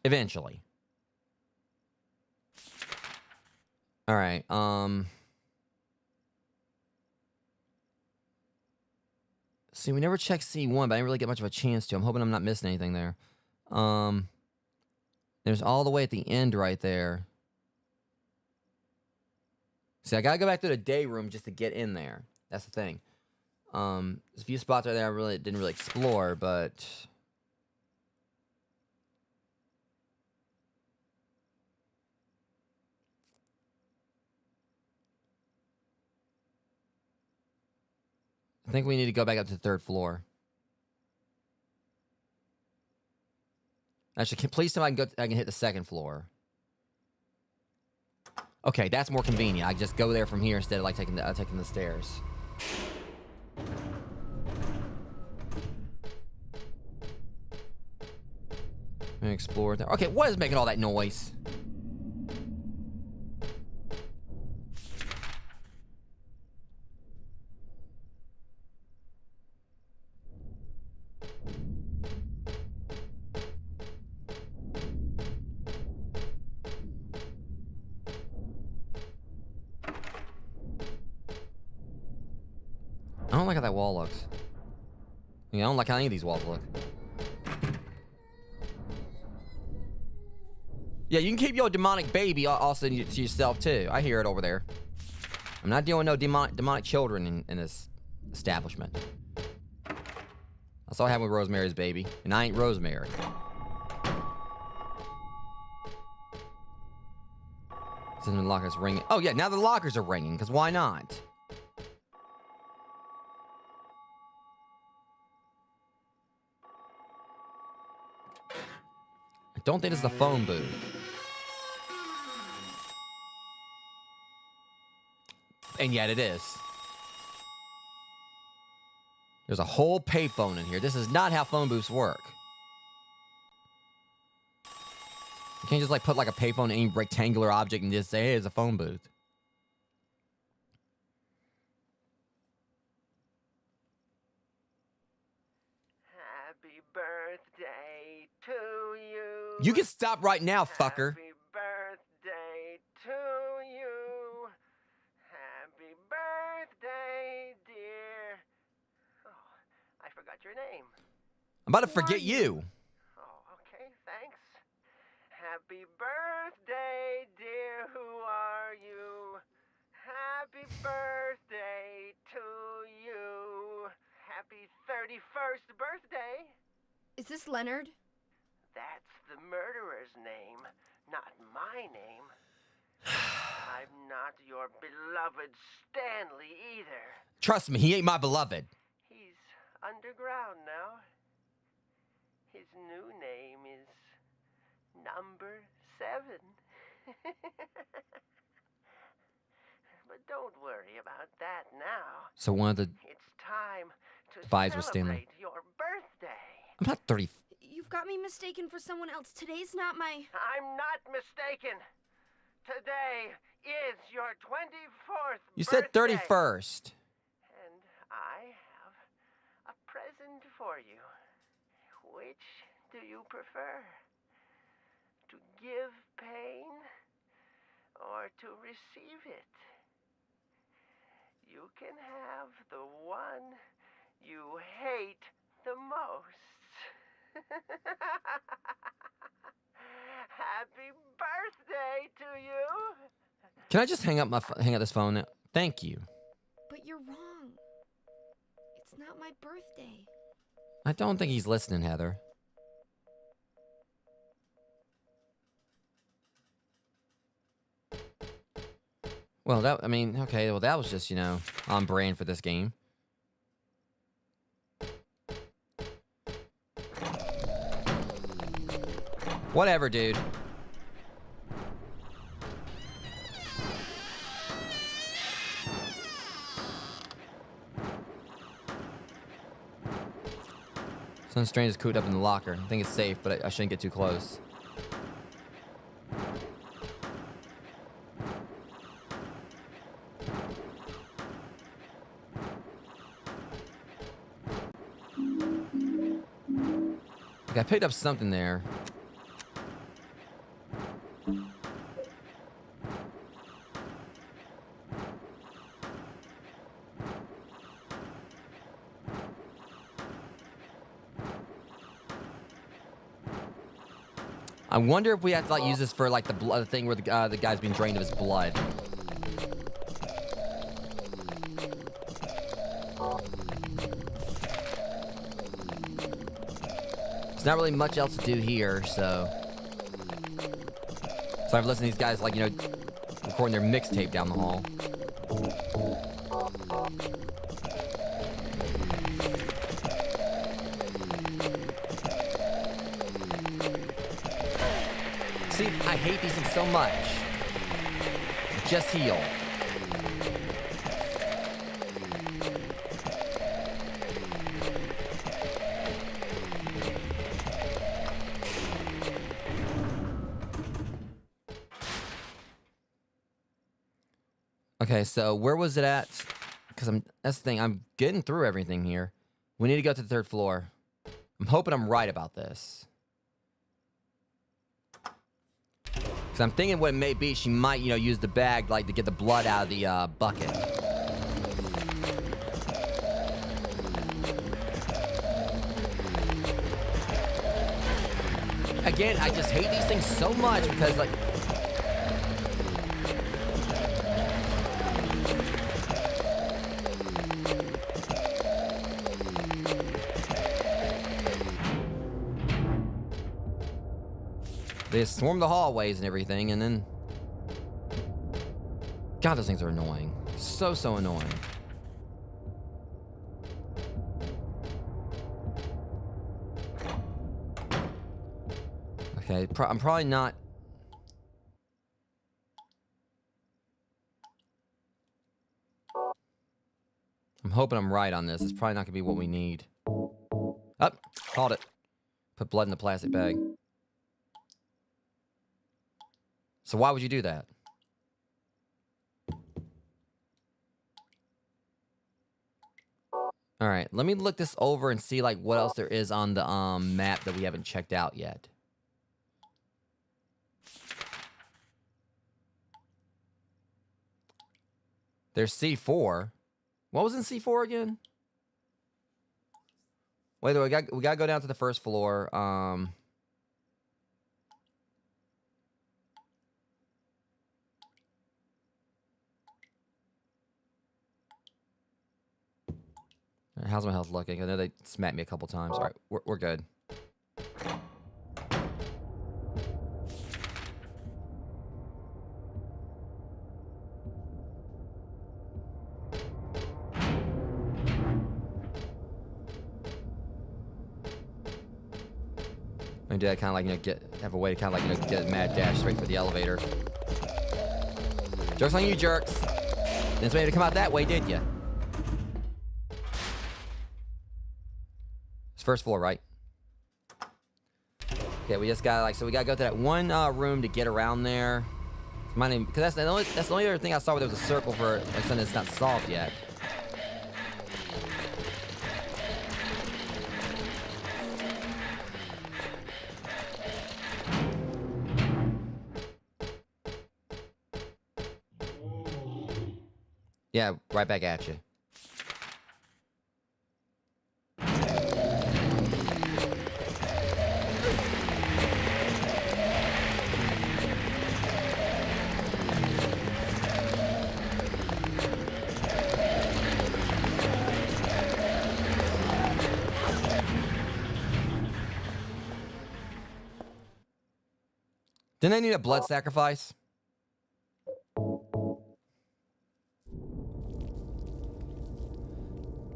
Eventually. All right, see, we never checked C1, but I didn't really get much of a chance to. I'm hoping I'm not missing anything there. There's all the way at the end right there. See, I gotta go back to the day room just to get in there. That's the thing. There's a few spots right there I really didn't really explore, but... I think we need to go back up to the third floor. Actually, please tell me I can hit the second floor. Okay, that's more convenient. I just go there from here instead of like taking the stairs. And explore there. Okay, what is making all that noise? I don't like how that wall looks. I don't like how any of these walls look. Yeah, you can keep your demonic baby also to yourself, too. I hear it over there. I'm not dealing with no demonic children in this establishment. That's all I have with Rosemary's baby. And I ain't Rosemary. Since the locker's ringing. Oh, yeah, now the lockers are ringing, because why not? I don't think it's the phone booth. And yet it is. There's a whole payphone in here. This is not how phone booths work. You can't just like put like a payphone in any rectangular object and just say, hey, it's a phone booth. Happy birthday to you. You can stop right now, fucker. Happy birthday to you. Happy birthday, dear. Oh, I forgot your name. I'm about to forget you. Oh, okay, thanks. Happy birthday, dear. Who are you? Happy birthday to you. Happy 31st birthday. Is this Leonard? That's the murderer's name, not my name. I'm not your beloved Stanley either. Trust me, he ain't my beloved. He's underground now. His new name is Number 7. But don't worry about that now. So one of the It's time to Vibes with Stanley. celebrate your birthday. I'm not 30. You've got me mistaken for someone else. Today's not my... I'm not mistaken. Today is your 24th You said birthday. 31st. And I have a present for you. Which do you prefer? To give pain or to receive it? You can have the one you hate the most. Happy birthday to you. Can I just hang up this phone now? Thank you. But you're wrong. It's not my birthday. I don't think he's listening, Heather. Well, okay, well, that was just, on brand for this game. Whatever, dude. Something strange is cooped up in the locker. I think it's safe, but I shouldn't get too close. I picked up something there. I wonder if we have to like use this for like the blood thing where the guy's being drained of his blood. There's not really much else to do here, so I've listened to these guys like, recording their mixtape down the hall. See, I hate these things so much. Just heal. Okay, so where was it at? Because that's the thing, I'm getting through everything here. We need to go to the 3rd floor. I'm hoping I'm right about this. Because I'm thinking what it may be, she might, use the bag, like, to get the blood out of the bucket. Again, I just hate these things so much because, like... They swarm the hallways and everything, and then God, those things are annoying. So annoying. Okay, I'm probably not... I'm hoping I'm right on this. It's probably not gonna be what we need. Up, called it. Put blood in the plastic bag. So why would you do that? All right, let me look this over and see like what else there is on the map that we haven't checked out yet. There's C4. What was in C4 again? Wait, we gotta go down to the first floor. How's my health looking? I know they smacked me a couple times. All right, we're good. And do that kind of like, have a way to kind of like, get a mad dash straight for the elevator. Joke's on you, jerks. Didn't expect me to come out that way, did you? It's first floor, right? Okay, we just got so we gotta go to that one room to get around there. My name, because that's the only other thing I saw where there was a circle for like something that's not solved yet. Yeah, right back at you. Didn't they need a blood sacrifice?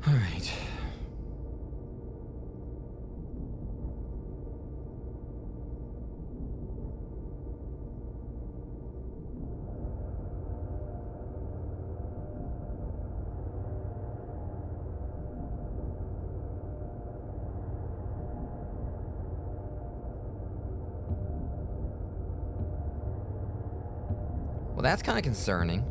All right. Well, that's kind of concerning.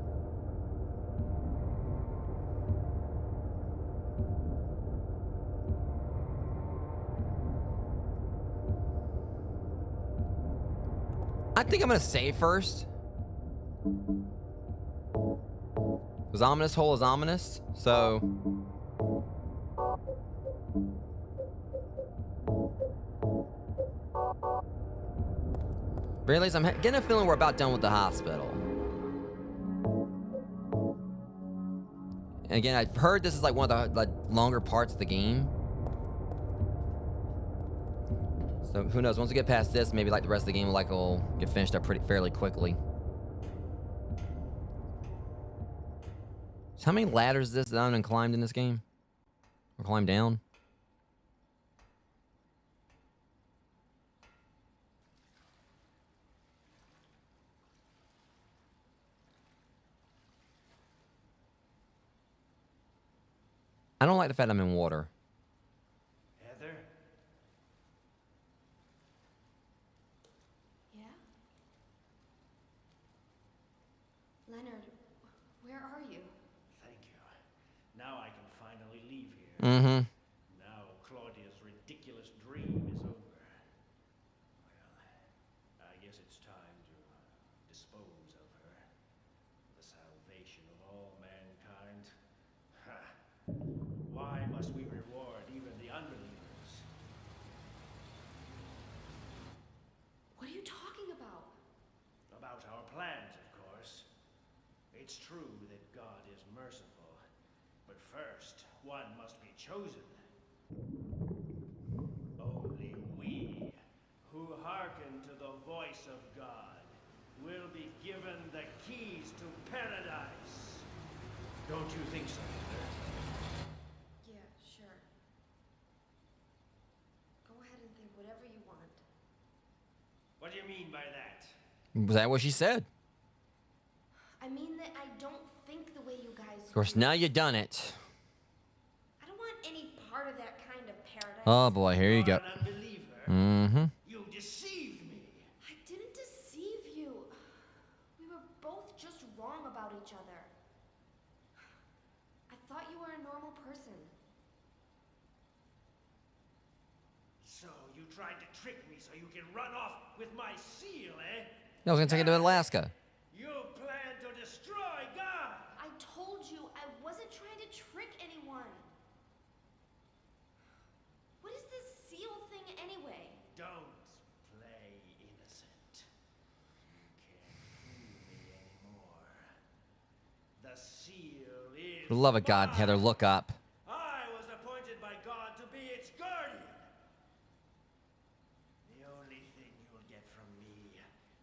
I think I'm gonna save first. Because ominous hole is ominous, so. Very least, I'm getting a feeling we're about done with the hospital. And again, I've heard this is like one of the longer parts of the game. So who knows? Once we get past this, maybe like the rest of the game will get finished up fairly quickly. So how many ladders is this that I haven't climbed in this game? Or climbed down? I don't like the fact I'm in water. Heather? Yeah? Leonard, where are you? Thank you. Now I can finally leave here. Mm-hmm. Now Claudia's ridiculous dream is over. Well, I guess it's time to dispose of her. The salvation of all mankind. Ha! Why must we reward even the unbelievers? What are you talking about? About our plans, of course. It's true that God is merciful, but first, one must be chosen. Only we, who hearken to the voice of God, will be given the keys to paradise. Don't you think so? Yeah, sure. Go ahead and think whatever you want. What do you mean by that? Was that what she said? I mean that I don't think the way you guys Of course, now you done it. I don't want any part of that kind of paradise. Oh boy, here you go. You're an unbeliever. Mm-hmm. You deceived me. I didn't deceive you. We were both just wrong about each other. I thought you were a normal person. So you tried to trick me so you can run off with my seal, eh? I was gonna take it to Alaska. You plan to destroy God. I told you I wasn't trying to trick anyone. What is this seal thing anyway? Don't play innocent. You can't fool me anymore. The seal is For the love of God, mine. Heather, look up. I was appointed by God to be its guardian. The only thing you'll get from me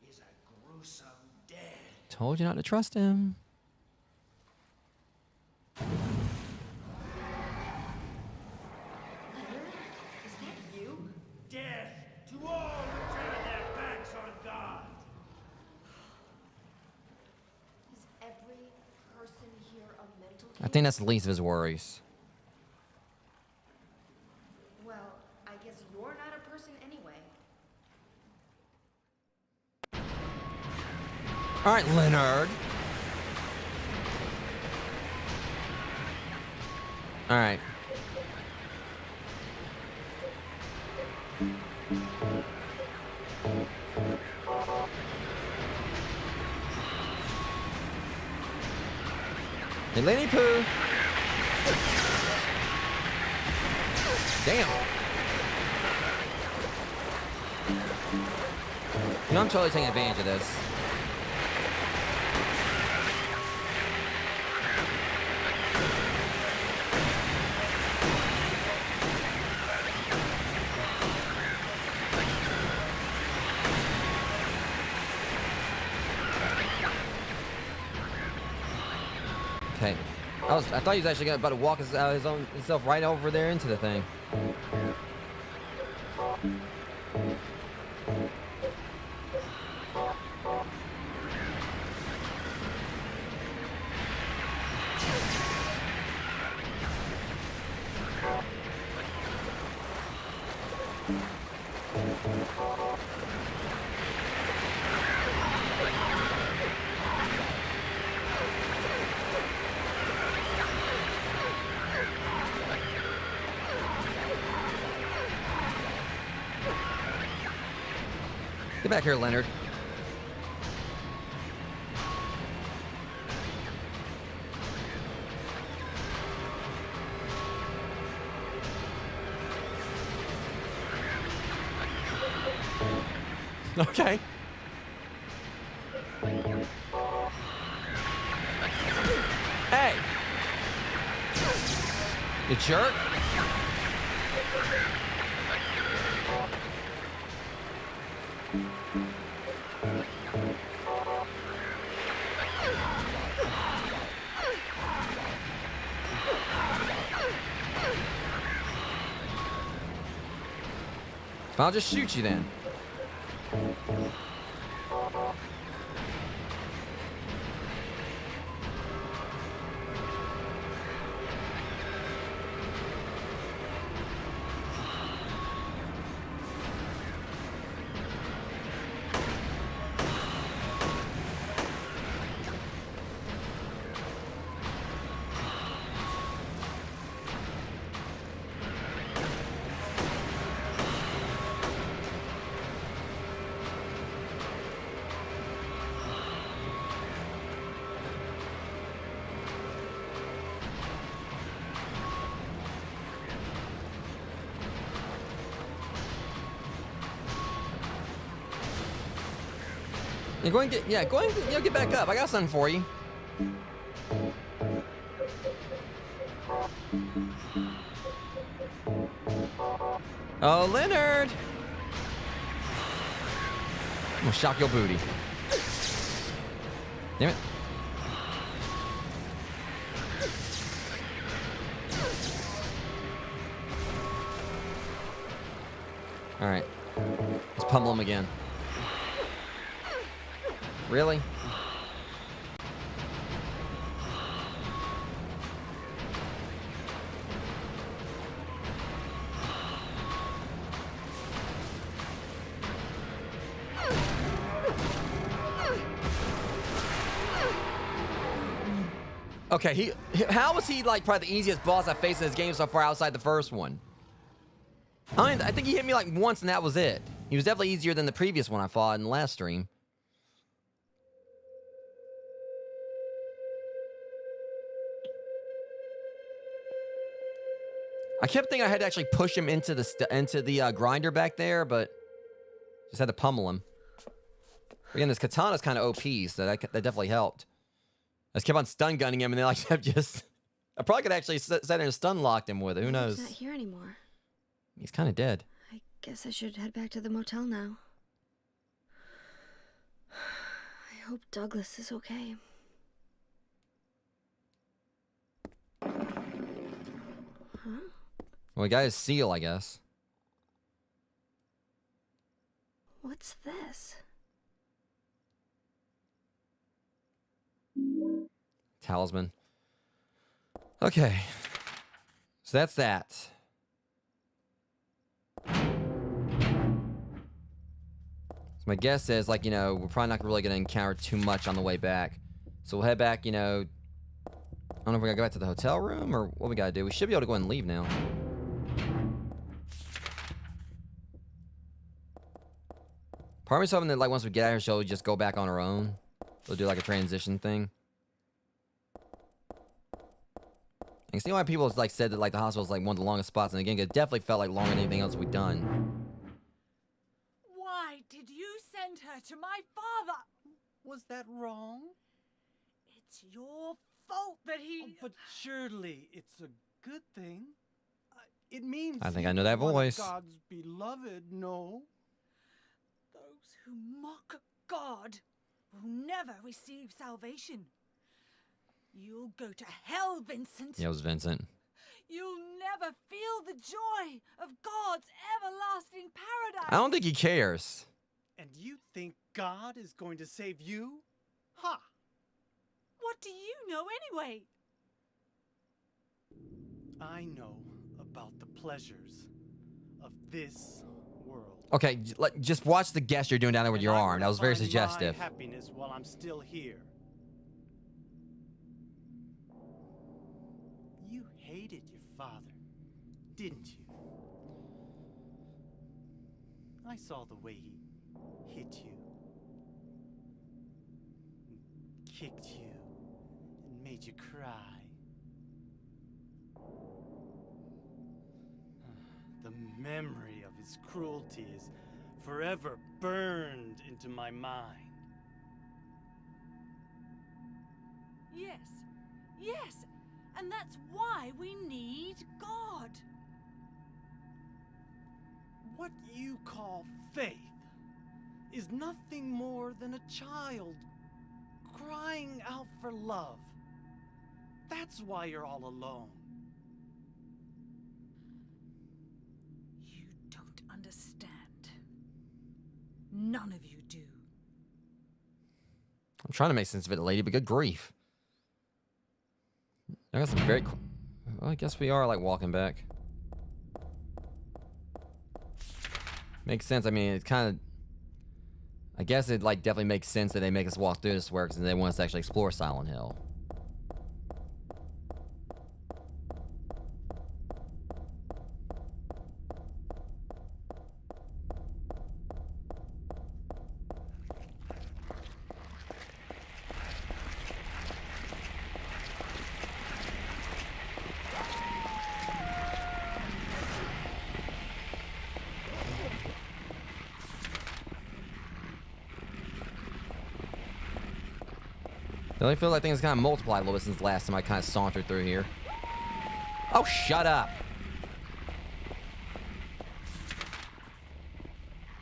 is a gruesome death. Told you not to trust him. Leonard? Is that you? Death to all who turn their backs on God. Is every person here a mental case? I think that's the least of his worries. Well, I guess you're not a person anyway. All right, Leonard. All right. Hey, Lady Pooh. Damn. You know, I'm totally taking advantage of this. Okay. I thought he was actually about to walk himself right over there into the thing. Get back here, Leonard. Okay. Hey! You jerk! I'll just shoot you then. Go and get back up. I got something for you. Oh, Leonard! I'm gonna shock your booty. Damn it. All right. Let's pummel him again. Really? Okay, how was he like probably the easiest boss I've faced in this game so far outside the first one? I think he hit me like once and that was it. He was definitely easier than the previous one I fought in the last stream. I kept thinking I had to actually push him into the grinder back there, but just had to pummel him. Again, this katana's kind of OP, so that definitely helped. I just kept on stun gunning him, and then I kept just... I probably could actually set in and stun locked him with it. Who knows? He's not here anymore. He's kind of dead. I guess I should head back to the motel now. I hope Douglas is okay. Huh? Well, we got his seal, I guess. What's this? Talisman. Okay. So that's that. So my guess is, like, you know, we're probably not really going to encounter too much on the way back. So we'll head back, you know... I don't know if we got to go back to the hotel room or what we got to do. We should be able to go ahead and leave now. Part of me's hoping that, like, once we get out here, she'll just go back on her own. We'll do, like, a transition thing. I can see why people, like, said that, like, the hospital's, like, one of the longest spots in the game. It definitely felt like longer than anything else we've done. Why did you send her to my father? Was that wrong? It's your fault that he... Oh, but surely it's a good thing. It means I think I know that one of voice. God's beloved, no? Those who mock God will never receive salvation. You'll go to hell, Vincent. Yeah, it was Vincent. You'll never feel the joy of God's everlasting paradise. I don't think he cares. And you think God is going to save you? Ha! What do you know anyway? I know about the pleasures of this world. Okay, just watch the gesture you're doing down there with And your I arm. wanna That was very find suggestive. my happiness while I'm still here. You hated your father, didn't you? I saw the way he hit you, and kicked you, and made you cry. The memory of his cruelty is forever burned into my mind. Yes, yes, and that's why we need God. What you call faith is nothing more than a child crying out for love. That's why you're all alone. You don't understand. None of you do. I'm trying to make sense of it, lady, but good grief. I got some very... Well, I guess we are, like, walking back. Makes sense. I mean, it kind of... I guess it, like, definitely makes sense that they make us walk through this works and they want us to actually explore Silent Hill. I only feel like things kind of multiplied a little bit since the last time I kind of sauntered through here. Oh, shut up.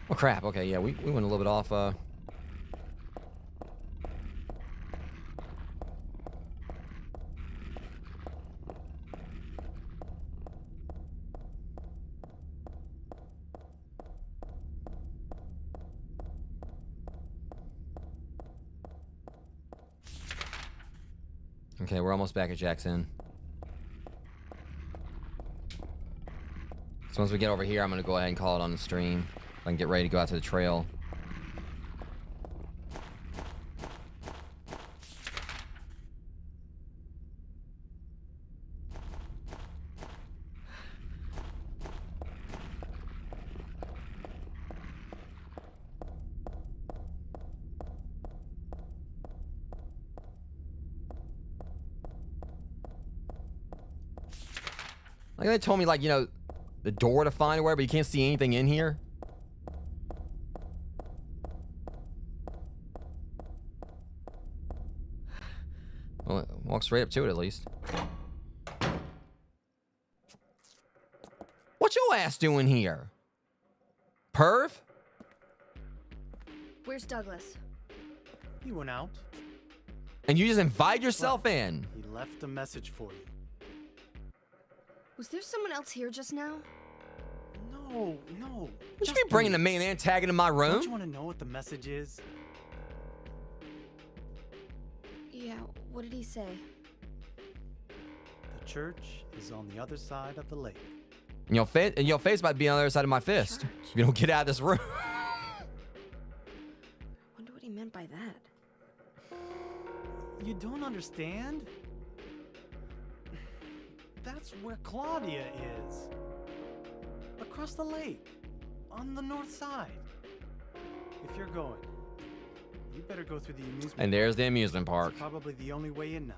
Oh, crap. Okay, yeah, we went a little bit off, Okay, we're almost back at Jackson. So once we get over here, I'm gonna go ahead and call it on the stream. I can get ready to go out to the trail. Like they told me, like, you know, the door to find where, but you can't see anything in here. Well, walk straight up to it at least. What your ass doing here? Perv? Where's Douglas? He went out. And you just invite yourself in? He left a message for you. Was there someone else here just now? No, no. Would you be bringing the main antagonist in my room? Don't you want to know what the message is? Yeah, what did he say? The church is on the other side of the lake. And your face might be on the other side of my fist. Church? If you don't get out of this room. Wonder what he meant by that. You don't understand? That's where Claudia is. Across the lake. On the north side. If you're going, you better go through the amusement And there's the amusement park. It's probably the only way in now.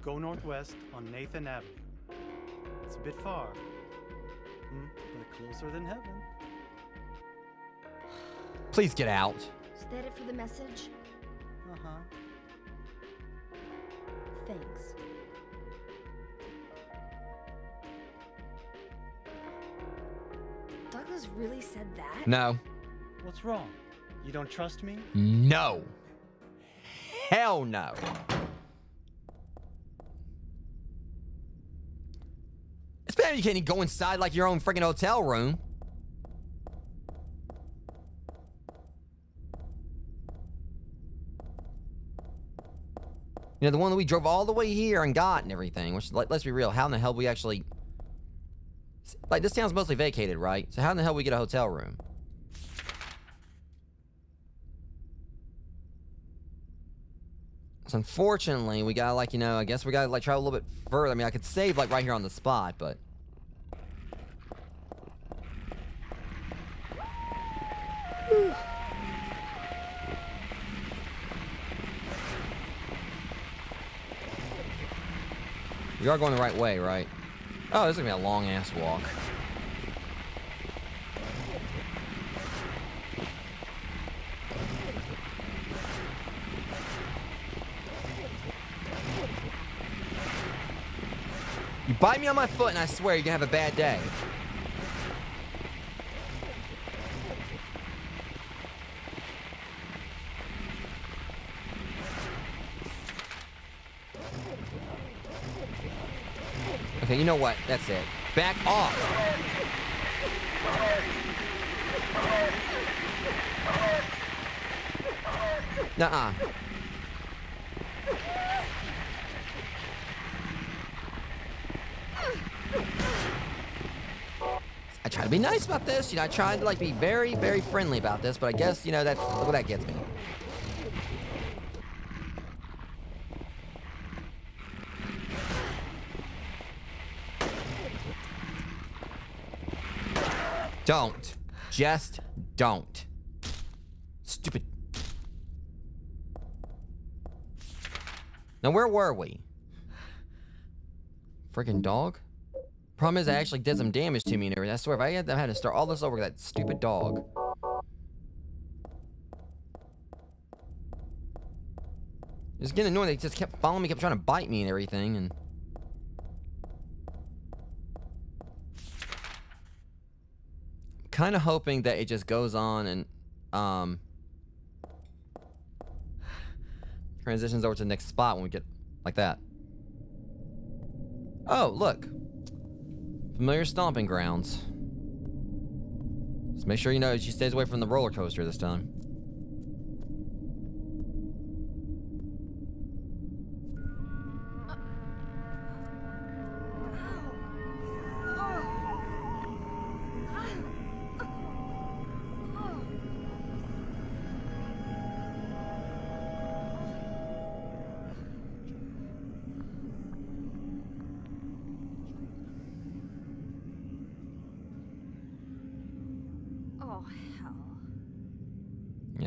Go northwest on Nathan Avenue. It's a bit far, but closer than heaven. Please get out. Is that it for the message? Uh-huh. Thanks. Douglas really said that? No. What's wrong? You don't trust me? No. Hell no. It's bad you can't even go inside like your own freaking hotel room. You know, the one that we drove all the way here and got and everything, which, like, let's be real, how in the hell we actually... Like, this town's mostly vacated, right? So how in the hell we get a hotel room? So unfortunately, we gotta, like, you know, I guess we gotta, like, travel a little bit further. I mean, I could save, like, right here on the spot, but... We are going the right way, right? Oh, this is gonna be a long-ass walk. You bite me on my foot and I swear you're gonna have a bad day. Okay, you know what? That's it. Back off. Nuh-uh. I try to be nice about this. You know, I try to, like, be very, very friendly about this, but I guess, you know, that's... Look what that gets me. Don't. Just don't. Stupid. Now, where were we? Freaking dog? Problem is, I actually did some damage to me and everything. I swear, if I had to start all this over with that stupid dog. It was getting annoying. They just kept following me, kept trying to bite me and everything, and... kind of hoping that it just goes on and transitions over to the next spot when we get like that. Oh, look. Familiar stomping grounds. Just make sure you know she stays away from the roller coaster this time.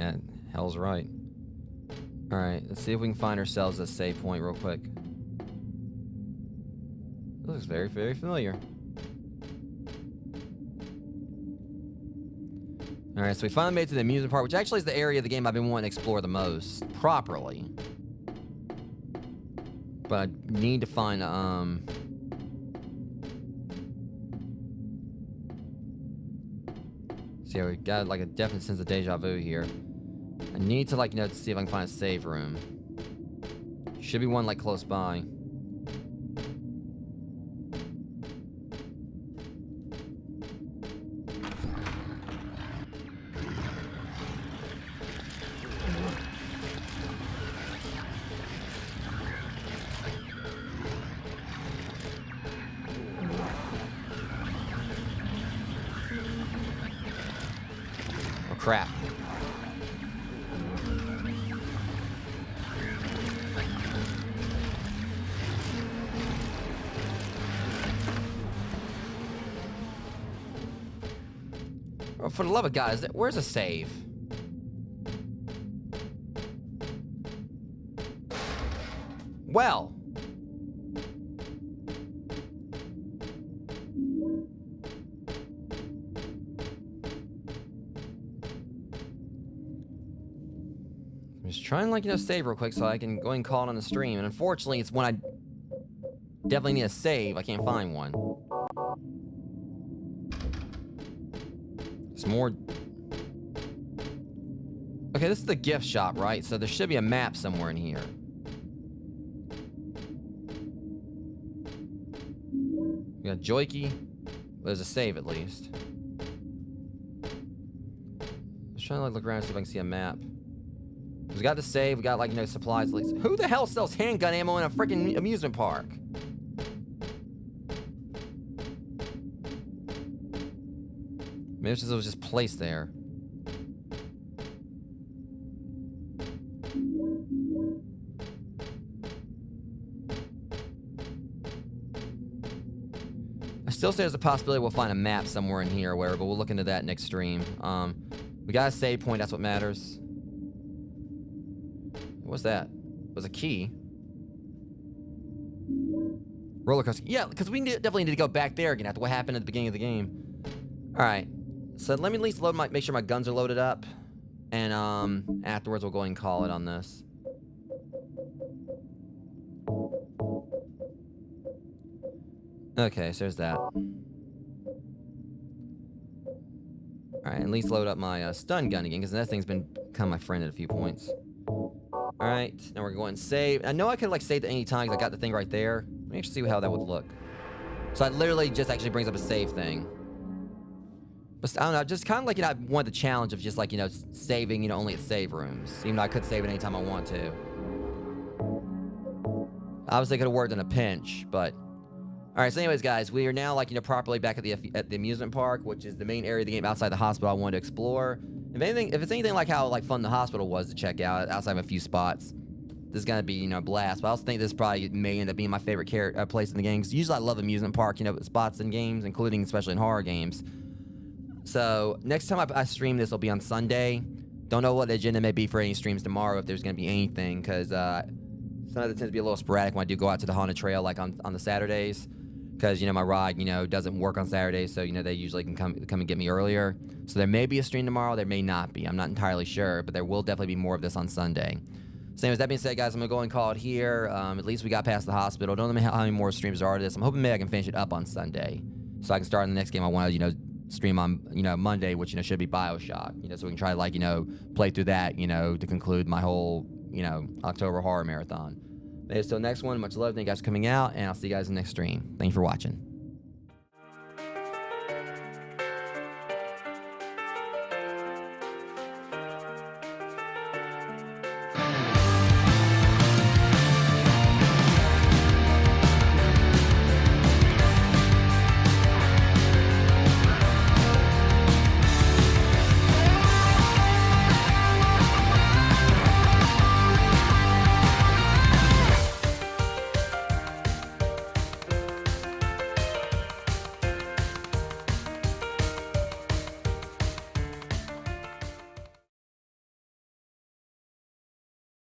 Yeah, hell's right. Alright, let's see if we can find ourselves a save point real quick. This looks very, very familiar. Alright, so we finally made it to the amusement park, which actually is the area of the game I've been wanting to explore the most properly. But I need to find, see, we got like a definite sense of deja vu here. I need to, like, see if I can find a save room. Should be one, like, close by. Oh, crap. Oh, for the love of God, where's a save? Well. I'm just trying to, like, save real quick so I can go and call it on the stream. And unfortunately, it's when I definitely need a save. I can't find one. Some more. Okay, this is the gift shop, right? So there should be a map somewhere in here. We got Joikey. There's a save at least. I'm just trying to, like, look around and see if I can see a map. We got the save. We got, like, supplies at least. Who the hell sells handgun ammo in a freaking amusement park? Maybe it was just placed there. I still say there's a possibility we'll find a map somewhere in here or wherever, but we'll look into that next stream. We got a save point, that's what matters. What's that? It was a key. Roller coaster. Yeah, because we definitely need to go back there again after what happened at the beginning of the game. Alright. So let me at least make sure my guns are loaded up. And afterwards we'll go ahead and call it on this. Okay, so there's that. Alright, at least load up my stun gun again, because that thing's become my friend at a few points. Alright, now we're going to save. I know I could, like, save at any time because I got the thing right there. Let me actually see how that would look. So it literally just actually brings up a save thing. But I don't know, just kind of like, I wanted the challenge of just, like, saving, only at save rooms. Even though I could save it anytime I want to. Obviously, it could have worked in a pinch, but... Alright, so anyways, guys, we are now, like, properly back at the amusement park, which is the main area of the game outside the hospital I wanted to explore. If it's anything like how, like, fun the hospital was to check out, outside of a few spots, this is gonna be, a blast. But I also think this probably may end up being my favorite place in the game, because usually I love amusement park, spots in games, including especially in horror games. So, next time I stream this will be on Sunday. Don't know what the agenda may be for any streams tomorrow, if there's going to be anything, because some of it tends to be a little sporadic when I do go out to the haunted trail, like on the Saturdays. Because, my ride, doesn't work on Saturdays, so, they usually can come and get me earlier. So there may be a stream tomorrow, there may not be. I'm not entirely sure, but there will definitely be more of this on Sunday. So anyways, that being said, guys, I'm going to go and call it here. At least we got past the hospital. Don't know how many more streams there are to this. I'm hoping maybe I can finish it up on Sunday. So I can start in the next game I want to, stream on, Monday, which, should be BioShock. So we can try to, like, play through that, to conclude my whole, October horror marathon. Anyways, till next one, much love. Thank you guys for coming out, and I'll see you guys in the next stream. Thank you for watching.